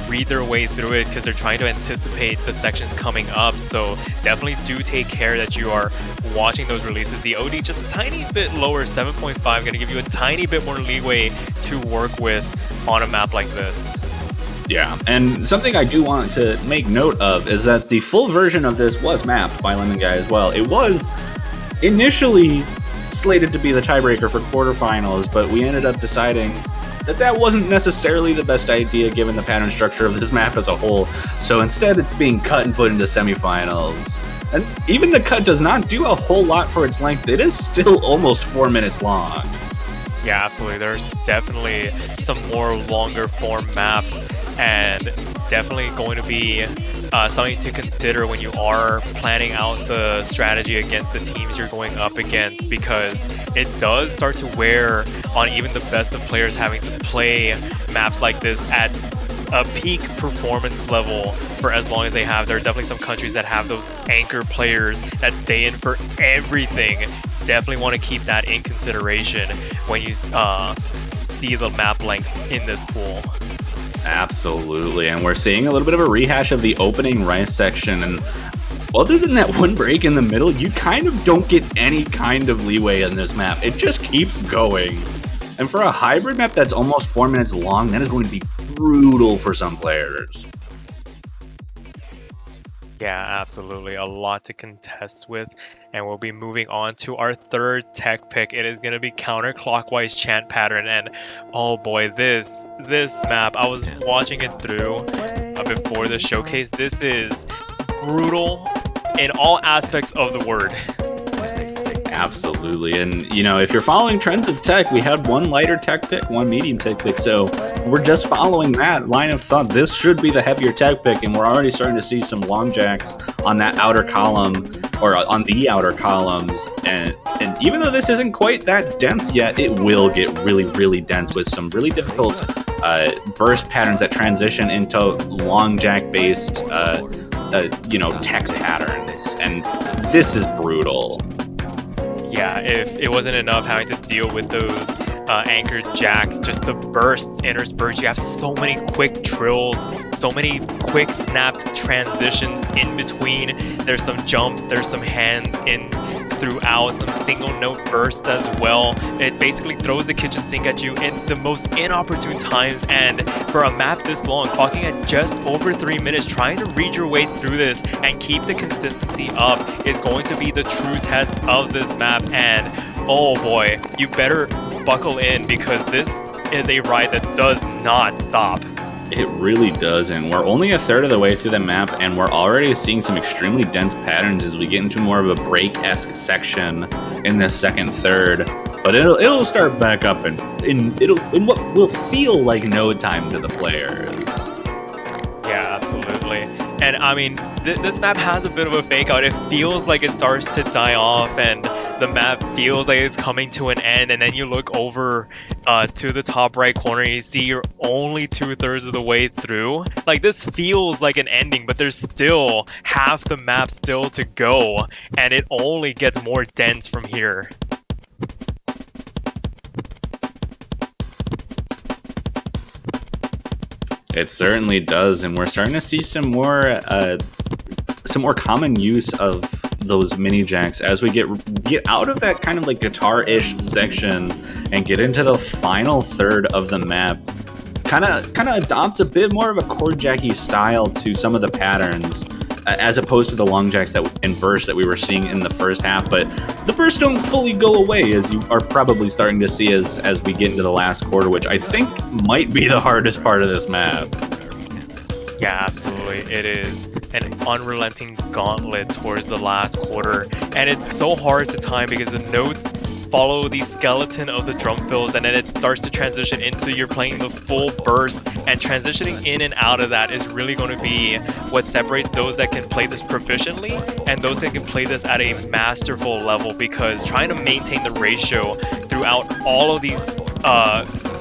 read their way through it, because they're trying to anticipate the sections coming up. So definitely do take care that you are watching those releases. The OD just a tiny bit lower, 7.5, going to give you a tiny bit more leeway to work with on a map like this. Yeah, and something I do want to make note of is that the full version of this was mapped by Lemon Guy as well. It was initially slated to be the tiebreaker for quarterfinals, but we ended up deciding that that wasn't necessarily the best idea given the pattern structure of this map as a whole. So instead, it's being cut and put into semifinals. And even the cut does not do a whole lot for its length. It is still almost 4 minutes long. Yeah, absolutely. There's definitely some more longer form maps, and definitely going to be something to consider when you are planning out the strategy against the teams you're going up against, because it does start to wear on even the best of players having to play maps like this at a peak performance level for as long as they have. There are definitely some countries that have those anchor players that stay in for everything. Definitely want to keep that in consideration when you see the map length in this pool. Absolutely, and we're seeing a little bit of a rehash of the opening rice section, and other than that one break in the middle, you kind of don't get any kind of leeway in this map. It just keeps going. And for a hybrid map that's almost 4 minutes long, that is going to be brutal for some players. Yeah, absolutely. A lot to contest with. And we'll be moving on to our third tech pick. It is going to be counterclockwise chant pattern. And oh boy, this map, I was watching it through before the showcase. This is brutal in all aspects of the word. Absolutely, and you know, if you're following trends of tech, we had one lighter tech pick, one medium tech pick, so we're just following that line of thought. This should be the heavier tech pick, and we're already starting to see some long jacks on that outer column, or on the outer columns, and even though this isn't quite that dense yet, it will get really, really dense with some really difficult burst patterns that transition into long jack based tech patterns, and this is brutal. Yeah, if it wasn't enough having to deal with those anchored jacks, just the bursts, intersperse, you have so many quick trills, so many quick snapped transitions in between. There's some jumps, there's some hands in throughout, some single note bursts as well. It basically throws the kitchen sink at you in the most inopportune times, and for a map this long, clocking at just over 3 minutes, trying to read your way through this and keep the consistency up is going to be the true test of this map. And oh boy, you better buckle in, because this is a ride that does not stop. It really does, and we're only a third of the way through the map, and we're already seeing some extremely dense patterns as we get into more of a break-esque section in the second third. But it'll start back up in what will feel like no time to the players. Yeah, absolutely. And I mean, this map has a bit of a fake out. It feels like it starts to die off, and the map feels like it's coming to an end, and then you look over to the top right corner and you see you're only 2/3 of the way through. Like, this feels like an ending, but there's still half the map still to go, and it only gets more dense from here. It certainly does, and we're starting to see some more common use of those mini jacks as we get out of that kind of like guitar-ish section and get into the final third of the map. Kind of adopts a bit more of a chord jacky style to some of the patterns, as opposed to the long jacks and bursts that we were seeing in the first half. But the bursts don't fully go away, as you are probably starting to see as we get into the last quarter, which I think might be the hardest part of this map. Yeah, absolutely. It is an unrelenting gauntlet towards the last quarter, and it's so hard to time because the notes follow the skeleton of the drum fills, and then it starts to transition into you're playing the full burst, and transitioning in and out of that is really going to be what separates those that can play this proficiently and those that can play this at a masterful level, because trying to maintain the ratio throughout all of these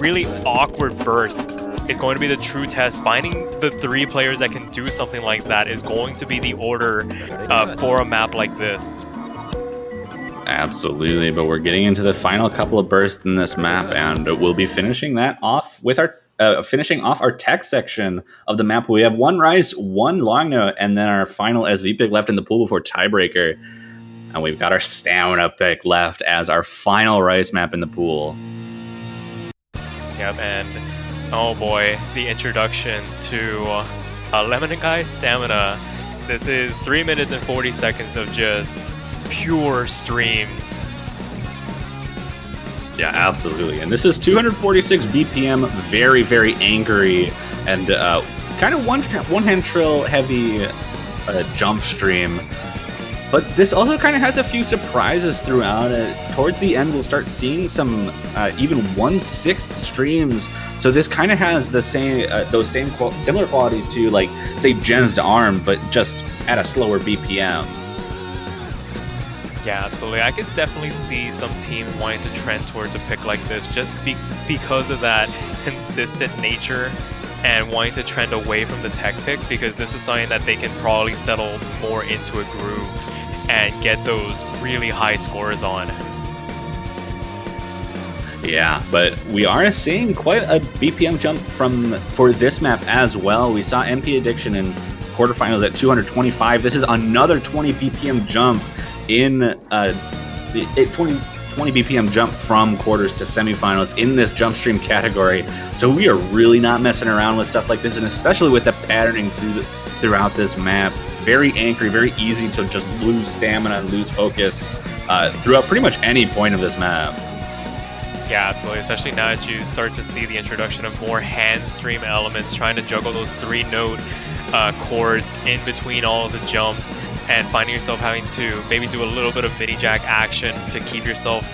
really awkward bursts is going to be the true test. Finding the 3 players that can do something like that is going to be the order for a map like this. Absolutely, but we're getting into the final couple of bursts in this map, and we'll be finishing that off with our finishing off our tech section of the map. We have one rice, one long note, and then our final SV pick left in the pool before tiebreaker. And we've got our stamina pick left as our final rice map in the pool. Yep, and Oh boy, the introduction to Lemon and Guy Stamina. This is 3 minutes and 40 seconds of just pure streams. Yeah, absolutely. And this is 246 BPM, very, very angry, and kind of one-hand trill heavy jump stream. But this also kind of has a few surprises throughout it. Towards the end, we'll start seeing some even 1/6 streams. So this kind of has the same, similar qualities to, like, say, Gens d'Armes, but just at a slower BPM. Yeah, absolutely. I could definitely see some teams wanting to trend towards a pick like this just because of that consistent nature and wanting to trend away from the tech picks, because this is something that they can probably settle more into a groove and get those really high scores on. Yeah, but we are seeing quite a BPM jump for this map as well. We saw MP Addiction in quarterfinals at 225. This is another 20 BPM jump in the 20 BPM jump from quarters to semifinals in this jump stream category. So we are really not messing around with stuff like this, and especially with the patterning throughout this map. Very angry, very easy to just lose stamina and lose focus throughout pretty much any point of this map. Yeah, absolutely. Especially now that you start to see the introduction of more hand stream elements, trying to juggle those 3-note chords in between all of the jumps, and finding yourself having to maybe do a little bit of mini jack action to keep yourself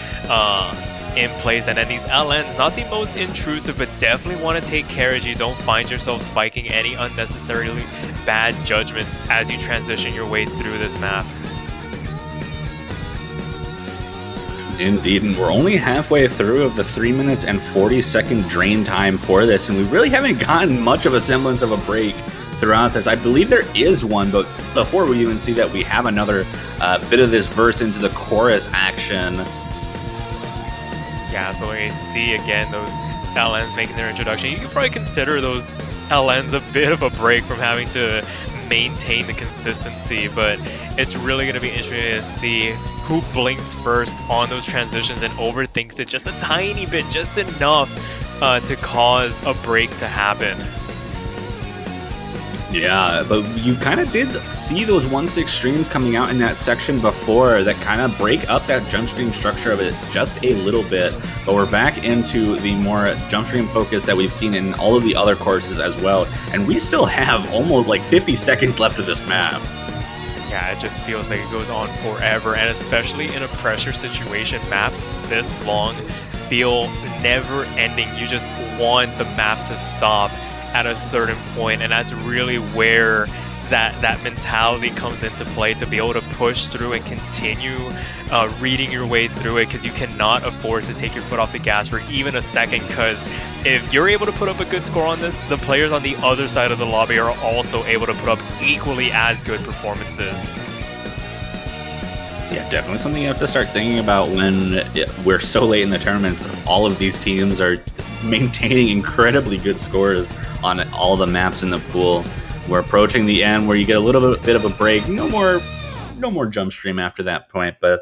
in place. And then these LNs, not the most intrusive, but definitely want to take care as you don't find yourself spiking any unnecessarily bad judgments as you transition your way through this map. Indeed, and we're only halfway through of the 3 minutes and 40-second drain time for this, and we really haven't gotten much of a semblance of a break throughout this. I believe there is one, but before we even see that, we have another bit of this verse into the chorus action. Yeah, so we see again those LNs making their introduction. You can probably consider those LNs a bit of a break from having to maintain the consistency, but it's really going to be interesting to see who blinks first on those transitions and overthinks it just a tiny bit, just enough to cause a break to happen. Yeah, but you kind of did see those 1/6 streams coming out in that section before that kind of break up that jump stream structure of it just a little bit. But we're back into the more jump stream focus that we've seen in all of the other courses as well. And we still have almost like 50 seconds left of this map. Yeah, it just feels like it goes on forever, and especially in a pressure situation, maps this long feel never ending. You just want the map to stop at a certain point, and that's really where that mentality comes into play, to be able to push through and continue reading your way through it, because you cannot afford to take your foot off the gas for even a second, because if you're able to put up a good score on this, the players on the other side of the lobby are also able to put up equally as good performances. Yeah, definitely something you have to start thinking about when we're so late in the tournaments. All of these teams are maintaining incredibly good scores on all the maps in the pool. We're approaching the end where you get a little bit of a break. No more jump stream after that point, but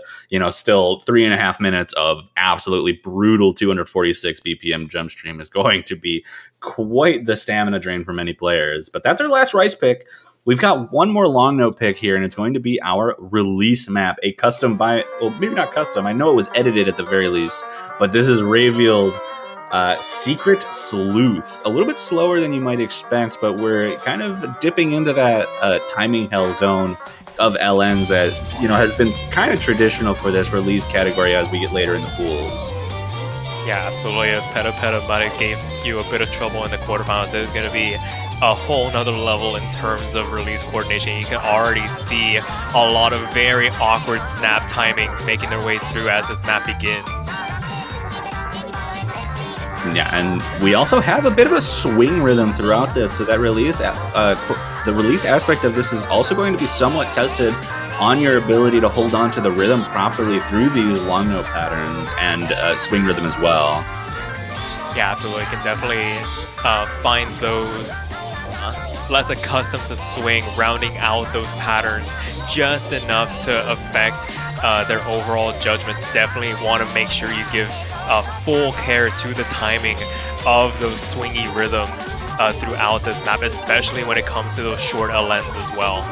still 3.5 minutes of absolutely brutal 246 BPM jump stream is going to be quite the stamina drain for many players. But that's our last rice pick. We've got one more long note pick here, and it's going to be our release map, a custom maybe not custom. I know it was edited at the very least, but this is Raviel's Secret Sleuth. A little bit slower than you might expect, but we're kind of dipping into that timing hell zone of LNs that has been kind of traditional for this release category as we get later in the pools. Yeah, absolutely. If Peta might have gave you a bit of trouble in the quarterfinals, it is going to be a whole nother level in terms of release coordination. You can already see a lot of very awkward snap timings making their way through as this map begins. Yeah, and we also have a bit of a swing rhythm throughout this, so that the release aspect of this is also going to be somewhat tested on your ability to hold on to the rhythm properly through these long note patterns and swing rhythm as well. Yeah, absolutely. Can definitely find those less accustomed to swing, rounding out those patterns just enough to affect their overall judgments. Definitely want to make sure you give full care to the timing of those swingy rhythms throughout this map, especially when it comes to those short LNs as well.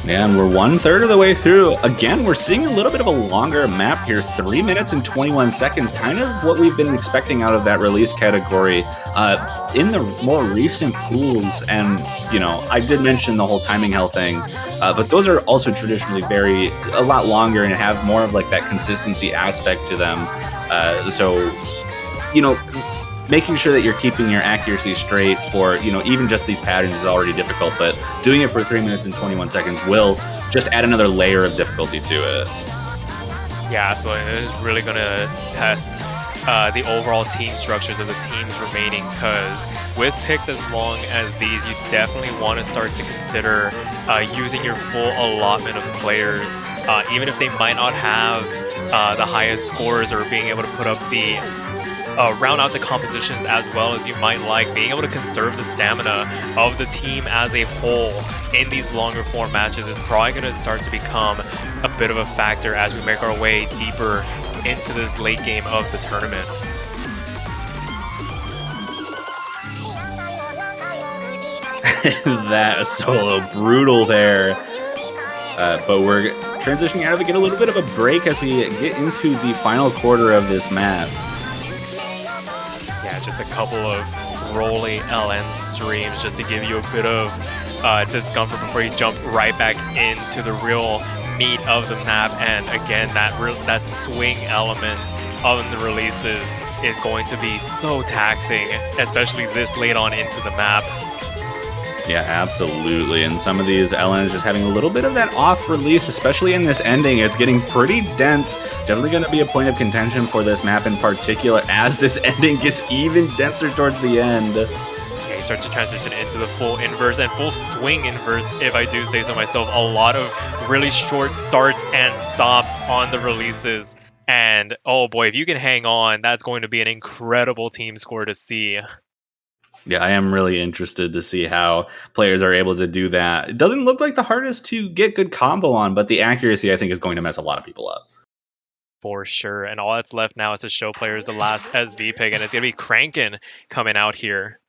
Yeah, and we're 1/3 of the way through. Again, we're seeing a little bit of a longer map here, 3 minutes and 21 seconds, kind of what we've been expecting out of that release category. In the more recent pools, and you know, I did mention the whole timing hell thing, but those are also traditionally a lot longer and have more of like that consistency aspect to them. So, you know, making sure that you're keeping your accuracy straight for, you know, even just these patterns is already difficult, but doing it for 3 minutes and 21 seconds will just add another layer of difficulty to it. Yeah, so it is really going to test the overall team structures of the teams remaining, because with picks as long as these, you definitely want to start to consider using your full allotment of players, even if they might not have the highest scores or being able to put up the round out the compositions as well as you might like. Being able to conserve the stamina of the team as a whole in these longer form matches is probably going to start to become a bit of a factor as we make our way deeper into this late game of the tournament. That solo brutal there. But we're transitioning out of it, get a little bit of a break as we get into the final quarter of this map. Yeah, just a couple of rolling LN streams just to give you a bit of discomfort before you jump right back into the real meat of the map. And again, that swing element of the releases is going to be so taxing, especially this late on into the map. Yeah, absolutely. And some of these LNs just having a little bit of that off release, especially in this ending. It's getting pretty dense. Definitely going to be a point of contention for this map in particular as this ending gets even denser towards the end. Yeah, you start to transition into the full inverse and full swing inverse, if I do say so myself. A lot of really short starts and stops on the releases. And oh boy, if you can hang on, that's going to be an incredible team score to see. Yeah, I am really interested to see how players are able to do that. It doesn't look like the hardest to get good combo on, but the accuracy, I think, is going to mess a lot of people up. For sure. And all that's left now is to show players the last SV pick, and it's going to be Crankin coming out here.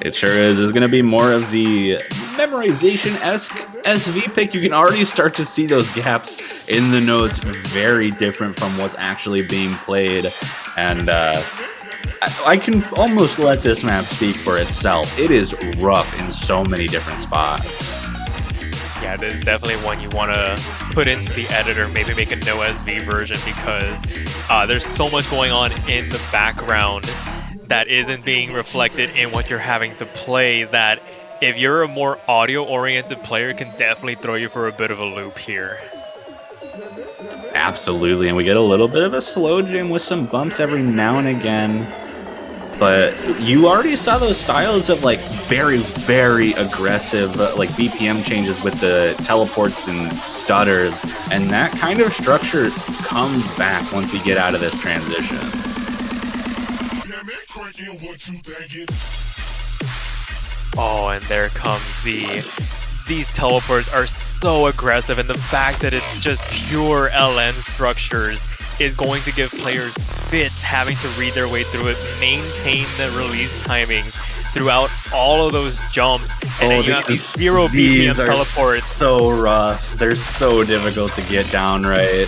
It sure is. It's going to be more of the memorization-esque SV pick. You can already start to see those gaps in the notes, very different from what's actually being played. And I can almost let this map speak for itself. It is rough in so many different spots. Yeah, this is definitely one you want to put into the editor, maybe make a no SV version, because there's so much going on in the background that isn't being reflected in what you're having to play, that if you're a more audio-oriented player, it can definitely throw you for a bit of a loop here. Absolutely, and we get a little bit of a slow jam with some bumps every now and again. But you already saw those styles of like very, very aggressive like BPM changes with the teleports and stutters, and that kind of structure comes back once we get out of this transition. Oh, and there comes these teleports are so aggressive, and the fact that it's just pure LN structures is going to give players fits having to read their way through it, maintain the release timings throughout all of those jumps, and then you have these 0 BPM teleports. So rough. They're so difficult to get down right.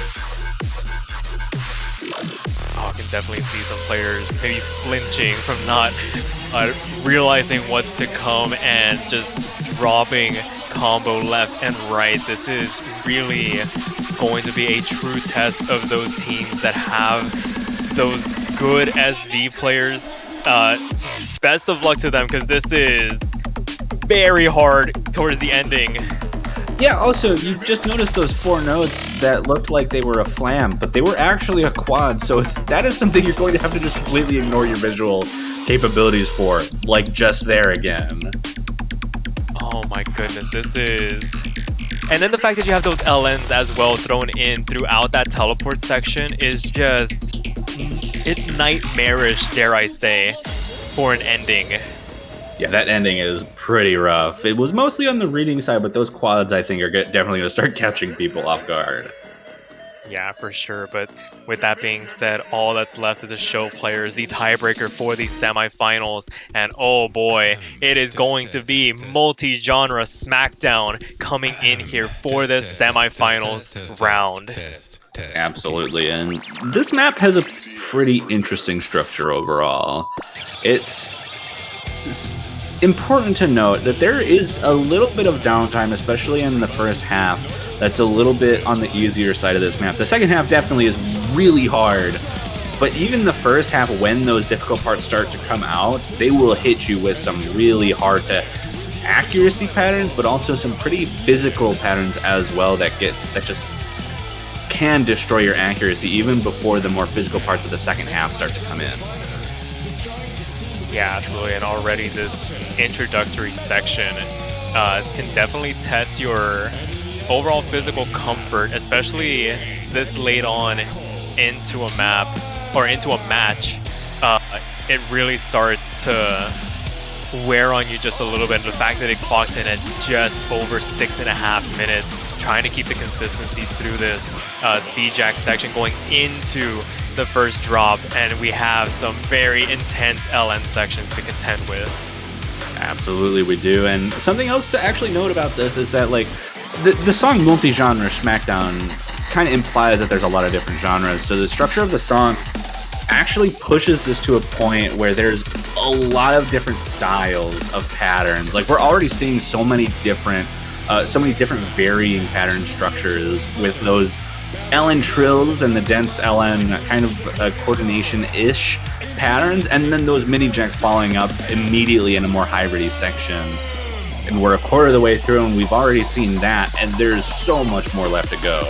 Oh, I can definitely see some players maybe flinching from not realizing what's to come and just dropping combo left and right. This is really going to be a true test of those teams that have those good SV players. Best of luck to them, because this is very hard towards the ending. Yeah, also, you just noticed those 4 notes that looked like they were a flam, but they were actually a quad, so that is something you're going to have to just completely ignore your visual capabilities for, like just there again. Oh my goodness, this is... And then the fact that you have those LNs as well thrown in throughout that teleport section is just... It's nightmarish, dare I say, for an ending. Yeah, that ending is pretty rough. It was mostly on the reading side, but those quads, I think, are definitely going to start catching people off guard. Yeah, for sure. But with that being said, all that's left is to show players the tiebreaker for these semifinals. And oh boy, it is going to be multi-genre SmackDown coming in here for this semifinals round. Absolutely, and this map has a pretty interesting structure overall. It's important to note that there is a little bit of downtime, especially in the first half, that's a little bit on the easier side of this map. The second half definitely is really hard, but even the first half, when those difficult parts start to come out, they will hit you with some really hard to accuracy patterns, but also some pretty physical patterns as well that just can destroy your accuracy even before the more physical parts of the second half start to come in. Yeah, absolutely. And already this introductory section can definitely test your overall physical comfort, especially this late on into a map or into a match. It really starts to wear on you just a little bit. The fact that it clocks in at just over 6.5 minutes, trying to keep the consistency through this speed jack section going into the first drop, and we have some very intense LN sections to contend with. Absolutely, we do. And something else to actually note about this is that, like, the song multi-genre SmackDown kind of implies that there's a lot of different genres. So the structure of the song actually pushes this to a point where there's a lot of different styles of patterns. Like, we're already seeing so many different varying pattern structures with those LN trills and the dense LN kind of coordination-ish patterns, and then those mini jacks following up immediately in a more hybrid-y section. And we're a quarter of the way through, and we've already seen that, and there's so much more left to go.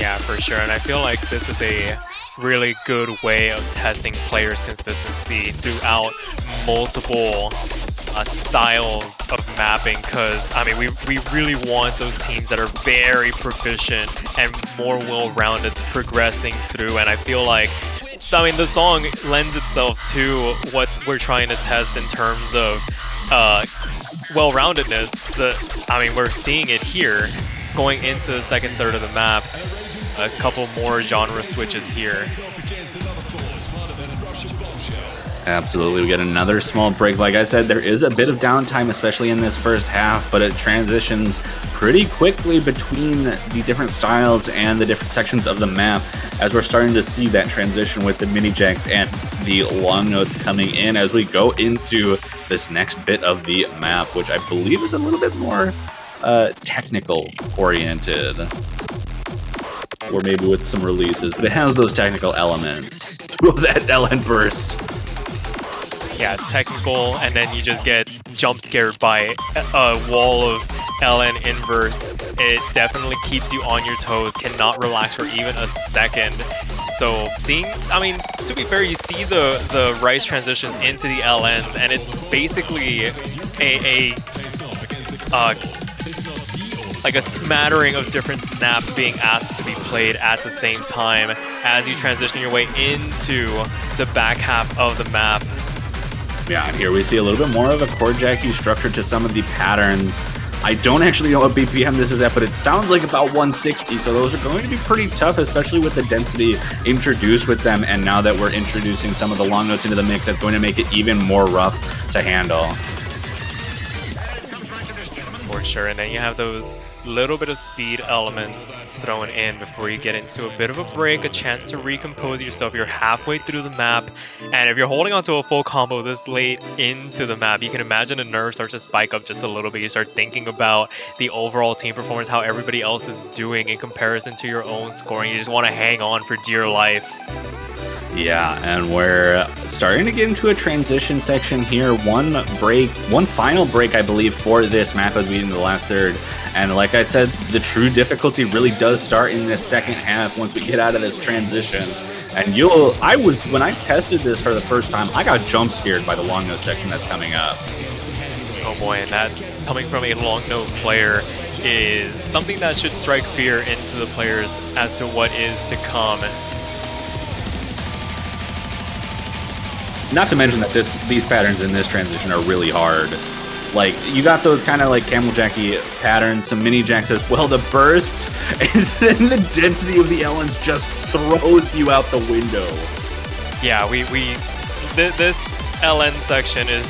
Yeah, for sure. And I feel like this is a really good way of testing players' consistency throughout multiple styles of mapping, because I mean we really want those teams that are very proficient and more well-rounded progressing through, and I feel like the song lends itself to what we're trying to test in terms of well-roundedness. We're seeing it here going into the second third of the map. A couple more genre switches here. Absolutely, we get another small break. Like I said, there is a bit of downtime, especially in this first half, but it transitions pretty quickly between the different styles and the different sections of the map, as we're starting to see that transition with the mini jacks and the long notes coming in as we go into this next bit of the map, which I believe is a little bit more technical oriented, or maybe with some releases, but it has those technical elements. That LN burst. Yeah, technical, and then you just get jump scared by a wall of LN inverse. It definitely keeps you on your toes, cannot relax for even a second. So to be fair, you see the Rice transitions into the LNs, and it's basically like a smattering of different snaps being asked to be played at the same time as you transition your way into the back half of the map. Yeah, and here we see a little bit more of a chord jacky structure to some of the patterns. I don't actually know what BPM this is at, but it sounds like about 160, so those are going to be pretty tough, especially with the density introduced with them, and now that we're introducing some of the long notes into the mix, that's going to make it even more rough to handle. For sure, and then you have those little bit of speed elements thrown in before you get into a bit of a break, a chance to recompose yourself. You're halfway through the map, and if you're holding on to a full combo this late into the map, you can imagine a nerve starts to spike up just a little bit. You start thinking about the overall team performance, how everybody else is doing in comparison to your own scoring. You just want to hang on for dear life. Yeah, and we're starting to get into a transition section here. One final break, I believe, for this map as we get into the last third. And like I said, the true difficulty really does start in this second half once we get out of this transition. And when I tested this for the first time, I got jump scared by the long note section that's coming up. Oh boy, and that coming from a long note player is something that should strike fear into the players as to what is to come. Not to mention that these patterns in this transition are really hard. Like, you got those kind of like camel jacky patterns, some mini jacks as well, the bursts, and then the density of the LNs just throws you out the window. Yeah, this LN section is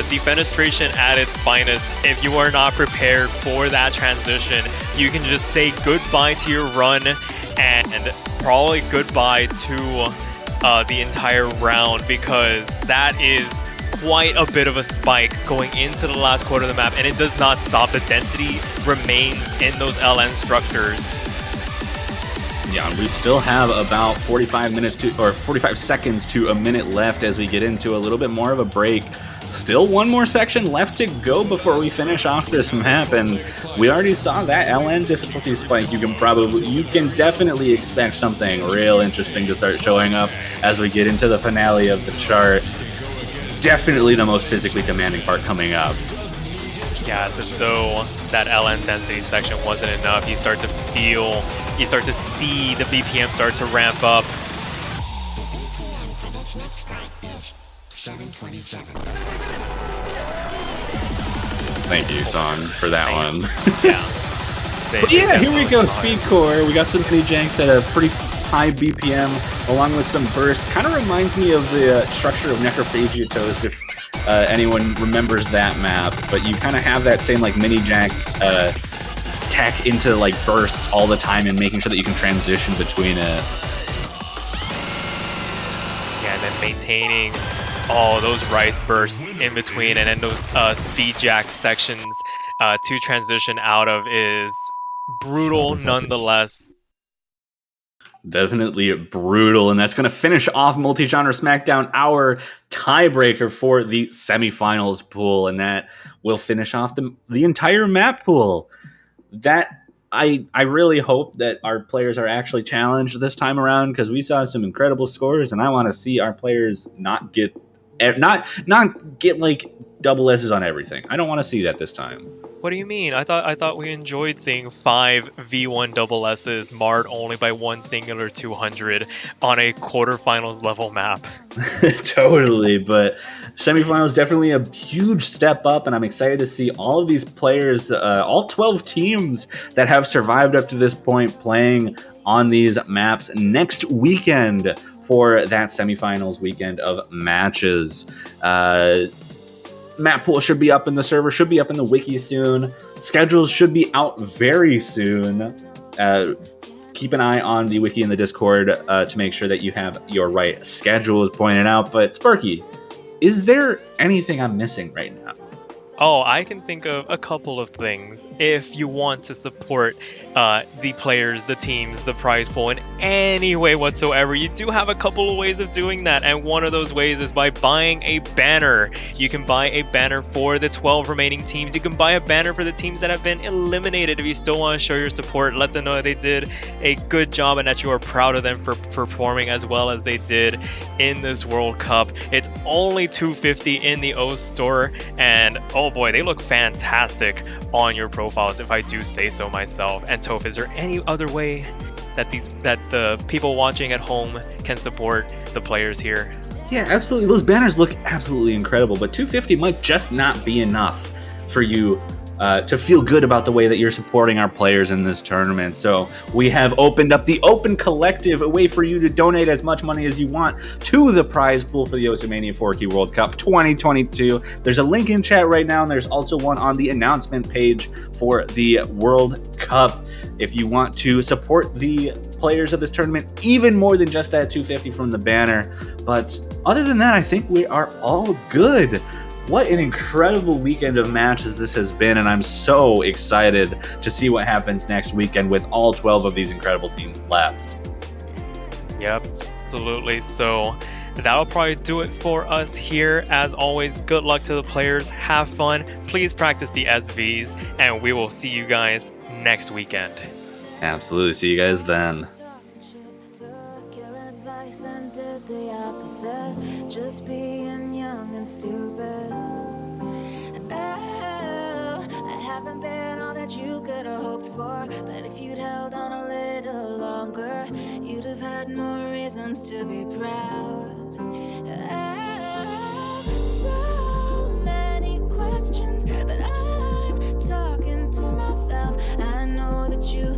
defenestration at its finest. If you are not prepared for that transition, you can just say goodbye to your run and probably goodbye to the entire round, because that is quite a bit of a spike going into the last quarter of the map, and it does not stop. The density remains in those LN structures. Yeah, we still have about 45 seconds to a minute left as we get into a little bit more of a break. Still one more section left to go before we finish off this map, and we already saw that LN difficulty spike. You can definitely expect something real interesting to start showing up as we get into the finale of the chart. Definitely the most physically demanding part coming up. Yeah, it's as though that LN density section wasn't enough. You start to see the BPM start to ramp up. Thank you, Song, for that one. Yeah. But yeah, here we go, Speed Core. We got some mini janks at a pretty high BPM, along with some burst. Kind of reminds me of the structure of Necrophagia Toast, if anyone remembers that map. But you kind of have that same like mini jack tech into like bursts all the time, and making sure that you can transition between it. Yeah, and then maintaining all those rice bursts in between, and then those speed jack sections to transition out of is brutal nonetheless. Definitely brutal, and that's going to finish off Multi-Genre Smackdown, our tiebreaker for the semifinals pool, and that will finish off the entire map pool. That I really hope that our players are actually challenged this time around, because we saw some incredible scores, and I want to see our players not get like double S's on everything. I don't want to see that this time. What do you mean? I thought we enjoyed seeing 5 V1 double S's marred only by one singular 200 on a quarterfinals level map. Totally, but semifinals definitely a huge step up, and I'm excited to see all of these players, all 12 teams that have survived up to this point, playing on these maps next weekend for that semifinals weekend of matches. Map pool should be up in the server, should be up in the wiki soon. Schedules should be out very soon. Keep an eye on the wiki and the Discord to make sure that you have your right schedules pointed out. But Sparky, is there anything I'm missing right now? Oh, I can think of a couple of things. If you want to support the players, the teams, the prize pool in any way whatsoever, you do have a couple of ways of doing that, and one of those ways is by buying a banner. You can buy a banner for the 12 remaining teams. You can buy a banner for the teams that have been eliminated. If you still want to show your support, let them know that they did a good job and that you are proud of them for performing as well as they did in this World Cup. It's only $250 in the O store, and oh boy, they look fantastic on your profiles, if I do say so myself. And Toph, is there any other way that the people watching at home can support the players here? Yeah, absolutely. Those banners look absolutely incredible, but $250 might just not be enough for you to feel good about the way that you're supporting our players in this tournament. So we have opened up the Open Collective, a way for you to donate as much money as you want to the prize pool for the Oceania 4K World Cup 2022. There's a link in chat right now, and there's also one on the announcement page for the World Cup. If you want to support the players of this tournament, even more than just that $250 from the banner. But other than that, I think we are all good. What an incredible weekend of matches this has been, and I'm so excited to see what happens next weekend with all 12 of these incredible teams left. Yep, absolutely. So that'll probably do it for us here. As always, good luck to the players. Have fun. Please practice the SVs, and we will see you guys next weekend. Absolutely. See you guys then. Just being young and stupid. I haven't been all that you could have hoped for, but if you'd held on a little longer, you'd have had more reasons to be proud. So many questions questions, but I'm talking to myself. I know that you